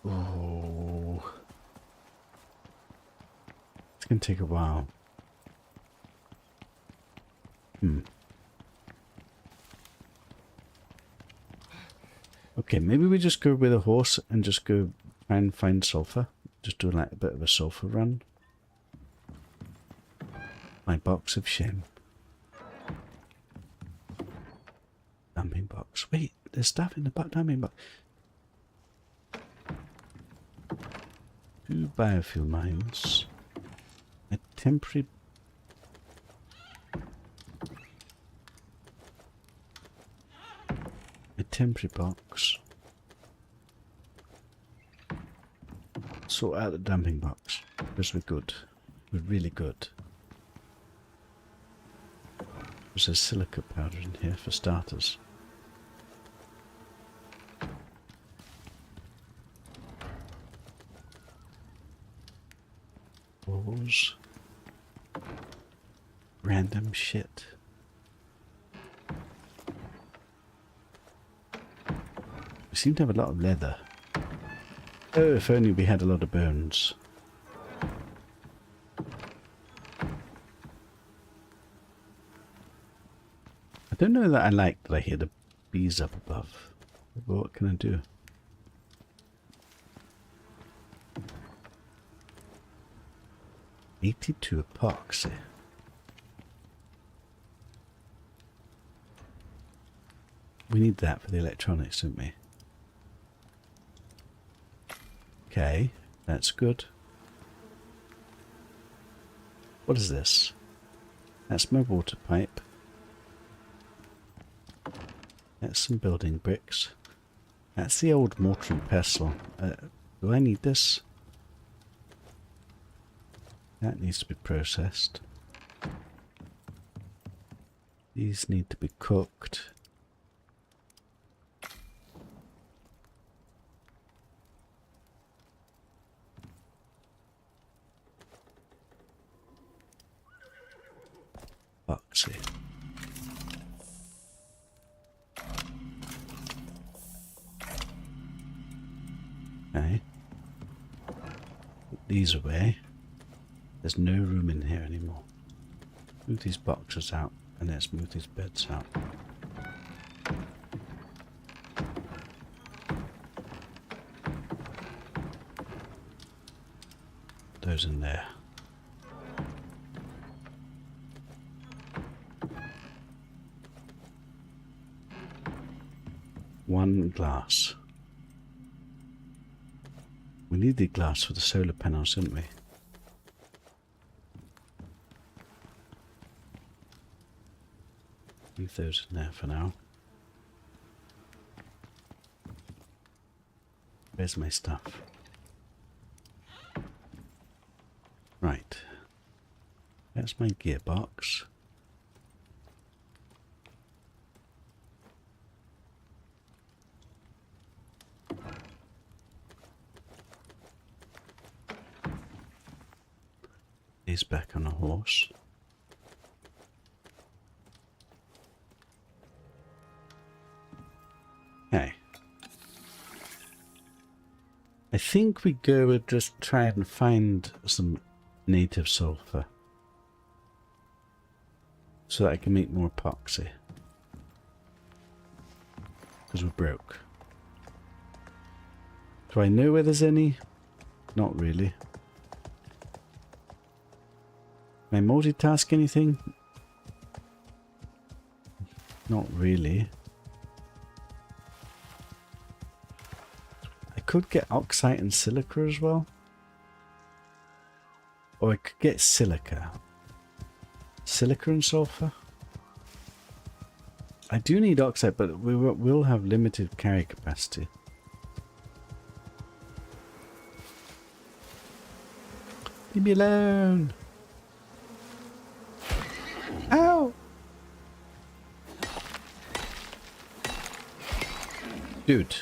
Oh... It's going to take a while. Okay, maybe we just go with a horse and just go try and find sulfur. Just do like a bit of a sulfur run. My box of shame. Dumping box. Wait, there's stuff in the dumping box. 2 biofuel mines. A temporary... A temporary box. Sort out the dumping box. Because we're good. We're really good. There's a silica powder in here for starters. Ores. Random shit. We seem to have a lot of leather. Oh, if only we had a lot of bones. I don't know that I like that I hear the bees up above. But what can I do? $82 epoxy. We need that for the electronics, don't we? Okay, that's good. What is this? That's my water pipe. That's some building bricks. That's the old mortar and pestle. Do I need this? That needs to be processed. These need to be cooked. Boxy. Okay. Put these away. There's no room in here anymore. Move these boxes out and let's move these beds out. those in there. One glass. We needed glass for the solar panels, didn't we? Leave those in there for now. Where's my stuff? Right. That's my gearbox. He's back on a horse. Okay. I think we go and just try and find some native sulfur so that I can make more epoxy. Because we're broke. Do I know where there's any? Not really. Can I multitask anything? Not really. I could get oxide and silica as well. Or I could get silica. Silica and sulfur. I do need oxide, but we'll have limited carry capacity. Leave me alone! Ow! Dude.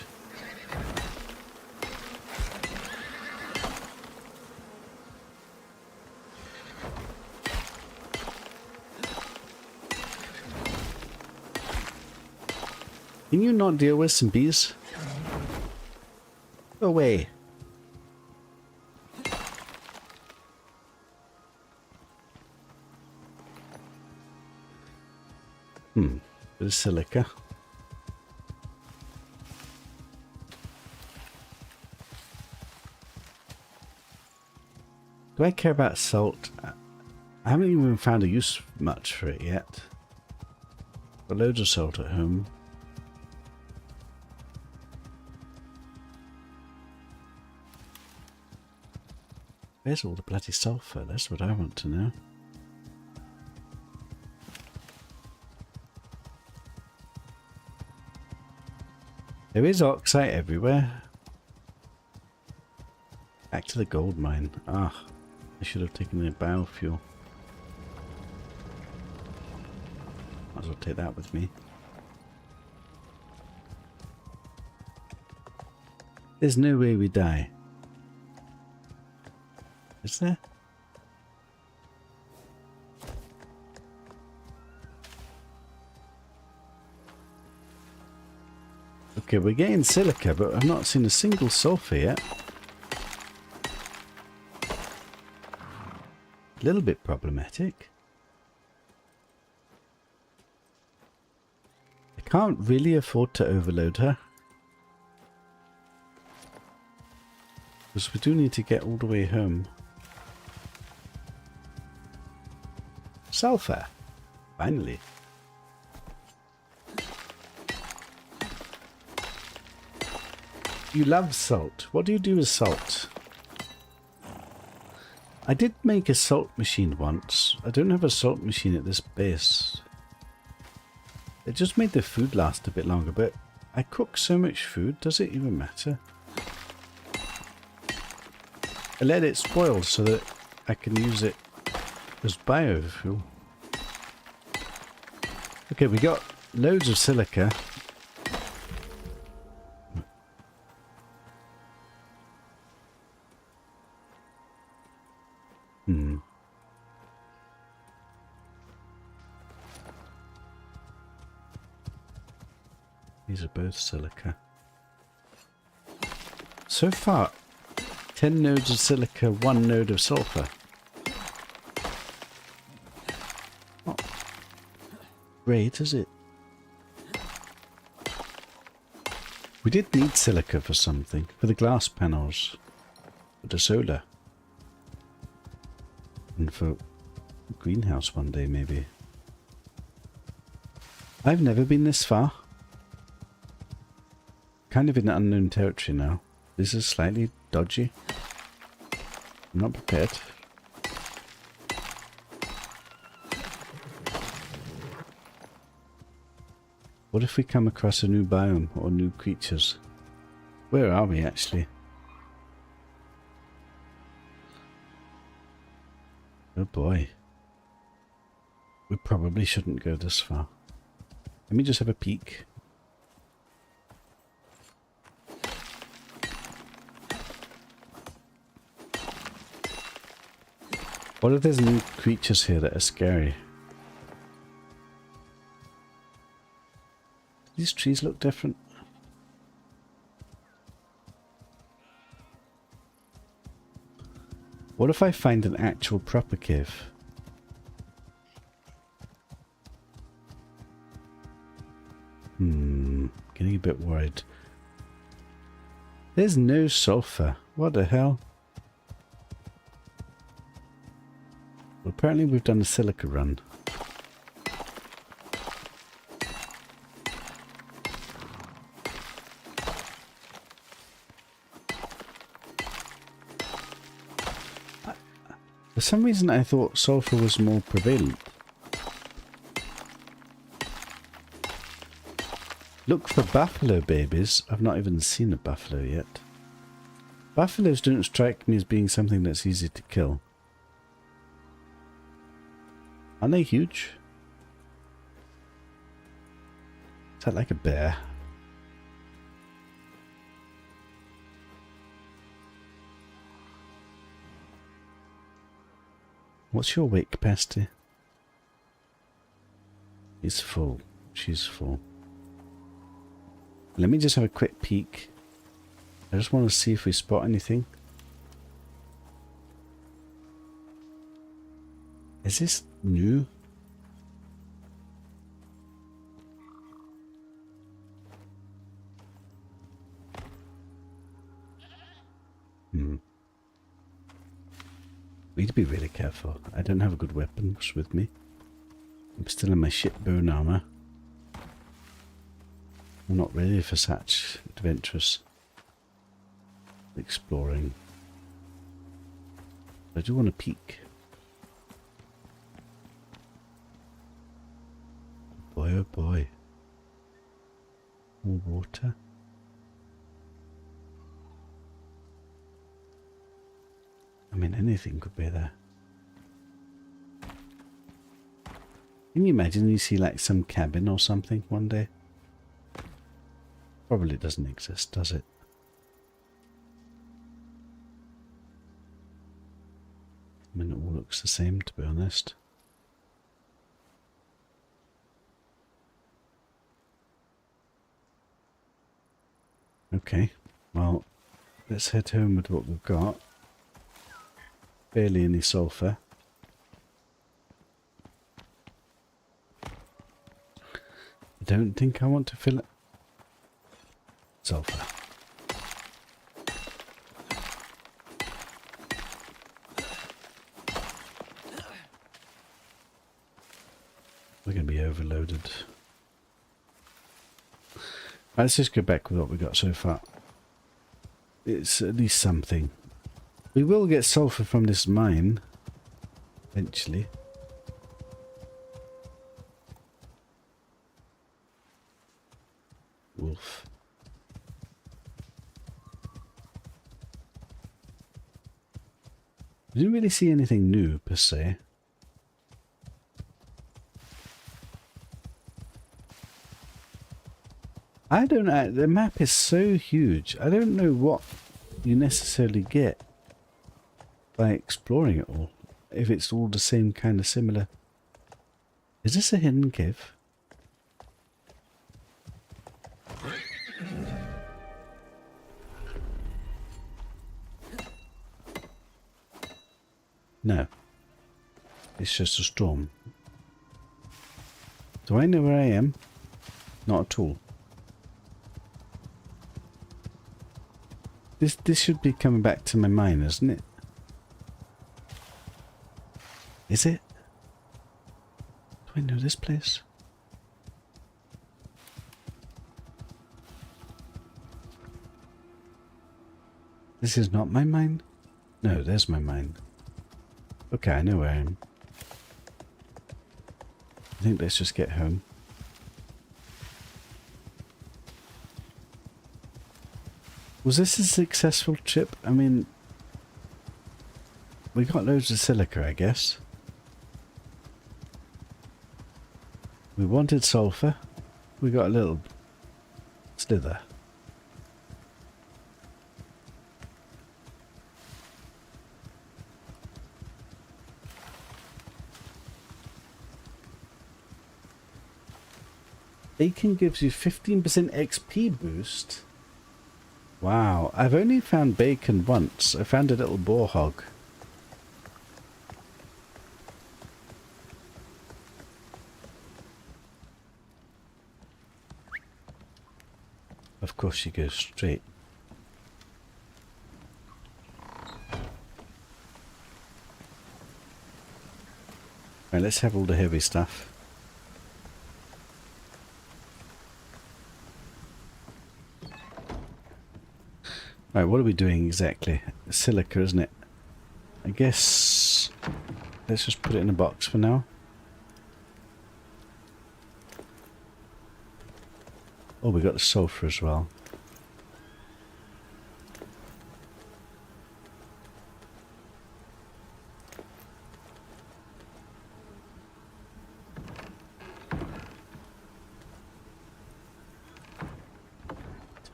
Can you not deal with some bees? Go away. Bit of silica. Do I care about salt? I haven't even found a use much for it yet. Got loads of salt at home. Where's all the bloody sulfur? That's what I want to know. There is oxide everywhere. Back to the gold mine. Ah, I should have taken the biofuel. Might as well take that with me. There's no way we die. Is there? Okay, we're getting silica, but I've not seen a single sulfur yet. A little bit problematic. I can't really afford to overload her. Because we do need to get all the way home. Sulfur. Finally. You love salt. What do you do with salt? I did make a salt machine once. I don't have a salt machine at this base. It just made the food last a bit longer, but I cook so much food, does it even matter? I let it spoil so that I can use it as biofuel. Okay, we got loads of silica. These are both silica. So far, 10 nodes of silica, 1 node of sulfur. Not great, is it? We did need silica for something, for the glass panels, for the solar. one for greenhouse one day, maybe. I've never been this far. Kind of in unknown territory now. This is slightly dodgy. I'm not prepared. What if we come across a new biome or new creatures? Where are we actually? Oh boy. We probably shouldn't go this far. Let me just have a peek. What if there's new creatures here that are scary? These trees look different. What if I find an actual proper cave? Getting a bit worried. There's no sulfur. What the hell? Well, apparently we've done a silica run. For some reason I thought sulfur was more prevalent. Look for buffalo babies. I've not even seen a buffalo yet. Buffaloes don't strike me as being something that's easy to kill. Aren't they huge? Is that like a bear? What's your weight capacity? It's full. She's full. Let me just have a quick peek. I just want to see if we spot anything. Is this new? We need to be really careful. I don't have a good weapons with me. I'm still in my shit bone armor. I'm not ready for such adventurous exploring. I do want to peek. Boy, oh boy. More water. I mean, anything could be there. Can you imagine you see like some cabin or something one day? Probably doesn't exist, does it? I mean, it all looks the same, to be honest. Okay, well, let's head home with what we've got. Barely any sulfur. I don't think I want to fill it. Sulfur. We're going to be overloaded. Let's just go back with what we got so far. It's at least something. We will get sulfur from this mine eventually. Wolf. I didn't really see anything new per se. I don't know, the map is so huge. I don't know what you necessarily get by exploring it all. If it's all the same kind of similar. Is this a hidden cave? No. It's just a storm. Do I know where I am? Not at all. This should be coming back to my mind, isn't it? Is it? Do I know this place? This is not my mine? No, there's my mine. Okay, I know where I am. I think let's just get home. Was this a successful trip? I mean, we got loads of silica, I guess. We wanted sulfur. We got a little slither. Bacon gives you 15% XP boost. Wow, I've only found bacon once. I found a little boar hog. Of course she goes straight. Right, let's have all the heavy stuff. Right, what are we doing exactly? Silica, isn't it? I guess let's just put it in a box for now. Oh, we got the sulfur as well.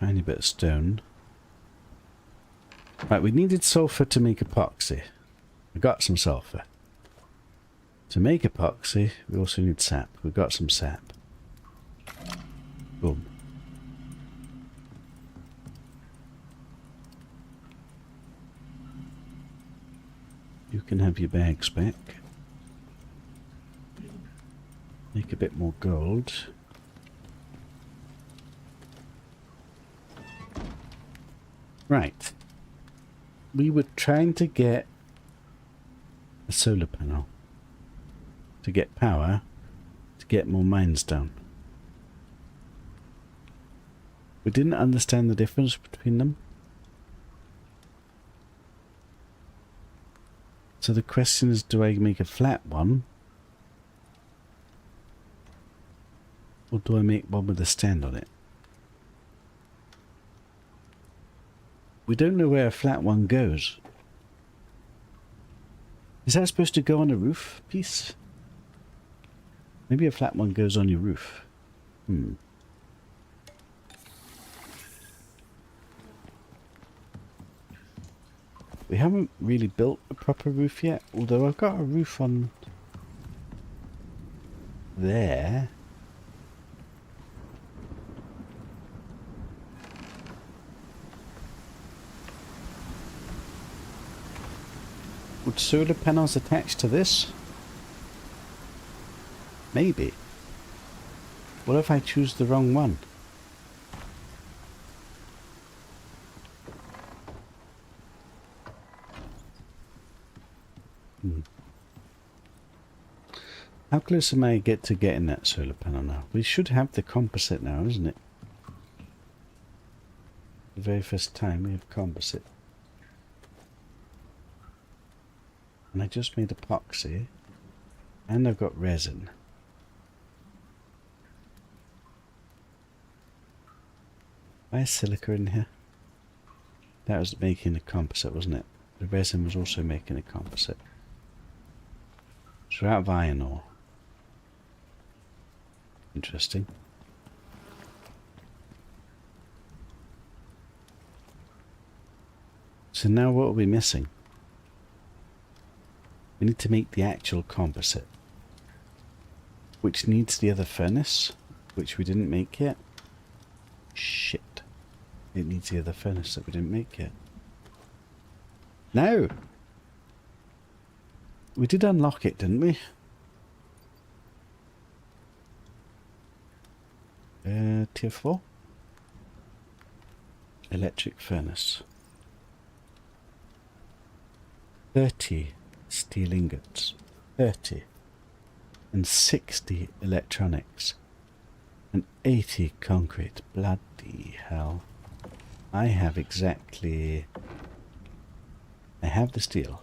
Tiny bit of stone. Right, we needed sulfur to make epoxy. We got some sulfur. To make epoxy, we also need sap. We got some sap. Boom. You can have your bags back. Make a bit more gold. Right. We were trying to get a solar panel to get power to get more mines done. We didn't understand the difference between them. So the question is, do I make a flat one? Or do I make one with a stand on it? We don't know where a flat one goes. Is that supposed to go on a roof piece? Maybe a flat one goes on your roof. We haven't really built a proper roof yet, although I've got a roof on there. Would solar panels attach to this? Maybe. What if I choose the wrong one? How close am I to getting that solar panel now? We should have the composite now, isn't it? The very first time we have composite. And I just made epoxy. And I've got resin. Why is silica in here? That was making a composite, wasn't it? The resin was also making a composite. So we're out of iron ore. Interesting. So now what are we missing? We need to make the actual composite, which needs the other furnace, which we didn't make yet. Shit. It needs the other furnace that we didn't make yet. No! We did unlock it, didn't we? Tier 4? Electric furnace. 30 steel ingots. 30 and 60 electronics and 80 concrete. Bloody hell. I have exactly... I have the steel.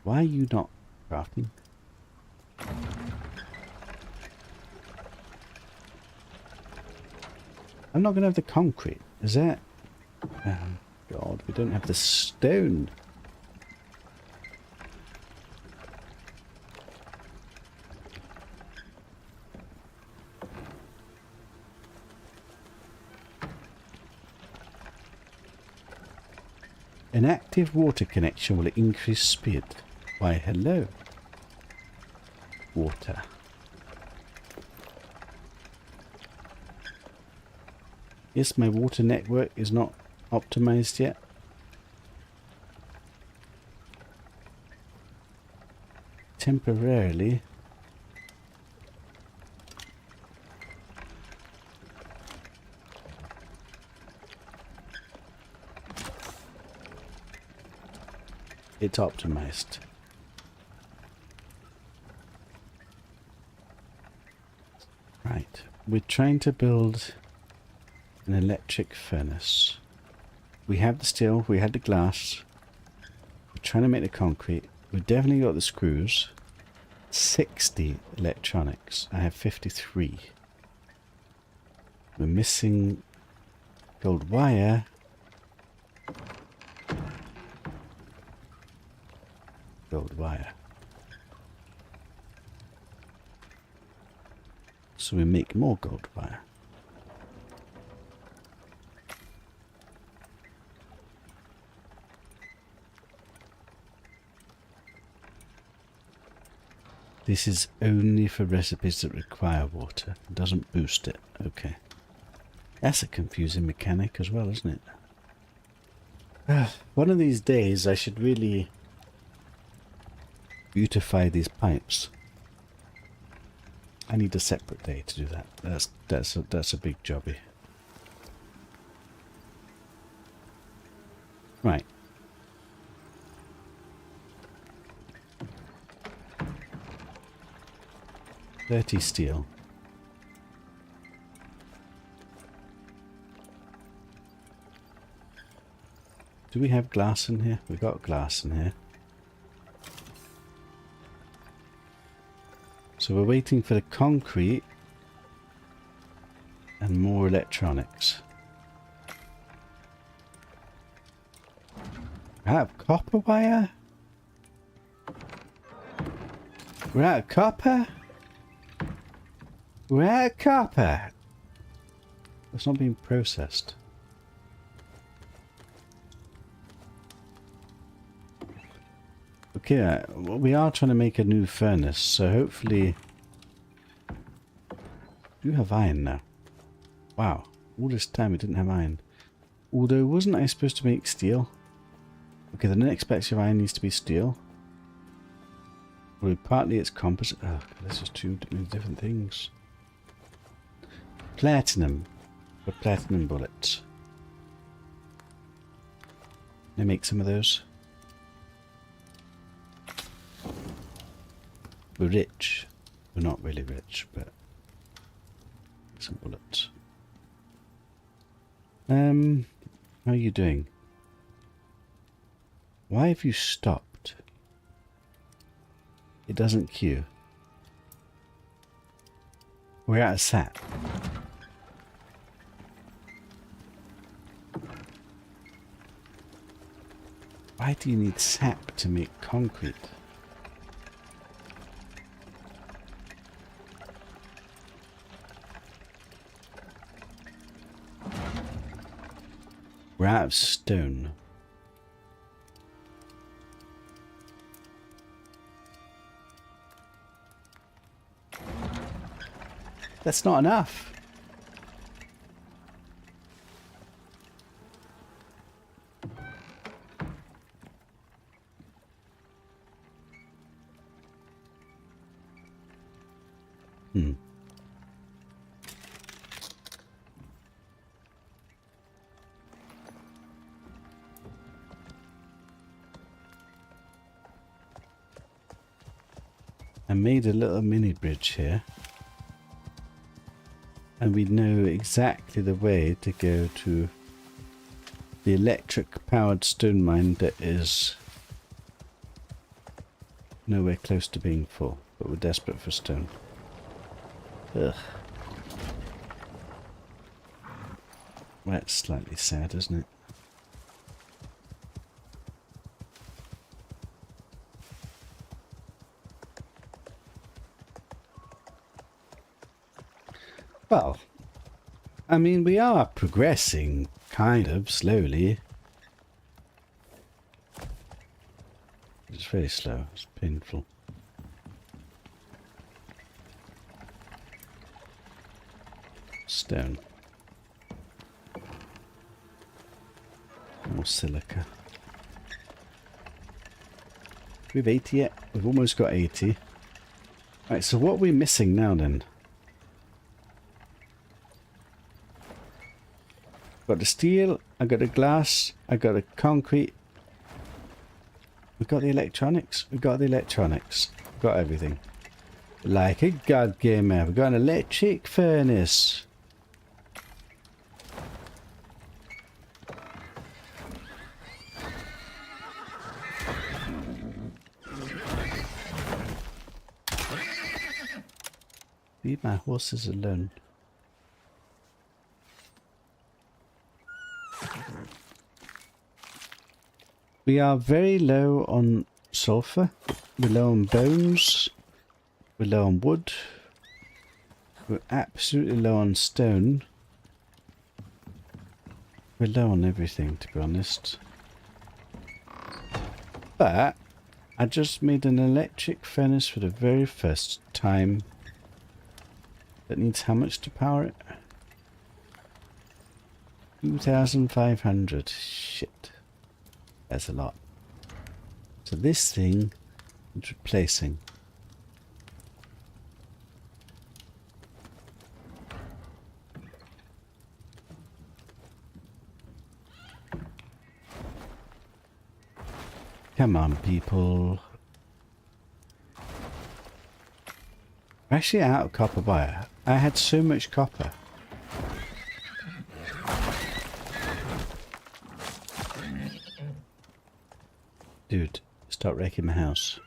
Why are you not crafting? I'm not going to have the concrete. Is that... Oh God, we don't have the stone. An active water connection will increase speed. Why, hello. Water. Yes, my water network is not optimized yet. Temporarily. It's optimized. Right. We're trying to build an electric furnace. We have the steel, we had the glass. We're trying to make the concrete. We've definitely got the screws. 60 electronics. I have 53. We're missing gold wire. Gold wire. So we make more gold wire. This is only for recipes that require water. It doesn't boost it. Okay. That's a confusing mechanic as well, isn't it? One of these days I should really beautify these pipes. I need a separate day to do that. That's a big jobby. Right. $30 steel. Do we have glass in here? We've got glass in here. So we're waiting for the concrete and more electronics. We're out of copper wire? We're out of copper? We're out of copper! It's not being processed. Okay, well, we are trying to make a new furnace, so hopefully... We do have iron now. Wow, all this time we didn't have iron. Although, wasn't I supposed to make steel? Okay, the next batch of iron needs to be steel. Well, partly it's composite. Oh, this is two different things. Platinum. For platinum bullets. Can I make some of those? We're rich. We're not really rich, but some bullets. How are you doing? Why have you stopped? It doesn't queue. We're out of sap. Why do you need sap to make concrete? We're out of stone. That's not enough. made a little mini bridge here. And we know exactly the way to go to the electric powered stone mine that is nowhere close to being full, but we're desperate for stone. Ugh. That's slightly sad, isn't it? Well, I mean, we are progressing kind of slowly. It's very slow. It's painful. Stone. More silica. We've 80 yet? We've almost got 80. Right, so what are we missing now then? Got the steel, I got the glass, I got the concrete. We got the electronics. We got the electronics. We got everything. Like a god gamer. We got an electric furnace. Leave my horses alone. We are very low on sulfur. We're low on bones. We're low on wood. We're absolutely low on stone. We're low on everything, to be honest. But I just made an electric furnace for the very first time. That needs how much to power it? 2,500. Shit. That's a lot. So this thing is replacing. Come on, people. I'm actually out of copper wire. I had so much copper. Dude, start wrecking my house.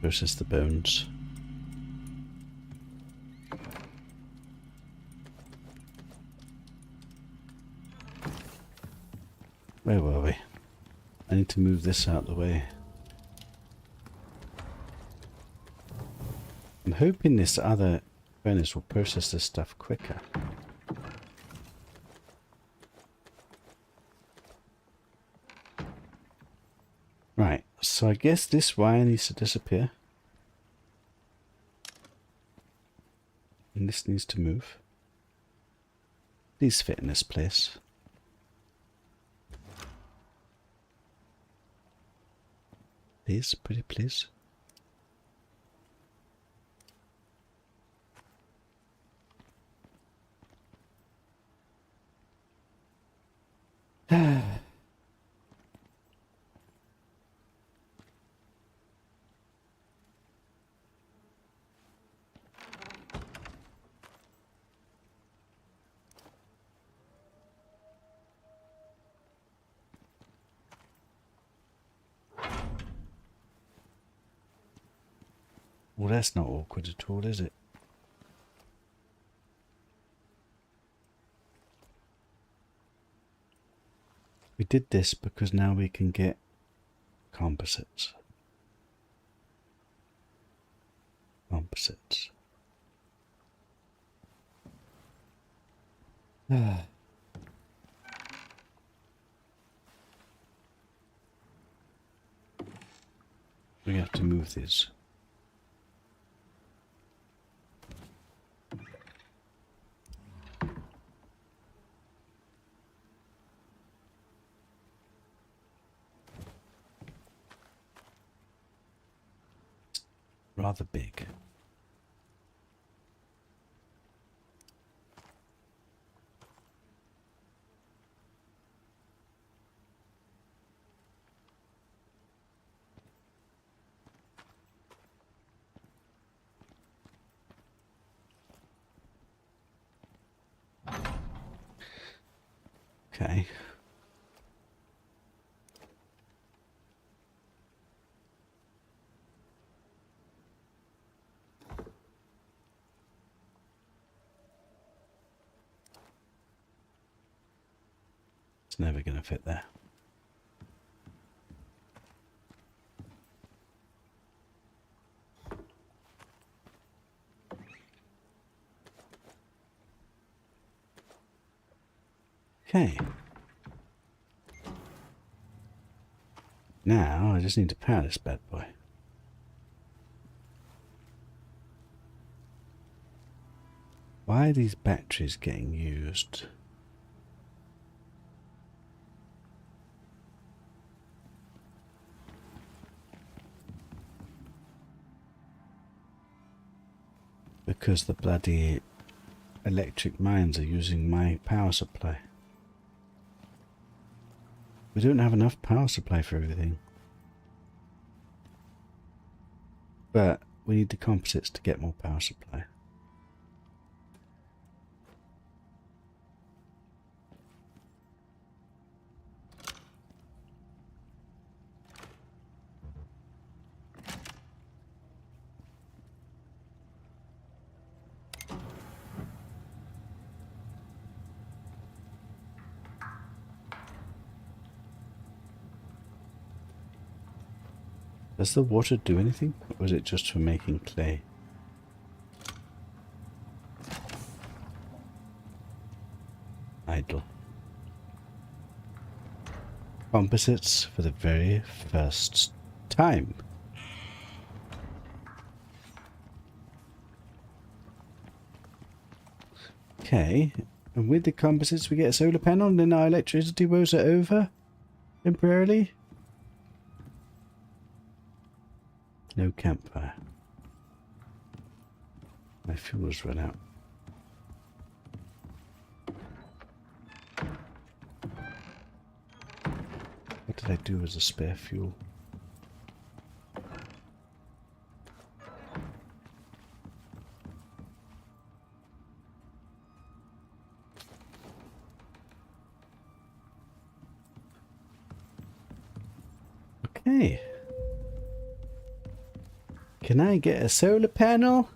Versus the bones. Where were we? I need to move this out of the way. I'm hoping this other furnace will process this stuff quicker. Right, so I guess this wire needs to disappear. And this needs to move. These fit in this place. Please, pretty please. Well, that's not awkward at all, is it? We did this because now we can get composites. Composites. We have to move these. Rather big. Okay. It's never going to fit there. Okay. Now I just need to power this bad boy. Why are these batteries getting used? Because the bloody electric mines are using my power supply. We don't have enough power supply for everything. But we need the composites to get more power supply. Does the water do anything, or is it just for making clay? Idle. Composites for the very first time. Okay, and with the composites we get a solar panel and then our electricity woes are over temporarily. No campfire. My fuel's run out. What did I do as a spare fuel? Okay. Can I get a solar panel?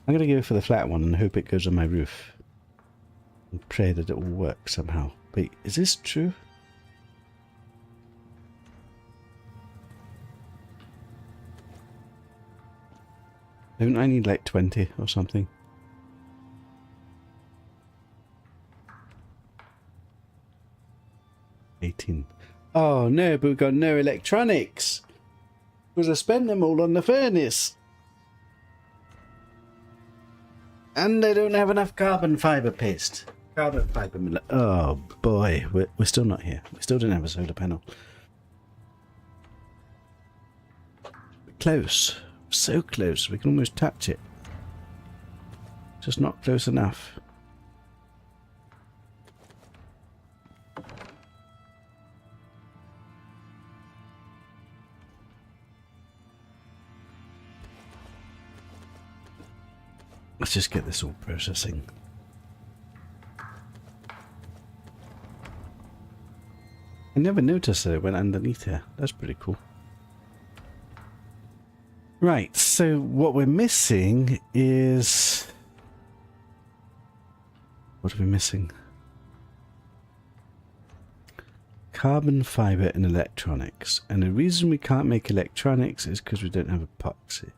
I'm going to go for the flat one and hope it goes on my roof. And pray that it will work somehow. Wait, is this true? Don't I need like 20 or something? $18. Oh no, but we've got no electronics. Because I spent them all on the furnace. And I don't have enough carbon fibre paste. Carbon fibre. Oh boy, we're still not here. We still don't have a solar panel. Close. So close. We can almost touch it. Just not close enough. Let's just get this all processing. I never noticed that it went underneath here. That's pretty cool. Right, so what we're missing is... What are we missing? Carbon fibre and electronics. And the reason we can't make electronics is because we don't have epoxy.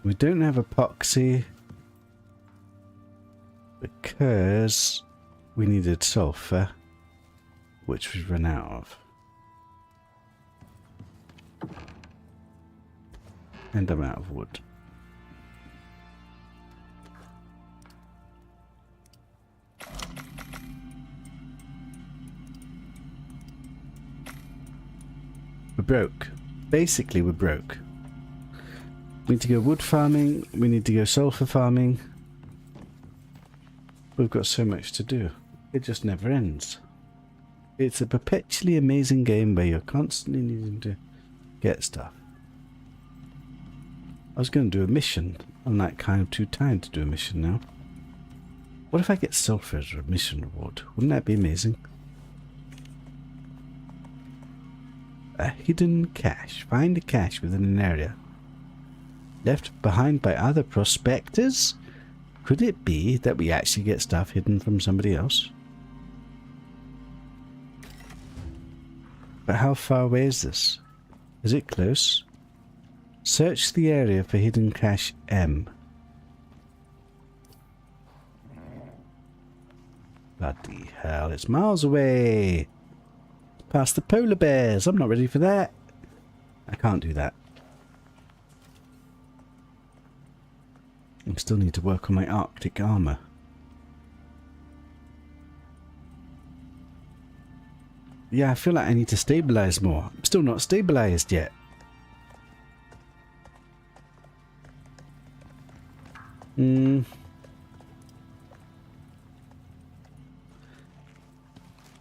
We don't have epoxy because we needed sulfur, which we've run out of. And I'm out of wood. We're broke. Basically, we're broke. We need to go wood farming, we need to go sulfur farming. We've got so much to do. It just never ends. It's a perpetually amazing game where you're constantly needing to get stuff. I was going to do a mission. I'm like kind of too tired to do a mission now. What if I get sulfur as a mission reward? Wouldn't that be amazing? A hidden cache. Find a cache within an area left behind by other prospectors? Could it be that we actually get stuff hidden from somebody else? But how far away is this? Is it close? Search the area for hidden cache M. Bloody hell, it's miles away. Past the polar bears. I'm not ready for that. I can't do that. I still need to work on my Arctic armor. Yeah, I feel like I need to stabilize more. I'm still not stabilized yet.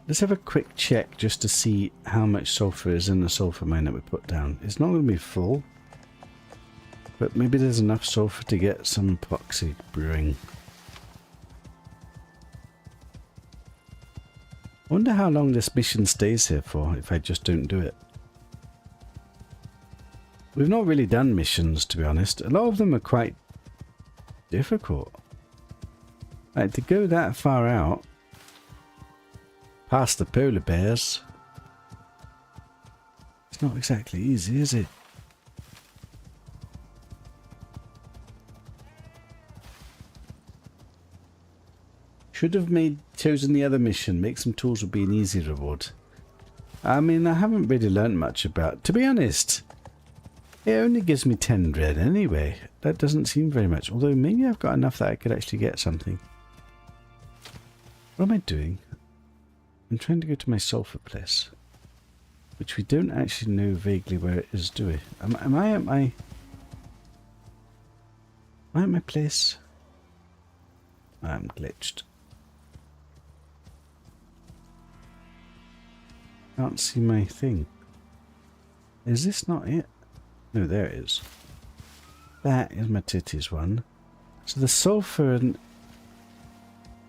Let's have a quick check just to see how much sulfur is in the sulfur mine that we put down. It's not going to be full, but maybe there's enough sulfur to get some epoxy brewing. I wonder how long this mission stays here for if I just don't do it. We've not really done missions, to be honest. A lot of them are quite difficult. Like, to go that far out past the polar bears, it's not exactly easy, is it? Should have chosen the other mission. Make some tools would be an easy reward. I mean, I haven't really learned much about, to be honest. It only gives me 10 red anyway. That doesn't seem very much. Although maybe I've got enough that I could actually get something. What am I doing? I'm trying to go to my sulfur place, which we don't actually know vaguely where it is, do we? Am I at my... Am I at my place? I'm glitched. Can't see my thing. Is this not it? No, there it is. That is my titties one. So the sulfur and...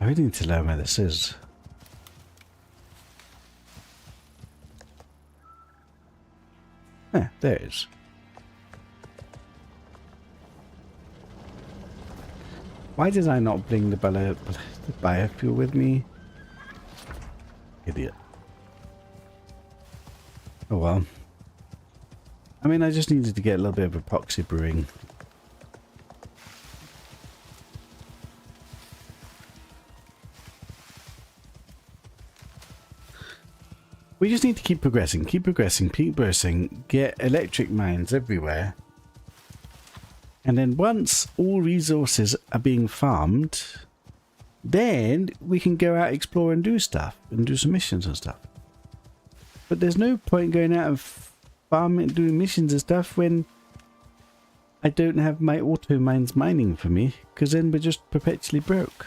I really need to learn where this is. Ah, there it is. Why did I not bring the biofuel with me? Idiot. Oh well. I mean, I just needed to get a little bit of epoxy brewing. We just need to keep progressing, keep progressing, get electric mines everywhere. And then once all resources are being farmed, then we can go out, explore and do stuff, and do some missions and stuff. But there's no point going out and farming, doing missions and stuff when I don't have my auto mines mining for me, because then we're just perpetually broke.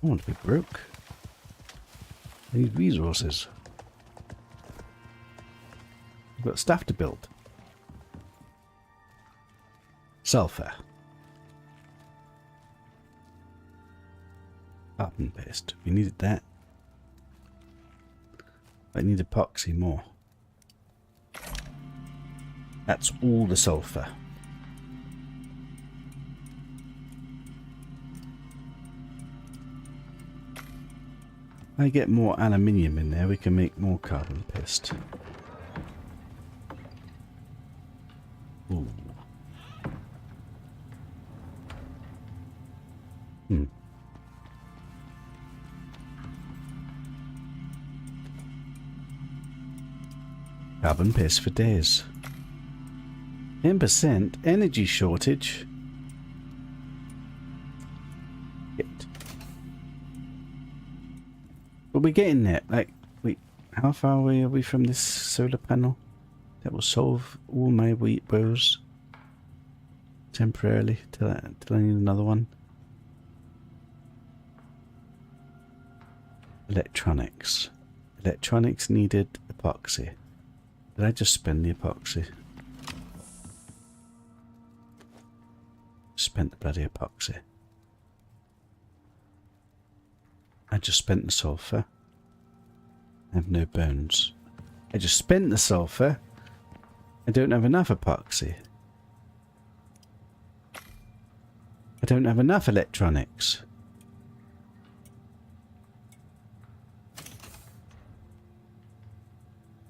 I want to be broke. I need resources. I've got stuff to build. Sulfur. Carbon paste. We needed that. I need epoxy more. That's all the sulfur. I get more aluminium in there, we can make more carbon paste. Ooh. Carbon paste for days. 10% energy shortage. Shit. But we're getting there. Like, wait, how far away are we from this solar panel? That will solve all my wheat woes. Temporarily, till I need another one. Electronics. Electronics needed epoxy. Did I just spend the epoxy? Spent the bloody epoxy. I just spent the sulfur. I have no bones. I just spent the sulfur. I don't have enough epoxy. I don't have enough electronics.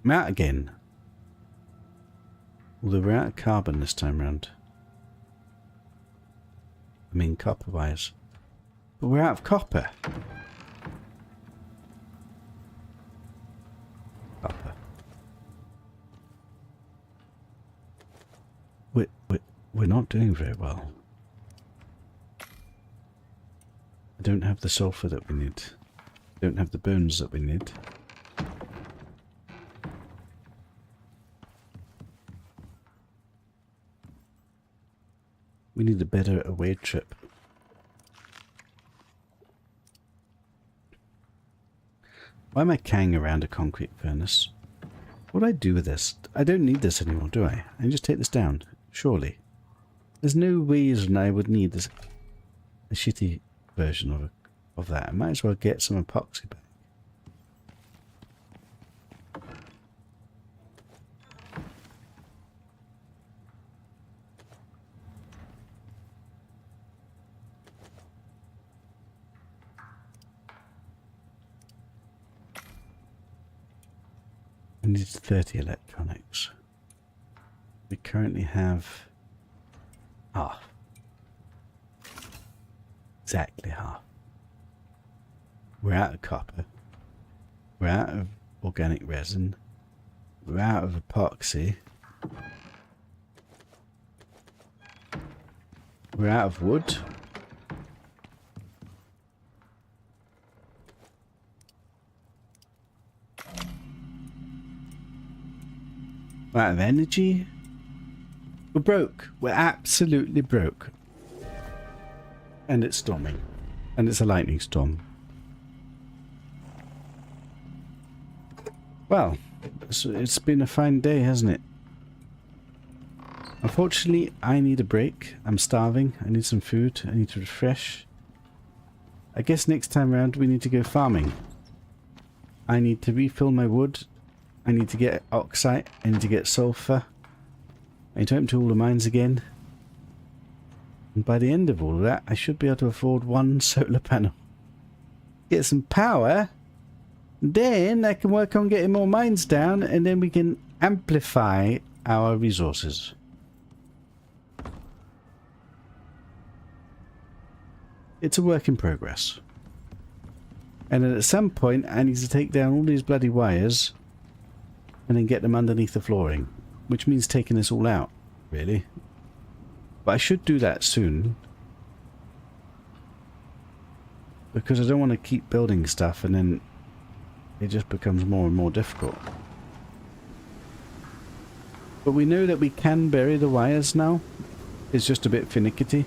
I'm out again. Although we're out of carbon this time round. I mean copper wise. But we're out of copper. Copper. We're not doing very well. I don't have the sulfur that we need. I don't have the bones that we need. We need a better away trip. Why am I carrying around a concrete furnace? What do I do with this? I don't need this anymore, do I? I can just take this down, surely. There's no reason I would need this. A shitty version of that. I might as well get some epoxy back. I need 30 electronics. We currently have half. Exactly half. We're out of copper. We're out of organic resin. We're out of epoxy. We're out of wood. We're out of energy. We're broke. We're absolutely broke. And it's storming. And it's a lightning storm. Well, it's been a fine day, hasn't it? Unfortunately, I need a break. I'm starving. I need some food. I need to refresh. I guess next time around we need to go farming. I need to refill my wood. I need to get oxide. I need to get sulfur. I need to open to all the mines again. And by the end of all of that, I should be able to afford one solar panel. Get some power. Then I can work on getting more mines down, and then we can amplify our resources. It's a work in progress. And then at some point, I need to take down all these bloody wires and then get them underneath the flooring. Which means taking this all out, really. But I should do that soon. Because I don't want to keep building stuff and then it just becomes more and more difficult. But we know that we can bury the wires now. It's just a bit finicky.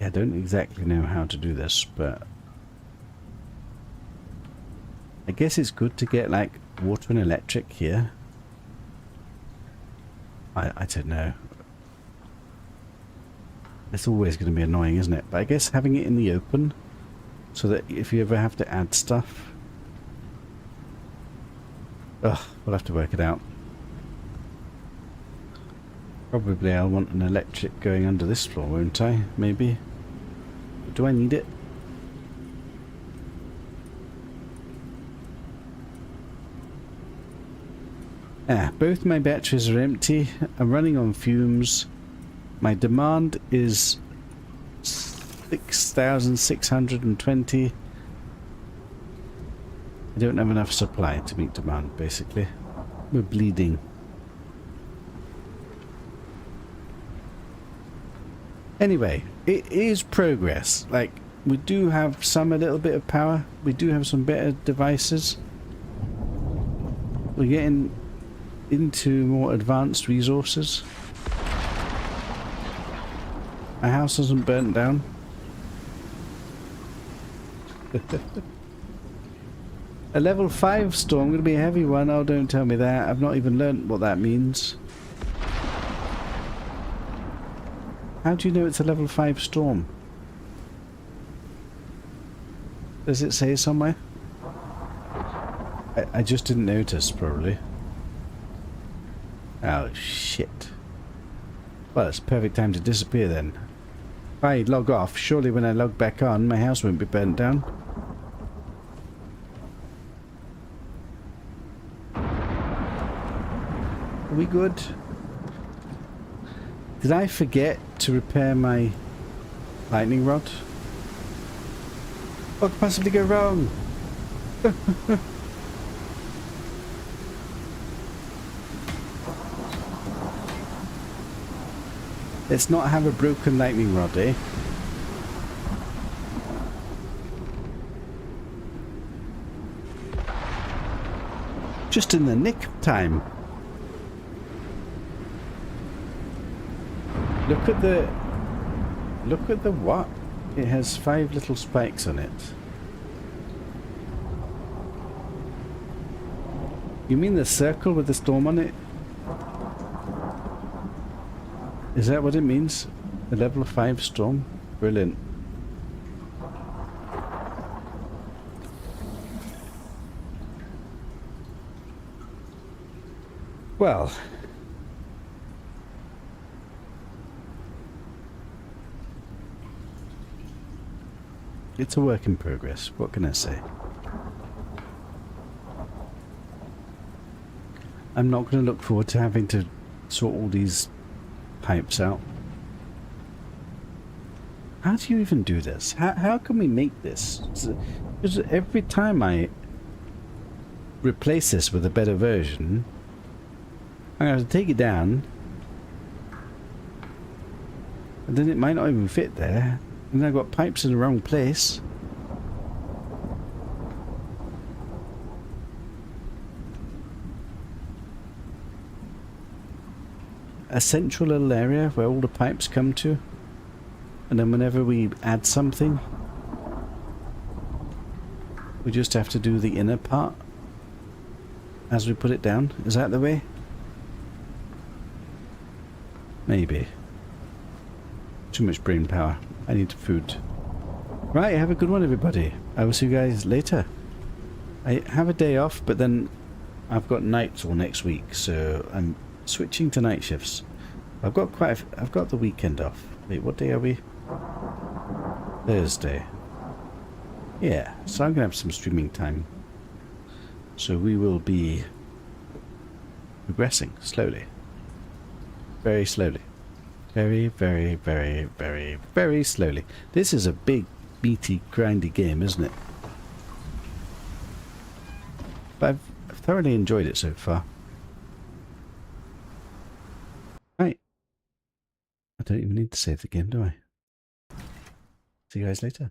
I don't exactly know how to do this, but I guess it's good to get like water and electric here. I don't know. It's always going to be annoying, isn't it? But I guess having it in the open so that if you ever have to add stuff... Ugh, we'll have to work it out. Probably I'll want an electric going under this floor, won't I? Maybe. Do I need it? Both my batteries are empty. I'm running on fumes. My demand is 6,620. I don't have enough supply to meet demand, basically. We're bleeding. Anyway, it is progress. Like, we do have a little bit of power. We do have some better devices. We're getting into more advanced resources. My house hasn't burnt down. A level 5 storm, going to be a heavy one. Oh, don't tell me that. I've not even learnt what that means. How do you know it's a level 5 storm? Does it say somewhere? I just didn't notice, probably. Oh, shit. Well, it's a perfect time to disappear then. If I log off, surely when I log back on, my house won't be burnt down. Are we good? Did I forget to repair my lightning rod? What could possibly go wrong? Let's not have a broken lightning rod, eh? Just in the nick of time. Look at the what? It has 5 little spikes on it. You mean the circle with the storm on it? Is that what it means? A level 5 storm? Brilliant. Well, it's a work in progress. What can I say? I'm not going to look forward to having to sort all these pipes out. How do you even do this? How can we make this? Because every time I replace this with a better version, I'm going to have to take it down, and then it might not even fit there, and then I've got pipes in the wrong place. A central little area where all the pipes come to, and then whenever we add something, we just have to do the inner part as we put it down. Is that the way? Maybe. Too much brain power. I need food. Right, have a good one, everybody. I will see you guys later. I have a day off, but then I've got nights all next week, so I'm switching to night shifts. I've got I've got the weekend off. Wait, what day are we? Thursday. Yeah, so I'm gonna have some streaming time. So we will be progressing slowly. Very slowly. Very, very, very, very, very slowly. This is a big, meaty, grindy game, isn't it? But I've thoroughly enjoyed it so far. Right. I don't even need to save the game, do I? See you guys later.